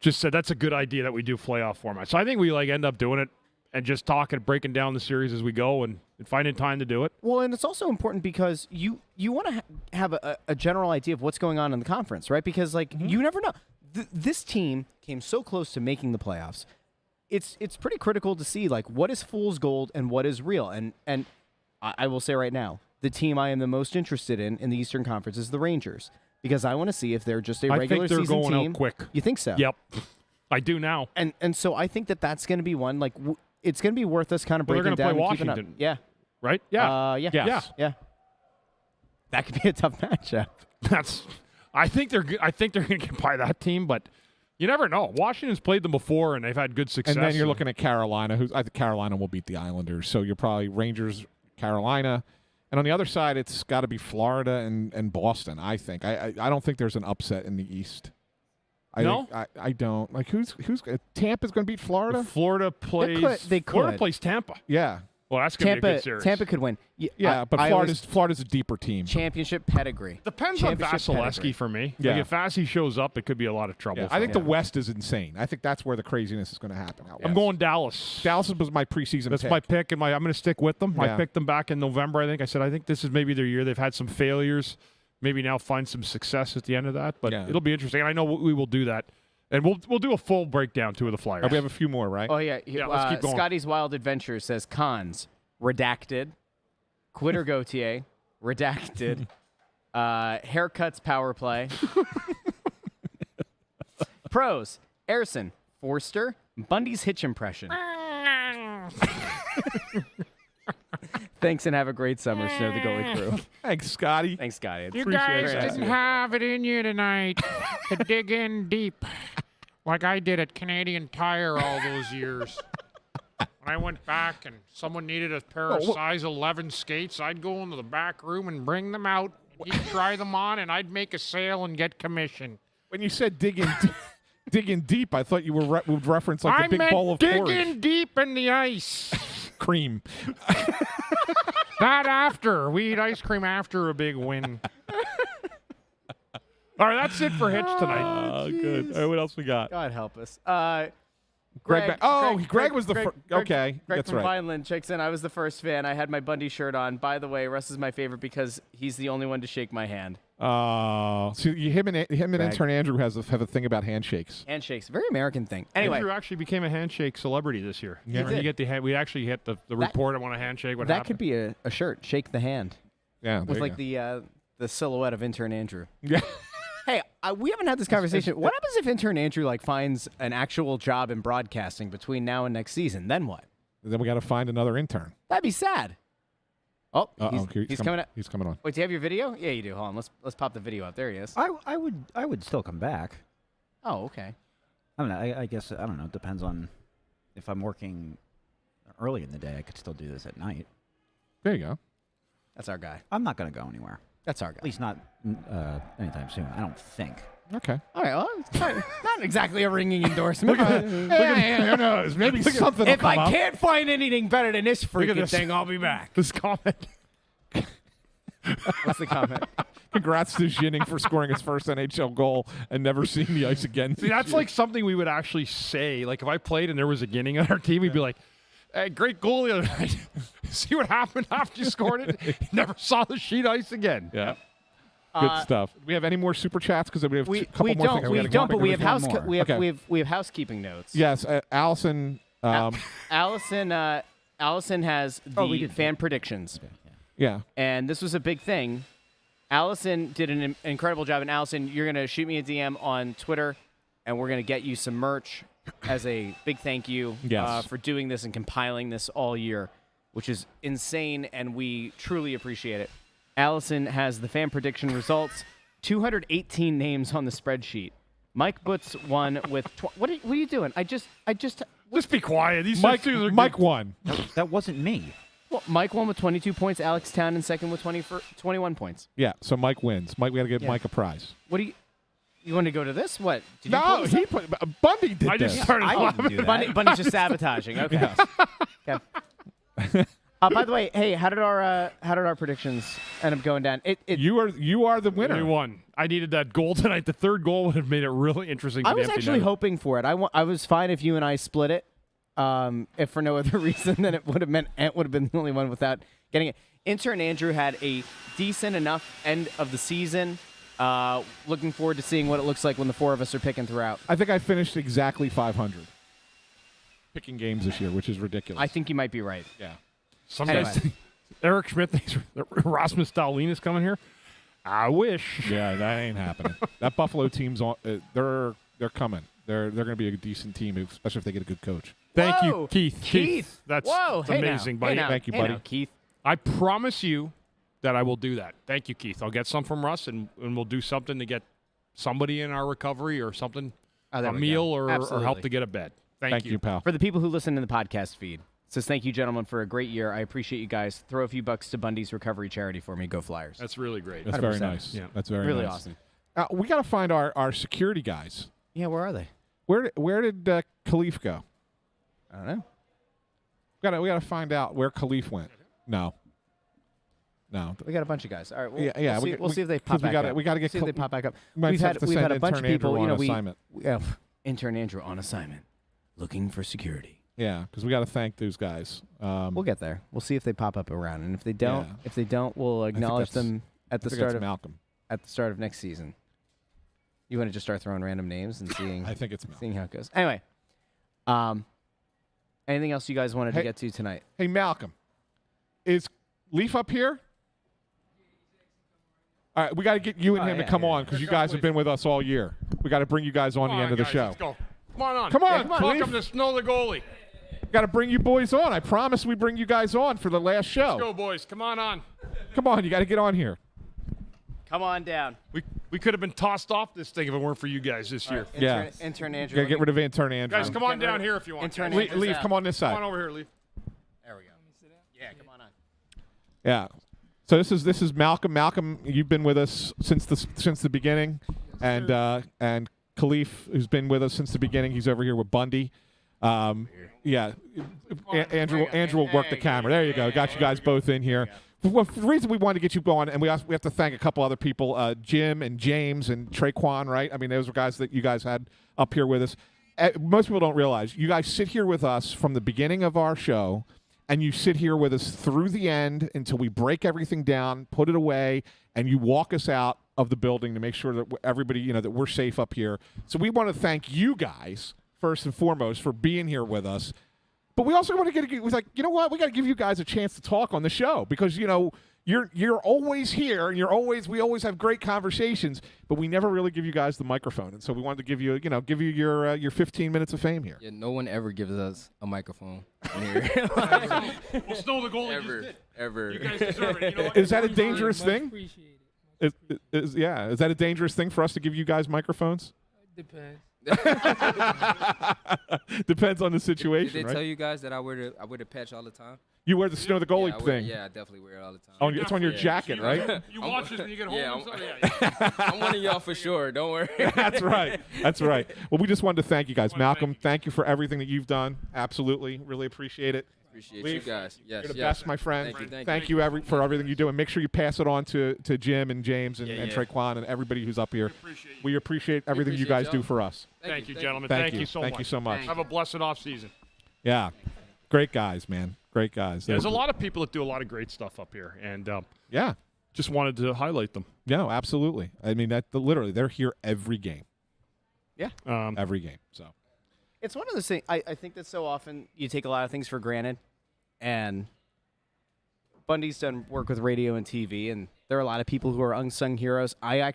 Speaker 7: just said that's a good idea that we do playoff format. So I think we end up doing it and just talking, breaking down the series as we go, and finding time to do it.
Speaker 1: Well, and it's also important because you want to have a general idea of what's going on in the conference, right? Because you never know. This team came so close to making the playoffs. It's pretty critical to see what is fool's gold and what is real. And I will say right now, the team I am the most interested in the Eastern Conference is the Rangers, because I want to see if they're just a
Speaker 7: I
Speaker 1: regular
Speaker 7: think they're
Speaker 1: season
Speaker 7: going
Speaker 1: team.
Speaker 7: out quick.
Speaker 1: You think so?
Speaker 7: Yep, I do now.
Speaker 1: And so I think that's going to be one it's going to be worth us kind of
Speaker 7: Well, they're
Speaker 1: breaking
Speaker 7: gonna
Speaker 1: down
Speaker 7: play
Speaker 1: and keeping up.
Speaker 7: Washington.
Speaker 1: Yeah.
Speaker 7: Right? Yeah.
Speaker 1: Yeah.
Speaker 3: Yes.
Speaker 1: Yeah. That could be a tough matchup.
Speaker 7: I think they're going to get by that team, but you never know. Washington's played them before, and they've had good success.
Speaker 3: And then you're looking at Carolina, I think Carolina will beat the Islanders. So you're probably Rangers, Carolina. And on the other side, it's got to be Florida and Boston, I think. I don't think there's an upset in the East. I don't. Who's Tampa's going to beat Florida?
Speaker 7: Florida plays.
Speaker 1: They could.
Speaker 7: Florida plays Tampa.
Speaker 3: Yeah.
Speaker 7: Well, that's going to be a good series.
Speaker 1: Tampa could win.
Speaker 3: Yeah, but
Speaker 1: I
Speaker 3: Florida's a deeper team.
Speaker 1: championship pedigree.
Speaker 7: Depends on
Speaker 1: Championship
Speaker 7: Vasilevsky
Speaker 1: pedigree.
Speaker 7: for me.
Speaker 3: Yeah.
Speaker 7: If Vasi shows up, it could be a lot of trouble.
Speaker 3: Yeah,
Speaker 7: for
Speaker 3: I think
Speaker 7: him.
Speaker 3: the West is insane. I think that's where the craziness is going to happen. Out
Speaker 7: I'm
Speaker 3: west.
Speaker 7: going Dallas.
Speaker 3: Dallas was my preseason
Speaker 7: That's
Speaker 3: pick.
Speaker 7: my pick, and I'm going to stick with them. I
Speaker 3: Yeah.
Speaker 7: picked them back in November, I think. I said, this is maybe their year. They've had some failures. Maybe now find some success at the end of that. But
Speaker 3: Yeah.
Speaker 7: it'll be interesting. And I know we will do that. And we'll do a full breakdown, too, of the Flyers.
Speaker 3: We have a few more, right?
Speaker 1: Oh, yeah.
Speaker 7: Yeah, let's keep going.
Speaker 1: Scotty's Wild Adventures says cons, redacted. Quitter Gauthier, redacted. Haircuts power play. Pros, Erison, Forster, Bundy's hitch impression. Thanks and have a great summer, Snow the Goalie crew.
Speaker 3: Thanks, Scotty.
Speaker 1: Thanks, Scotty.
Speaker 7: You
Speaker 1: Appreciate
Speaker 7: guys
Speaker 1: it.
Speaker 7: didn't have it in you tonight to dig in deep like I did at Canadian Tire all those years. When I went back and someone needed a pair of size 11 skates, I'd go into the back room and bring them out He'd try them on, and I'd make a sale and get commission.
Speaker 3: When you said digging deep, I thought you would reference like
Speaker 7: I
Speaker 3: the big
Speaker 7: meant
Speaker 3: bowl of
Speaker 7: digging
Speaker 3: porridge.
Speaker 7: deep in the ice.
Speaker 3: Cream.
Speaker 7: Not after. We eat ice cream after a big win. All right, that's it for Hitch tonight.
Speaker 3: Oh, good. All right, what else we got?
Speaker 1: God help us.
Speaker 3: Greg was the first. Okay,
Speaker 1: Greg
Speaker 3: that's
Speaker 1: from
Speaker 3: right.
Speaker 1: Vineland checks in. I was the first fan. I had my Bundy shirt on. By the way, Russ is my favorite because he's the only one to shake my hand.
Speaker 3: Oh, so him and intern Andrew have a thing about handshakes.
Speaker 1: Handshakes, very American thing. Anyway,
Speaker 7: Andrew actually became a handshake celebrity this year.
Speaker 3: Yeah.
Speaker 7: You get we actually hit the report. I want a handshake. What
Speaker 1: that
Speaker 7: happened?
Speaker 1: could be a shirt. Shake the hand.
Speaker 3: Yeah,
Speaker 1: With like the silhouette of intern Andrew.
Speaker 3: Yeah.
Speaker 1: Hey, we haven't had this conversation. What happens if intern Andrew finds an actual job in broadcasting between now and next season? Then what?
Speaker 3: Then we got to find another intern.
Speaker 1: That'd be sad. Oh, he's coming up.
Speaker 3: He's coming on.
Speaker 1: Wait, do you have your video? Yeah, you do. Hold on. Let's pop the video up. There he is.
Speaker 4: I would still come back.
Speaker 1: Oh, okay.
Speaker 4: I don't know. I guess I don't know. It depends on if I'm working early in the day. I could still do this at night.
Speaker 3: There you go.
Speaker 1: That's our guy.
Speaker 4: I'm not going to go anywhere.
Speaker 1: That's our guy.
Speaker 4: At least not anytime soon. I don't think.
Speaker 3: Okay.
Speaker 1: All right. Well, it's not exactly a ringing endorsement.
Speaker 3: Who knows? Maybe something.
Speaker 1: If I can't find anything better than this freaking
Speaker 7: this.
Speaker 1: thing, I'll be back.
Speaker 7: This comment.
Speaker 1: What's the comment?
Speaker 3: Congrats to Ginning for scoring his first NHL goal and never seeing the ice again.
Speaker 7: See, that's like something we would actually say. Like if I played and there was a Ginning on our team, we'd be like, "Hey, great goal the other night. See what happened after you scored it? Never saw the sheet ice again."
Speaker 3: Yeah. Good stuff. Do we have any more super chats? Because we have a couple more things.
Speaker 1: We don't, but we have
Speaker 3: Okay.
Speaker 1: we have housekeeping notes.
Speaker 3: Yes, Allison.
Speaker 1: Allison has the fan predictions.
Speaker 3: Yeah.
Speaker 1: And this was a big thing. Allison did an incredible job. And Allison, you're going to shoot me a DM on Twitter, and we're going to get you some merch as a big thank you for doing this and compiling this all year, which is insane, and we truly appreciate it. Allison has the fan prediction results, 218 names on the spreadsheet. Mike Butts won with what are you doing? I just
Speaker 7: Just be quiet. These
Speaker 3: Mike
Speaker 7: are
Speaker 3: Mike won.
Speaker 4: That wasn't me.
Speaker 1: Well, Mike won with 22 points. Alex Town in second with 21 points.
Speaker 3: Yeah, so Mike wins. Mike, we got to give Mike a prize.
Speaker 1: What do you want to go to this? What? Did you pull this up?
Speaker 3: Bundy did
Speaker 7: I
Speaker 3: this.
Speaker 7: just started laughing.
Speaker 1: Bundy's just sabotaging. Okay. Okay. By the way, hey, how did our predictions end up going down?
Speaker 3: You are the winner.
Speaker 7: You won. I needed that goal tonight. The third goal would have made it really interesting.
Speaker 1: I was actually hoping for it. I was fine if you and I split it. If for no other reason than it would have meant Ant would have been the only one without getting it. Intern Andrew had a decent enough end of the season. Looking forward to seeing what it looks like when the four of us are picking throughout.
Speaker 3: I think I finished exactly 500 picking games this year, which is ridiculous.
Speaker 1: I think you might be right.
Speaker 3: Yeah.
Speaker 7: Some guys think Eric Schmidt thinks Rasmus Dahlin is coming here. I wish.
Speaker 3: Yeah, that ain't happening. That Buffalo team's on. They're coming. They're going to be a decent team, especially if they get a good coach.
Speaker 7: Thank you, Keith. That's amazing, buddy.
Speaker 3: Thank you, buddy.
Speaker 1: Keith.
Speaker 7: I promise you that I will do that. Thank you, Keith. I'll get some from Russ, and we'll do something to get somebody in our recovery or something, a meal or help to get a bed. Thank you,
Speaker 3: pal.
Speaker 1: For the people who listen to the podcast feed, says thank you, gentlemen, for a great year. I appreciate you guys. Throw a few bucks to Bundy's recovery charity for me. Go Flyers.
Speaker 7: That's really great.
Speaker 3: That's
Speaker 1: 100%.
Speaker 3: very nice.
Speaker 7: Yeah.
Speaker 3: That's very
Speaker 1: really
Speaker 3: nice.
Speaker 1: awesome.
Speaker 3: We got to find our security guys.
Speaker 1: Yeah, where are they?
Speaker 3: Where did Khalif go?
Speaker 1: I don't know.
Speaker 3: We got to find out where Khalif went. No.
Speaker 1: We got a bunch of guys. All right. We'll see if they
Speaker 3: 'cause
Speaker 1: pop back up.
Speaker 3: We got to get.
Speaker 1: See if they pop back up.
Speaker 3: Might
Speaker 1: We've
Speaker 3: have to
Speaker 1: had
Speaker 3: send
Speaker 1: a bunch of
Speaker 3: intern
Speaker 1: people.
Speaker 3: Andrew
Speaker 1: You know,
Speaker 3: on assignment.
Speaker 1: we have intern Andrew on assignment, looking for security.
Speaker 3: Yeah, because we got to thank those guys.
Speaker 1: We'll get there. We'll see if they pop up around, and if they don't, we'll acknowledge them at the start of
Speaker 3: Malcolm.
Speaker 1: At the start of next season. You want to just start throwing random names and seeing?
Speaker 3: I think it's Malcolm.
Speaker 1: Seeing how it goes. Anyway, anything else you guys wanted to get to tonight?
Speaker 3: Hey, Malcolm, is Leaf up here? All right, we got to get you and him to come on because you guys have been with us all year. We got to bring you guys on the end of the show.
Speaker 7: Let's go. Come on.
Speaker 3: Come on,
Speaker 7: Welcome to Snow the Goalie.
Speaker 3: Got to bring you boys on. I promise we bring you guys on for the last show.
Speaker 7: Let's go, boys. Come on.
Speaker 3: Come on, you got to get on here.
Speaker 1: Come on down.
Speaker 7: We could have been tossed off this thing if it weren't for you guys this year.
Speaker 1: Intern Andrew.
Speaker 3: Got to get rid of intern Andrew.
Speaker 7: Guys, come on down here if you want.
Speaker 1: Intern
Speaker 3: Leaf, come on this side.
Speaker 7: Come on over here, Leaf.
Speaker 1: There we go. Yeah, come on.
Speaker 3: Yeah. So this is Malcolm. Malcolm, you've been with us since the beginning, and Khalif, who's been with us since the beginning. He's over here with Bundy. Yeah, Andrew will work the camera. There you go. Got you guys both in here. Well, the reason we wanted to get you going, and we have to thank a couple other people, Jim and James and Traquan, right? I mean, those were guys that you guys had up here with us. Most people don't realize you guys sit here with us from the beginning of our show, and you sit here with us through the end until we break everything down, put it away, and you walk us out of the building to make sure that everybody, that we're safe up here. So we want to thank you guys first and foremost for being here with us. But we also want to get you know what? We got to give you guys a chance to talk on the show because you're always here and we always have great conversations, but we never really give you guys the microphone. And so we wanted to give you your 15 minutes of fame here.
Speaker 11: Yeah, no one ever gives us a microphone in here.
Speaker 7: Well, Snow the goalie
Speaker 11: ever.
Speaker 7: You guys deserve it. You know what?
Speaker 3: Is that a dangerous thing?
Speaker 12: Appreciate it.
Speaker 3: Is that a dangerous thing for us to give you guys microphones?
Speaker 12: Depends.
Speaker 3: Depends on the situation.
Speaker 11: Did they
Speaker 3: right?
Speaker 11: tell you guys that I wear the patch all the time?
Speaker 3: You wear the Snow the goalie thing.
Speaker 11: I definitely wear it all the time.
Speaker 3: Oh, it's on your jacket, right?
Speaker 7: You watch this when you get home.
Speaker 11: Yeah, I'm one of y'all for sure. Don't worry.
Speaker 3: That's right. That's right. Well, we just wanted to thank you guys. Malcolm, thank you for everything that you've done. Absolutely. Really appreciate it.
Speaker 11: Appreciate you guys. Yes,
Speaker 3: you're the best, my friend.
Speaker 11: Thank you.
Speaker 3: For everything you do, and make sure you pass it on to Jim and James and Traquan and everybody who's up here. We appreciate everything you guys do for us.
Speaker 7: Thank you, gentlemen.
Speaker 3: Thank
Speaker 7: you so much.
Speaker 3: Thank you so much.
Speaker 7: Have a blessed off season.
Speaker 3: Yeah, great guys, man. Great guys.
Speaker 7: There's a lot of people that do a lot of great stuff up here, and just wanted to highlight them.
Speaker 3: Yeah, absolutely. I mean, literally, they're here every game.
Speaker 1: Yeah,
Speaker 3: every game. So
Speaker 1: it's one of those things. I think that so often you take a lot of things for granted. And Bundy's done work with radio and TV, and there are a lot of people who are unsung heroes. I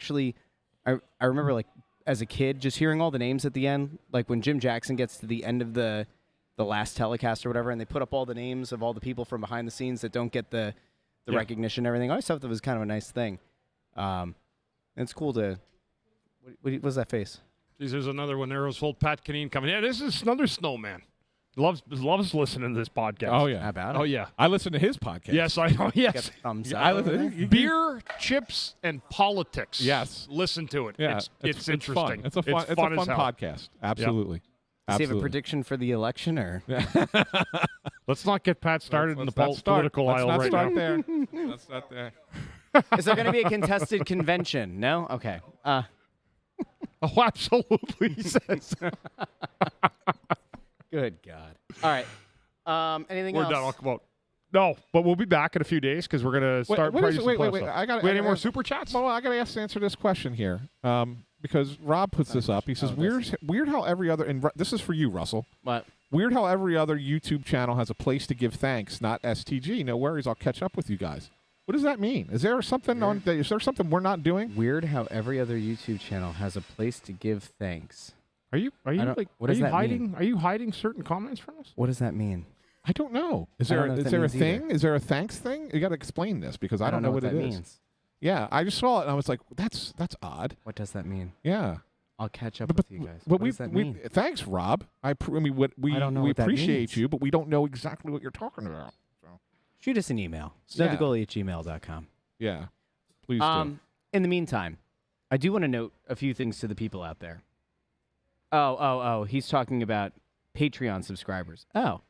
Speaker 1: remember, like, as a kid, just hearing all the names at the end, like when Jim Jackson gets to the end of the last telecast or whatever, and they put up all the names of all the people from behind the scenes that don't get the recognition and everything. I always thought that was kind of a nice thing. And it's cool to – what's that face?
Speaker 7: Geez, there's another one there. Old Pat Canine coming. Yeah, this is another snowman. Loves listening to this podcast.
Speaker 3: Oh, yeah.
Speaker 1: How about it?
Speaker 7: Oh, yeah.
Speaker 3: I listen to his podcast.
Speaker 7: Yes, I know. Yes.
Speaker 3: I listen.
Speaker 7: Beer, chips, and politics.
Speaker 3: Yes.
Speaker 7: Listen to it.
Speaker 3: Yeah.
Speaker 7: It's interesting.
Speaker 3: Fun. It's a fun podcast. Absolutely.
Speaker 1: Yep. Does he have a prediction for the election? Or
Speaker 7: Let's not get Pat started in the political aisle right now.
Speaker 3: Let's start there.
Speaker 1: Is there going to be a contested convention? No? Okay.
Speaker 7: Oh, absolutely, he says.
Speaker 1: Good God. All right. Anything else?
Speaker 7: We're done. I'll come out. No, but we'll be back in a few days because we're going to start pricing
Speaker 3: wait.
Speaker 7: Any more super chats?
Speaker 3: Well, I got to answer this question here because Rob puts this up. He says, weird how every other – and this is for you, Russell.
Speaker 1: What?
Speaker 3: Weird how every other YouTube channel has a place to give thanks, not STG. No worries. I'll catch up with you guys. What does that mean? Is there something is there something we're not doing?
Speaker 1: Weird how every other YouTube channel has a place to give thanks.
Speaker 7: Are you hiding?
Speaker 1: Mean?
Speaker 7: Are you hiding certain comments from us?
Speaker 1: What does that mean?
Speaker 3: I don't know. Is there a thing? Either. Is there a thanks thing? You got to explain this because I don't know what it is.
Speaker 1: Means.
Speaker 3: Yeah, I just saw it and I was like, that's odd.
Speaker 1: What does that mean?
Speaker 3: Yeah,
Speaker 1: I'll catch up with you guys. What
Speaker 3: does that mean? Thanks, Rob. I mean, we appreciate you, but we don't know exactly what you're talking about. So.
Speaker 1: Shoot us an email. snowthegoalie@gmail.com.
Speaker 3: Yeah, please do.
Speaker 1: In the meantime, I do want to note a few things to the people out there. Oh, he's talking about Patreon subscribers. Oh,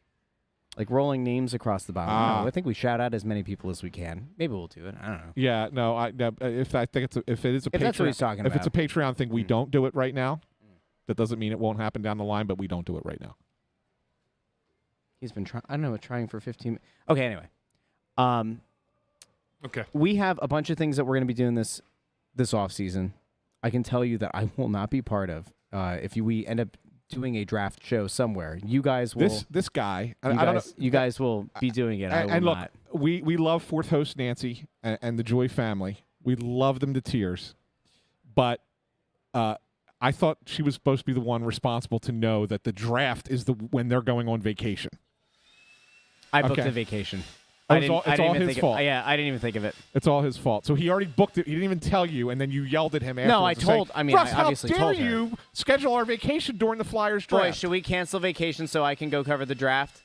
Speaker 1: like rolling names across the bottom. No, I think we shout out as many people as we can. Maybe we'll do it. I don't know.
Speaker 3: Yeah, no. If it is a Patreon,
Speaker 1: that's what he's talking about.
Speaker 3: If it's a Patreon thing, we don't do it right now. That doesn't mean it won't happen down the line, but we don't do it right now.
Speaker 1: He's been trying. I don't know, trying for 15 minutes. Okay, anyway.
Speaker 7: Okay.
Speaker 1: We have a bunch of things that we're going to be doing this off season. I can tell you that I will not be part of. If we end up doing a draft show somewhere, you guys will.
Speaker 3: This guy.
Speaker 1: You guys will be doing it. I will not.
Speaker 3: We love fourth host Nancy and the Joy family. We love them to tears, but I thought she was supposed to be the one responsible to know that the draft is when they're going on vacation.
Speaker 1: I booked the vacation.
Speaker 3: It's all his fault.
Speaker 1: I didn't even think of it.
Speaker 3: It's all his fault. So he already booked it. He didn't even tell you, and then you yelled at him afterwards.
Speaker 1: No, I told.
Speaker 3: Russ,
Speaker 1: I obviously told her.
Speaker 3: How dare you schedule our vacation during the Flyers draft?
Speaker 1: Boy, should we cancel vacation so I can go cover the draft?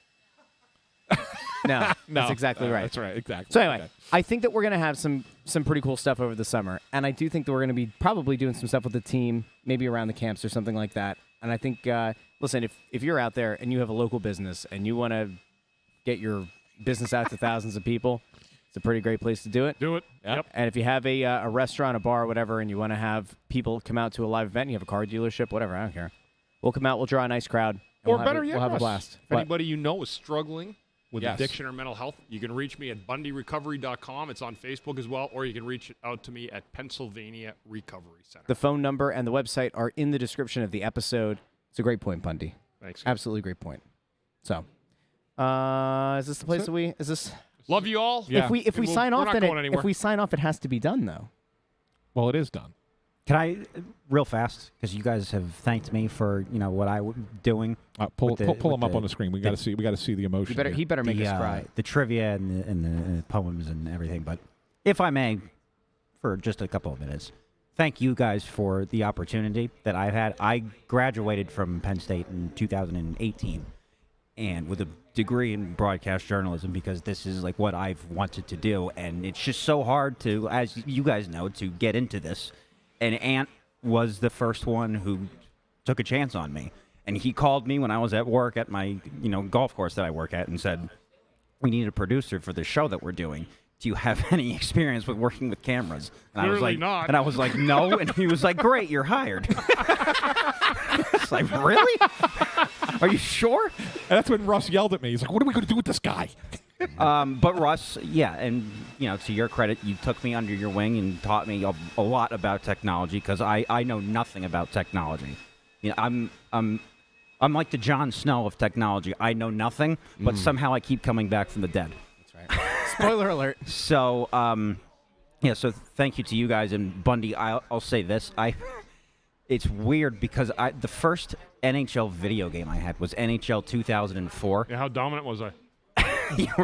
Speaker 1: No, that's exactly right.
Speaker 3: That's right, exactly.
Speaker 1: So anyway,
Speaker 3: Okay.
Speaker 1: I think that we're going to have some pretty cool stuff over the summer, and I do think that we're going to be probably doing some stuff with the team, maybe around the camps or something like that. And I think, listen, if you're out there and you have a local business and you want to get your business out to thousands of people, it's a pretty great place to do it.
Speaker 7: Do it. Yep.
Speaker 1: And if you have a restaurant, a bar, whatever, and you want to have people come out to a live event, you have a car dealership, whatever, I don't care. We'll come out, we'll draw a nice crowd. and
Speaker 7: Or
Speaker 1: we'll have
Speaker 7: better
Speaker 1: a,
Speaker 7: yet,
Speaker 1: we'll have a
Speaker 7: Russ,
Speaker 1: blast.
Speaker 7: if
Speaker 1: What?
Speaker 7: anybody you know is struggling with
Speaker 3: Yes.
Speaker 7: addiction or mental health, you can reach me at bundyrecovery.com. It's on Facebook as well, or you can reach out to me at Pennsylvania Recovery Center.
Speaker 1: The phone number and the website are in the description of the episode. It's a great point, Bundy.
Speaker 7: Thanks.
Speaker 1: Absolutely great point. So, is this the place that we? Is this?
Speaker 7: Love you all.
Speaker 3: Yeah.
Speaker 1: If we sign off,
Speaker 7: we're not
Speaker 1: then
Speaker 7: going anywhere.
Speaker 1: if we sign off, it has to be done though.
Speaker 3: Well, it is done.
Speaker 4: Can I, real fast, because you guys have thanked me for what I was doing.
Speaker 3: Pull
Speaker 4: with
Speaker 3: them up
Speaker 4: the-
Speaker 3: on the screen. We got to see the emotion.
Speaker 1: He better make us cry.
Speaker 4: The trivia and the poems and everything. But if I may, for just a couple of minutes, thank you guys for the opportunity that I've had. I graduated from Penn State in 2018, and with a degree in broadcast journalism, because this is like what I've wanted to do, and it's just so hard to, as you guys know, to get into this. And Ant was the first one who took a chance on me. And he called me when I was at work at my, golf course that I work at and said, "We need a producer for the show that we're doing. Do you have any experience with working with cameras?" And I was
Speaker 7: Clearly
Speaker 4: like,
Speaker 7: not.
Speaker 4: And I was like, "No." And he was like, "Great, you're hired." It's like, really? Are you sure?
Speaker 3: And that's when Russ yelled at me. He's like, "What are we going to do with this guy?"
Speaker 4: But Russ, yeah, and to your credit, you took me under your wing and taught me a lot about technology, because I know nothing about technology. I'm like the Jon Snow of technology. I know nothing, but somehow I keep coming back from the dead.
Speaker 1: That's right. Spoiler alert.
Speaker 4: So, so thank you to you guys. And Bundy, I'll say this: it's weird because the first NHL video game I had was NHL 2004.
Speaker 7: Yeah, how dominant was I?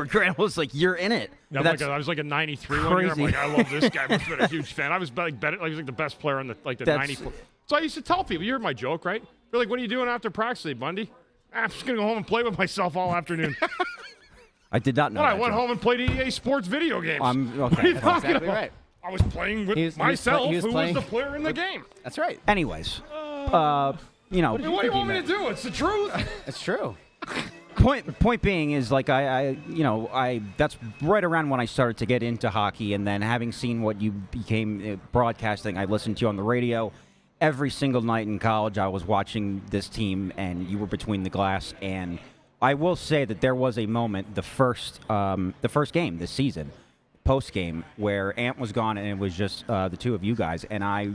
Speaker 4: Grant was like, "You're in it."
Speaker 7: Yeah, I was like a 93 one year. I'm like, I love this guy. Must have been a huge fan. I was like, he was like the best player on the 94. So I used to tell people, you heard my joke, right? They're like, "What are you doing after practice today, Bundy?" "I'm just gonna go home and play with myself all afternoon."
Speaker 4: I did not know.
Speaker 7: Well, I
Speaker 4: that
Speaker 7: went
Speaker 4: joke.
Speaker 7: home and played EA Sports video games.
Speaker 4: Okay.
Speaker 7: What are you
Speaker 1: That's
Speaker 7: talking
Speaker 1: exactly
Speaker 7: about?
Speaker 1: right.
Speaker 7: I was playing with myself, who was the player in the game.
Speaker 1: That's right.
Speaker 4: Anyways,
Speaker 7: What do you want me to do? It's the truth.
Speaker 1: It's true.
Speaker 4: Point being is, like, I that's right around when I started to get into hockey, and then having seen what you became broadcasting, I listened to you on the radio every single night in college. I was watching this team, and you were between the glass. And I will say that there was a moment, the first game this season, Postgame, where Ant was gone, and it was just the two of you guys, and I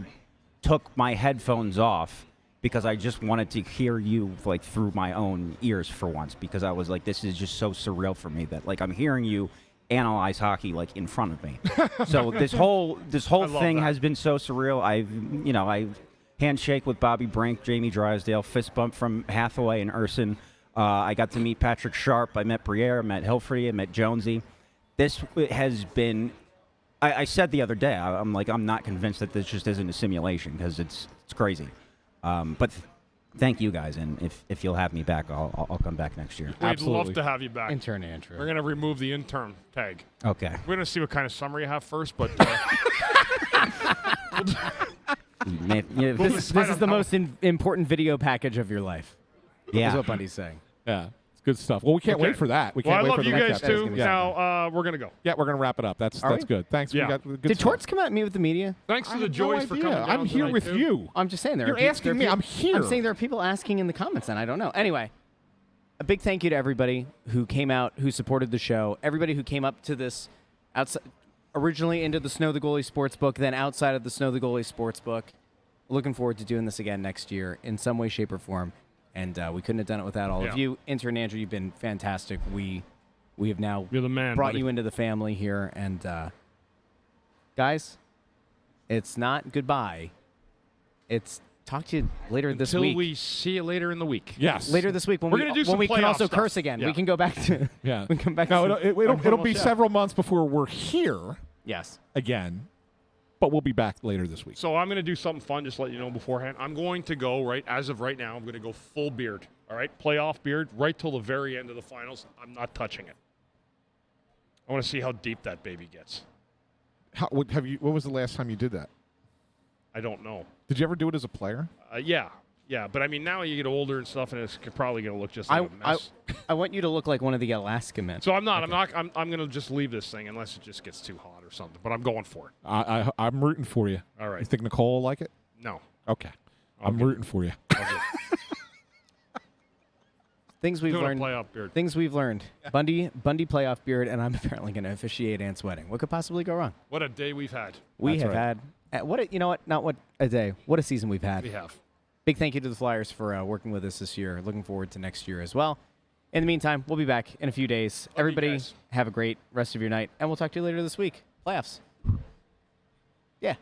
Speaker 4: took my headphones off because I just wanted to hear you, like, through my own ears for once, because I was like, this is just so surreal for me that, like, I'm hearing you analyze hockey, like, in front of me. So this whole thing has been so surreal. I handshake with Bobby Brink, Jamie Drysdale, fist bump from Hathaway and Urson. I got to meet Patrick Sharp. I met Briere, I met Hilferty, I met Jonesy. This has been, I said the other day, I'm like, I'm not convinced that this just isn't a simulation, because it's crazy. But thank you guys, and if you'll have me back, I'll come back next year.
Speaker 7: We'd love to have you back.
Speaker 1: Intern Andrew.
Speaker 7: We're going to remove the intern tag.
Speaker 4: Okay.
Speaker 7: We're going to see what kind of summer you have first, but
Speaker 1: This is the most important video package of your life.
Speaker 4: Yeah.
Speaker 1: Is what Bundy's saying.
Speaker 3: Yeah. It's good stuff. Well, we can't wait for that. We can't
Speaker 7: I
Speaker 3: wait
Speaker 7: love
Speaker 3: for the
Speaker 7: you
Speaker 3: next
Speaker 7: guys
Speaker 3: episode.
Speaker 7: too.
Speaker 3: Yeah.
Speaker 7: Now we're going to go.
Speaker 3: Yeah, we're going to wrap it up. That's
Speaker 1: we?
Speaker 3: good. Thanks.
Speaker 7: Yeah.
Speaker 3: We got good
Speaker 1: Did
Speaker 3: stuff.
Speaker 1: Torts come out and meet with the media?
Speaker 7: Thanks to
Speaker 3: I
Speaker 7: the
Speaker 3: have
Speaker 7: Joys
Speaker 3: no
Speaker 7: for
Speaker 3: idea.
Speaker 7: coming down
Speaker 3: I'm here
Speaker 7: tonight,
Speaker 3: with
Speaker 7: too.
Speaker 3: you.
Speaker 1: I'm just saying there.
Speaker 3: You're asking me. I'm here.
Speaker 1: I'm saying there are people asking in the comments, and I don't know. Anyway, a big thank you to everybody who came out, who supported the show, everybody who came up to this outside, originally into the Snow the Goalie Sportsbook, then outside of the Snow the Goalie Sportsbook. Looking forward to doing this again next year in some way, shape, or form. And we couldn't have done it without all of you. Intern Andrew, you've been fantastic. We have now
Speaker 7: You're the man,
Speaker 1: brought
Speaker 7: buddy.
Speaker 1: you into the family here. And guys, it's not goodbye. It's talk to you later this
Speaker 7: Until
Speaker 1: week.
Speaker 7: we see you later in the week.
Speaker 3: Yes.
Speaker 1: Later this week when
Speaker 7: We're gonna do
Speaker 1: when
Speaker 7: some
Speaker 1: we can
Speaker 7: playoff
Speaker 1: also
Speaker 7: stuff.
Speaker 1: curse again.
Speaker 7: Yeah.
Speaker 1: We can go back to
Speaker 3: Yeah.
Speaker 1: we can come back.
Speaker 3: No,
Speaker 1: to
Speaker 3: it'll be several months before we're here
Speaker 1: Yes.
Speaker 3: again, but we'll be back later this week.
Speaker 7: So I'm going to do something fun, just to let you know beforehand. I'm going to go, as of right now, I'm going to go full beard. All right? Playoff beard right till the very end of the finals. I'm not touching it. I want to see how deep that baby gets.
Speaker 3: What was the last time you did that?
Speaker 7: I don't know.
Speaker 3: Did you ever do it as a player?
Speaker 7: Yeah. But I mean, now you get older and stuff, and it's probably going to look just like a mess.
Speaker 1: I want you to look like one of the Alaska men.
Speaker 7: So I'm not. I'm going to just leave this thing unless it just gets too hot or something. But I'm going for it.
Speaker 3: I'm rooting for you.
Speaker 7: All right.
Speaker 3: You think Nicole will like it?
Speaker 7: No.
Speaker 3: Okay. I'm rooting for you.
Speaker 1: Things we've learned.
Speaker 7: Playoff beard.
Speaker 1: Things we've learned. Bundy playoff beard, and I'm apparently going to officiate Ant's wedding. What could possibly go wrong?
Speaker 7: What a day we've had.
Speaker 1: We have had. Not what a day. What a season we've had.
Speaker 7: We have.
Speaker 1: Big thank you to the Flyers for working with us this year. Looking forward to next year as well. In the meantime, we'll be back in a few days.
Speaker 7: Love
Speaker 1: Everybody,
Speaker 7: you guys.
Speaker 1: have a great rest of your night, and we'll talk to you later this week. Playoffs. Yeah.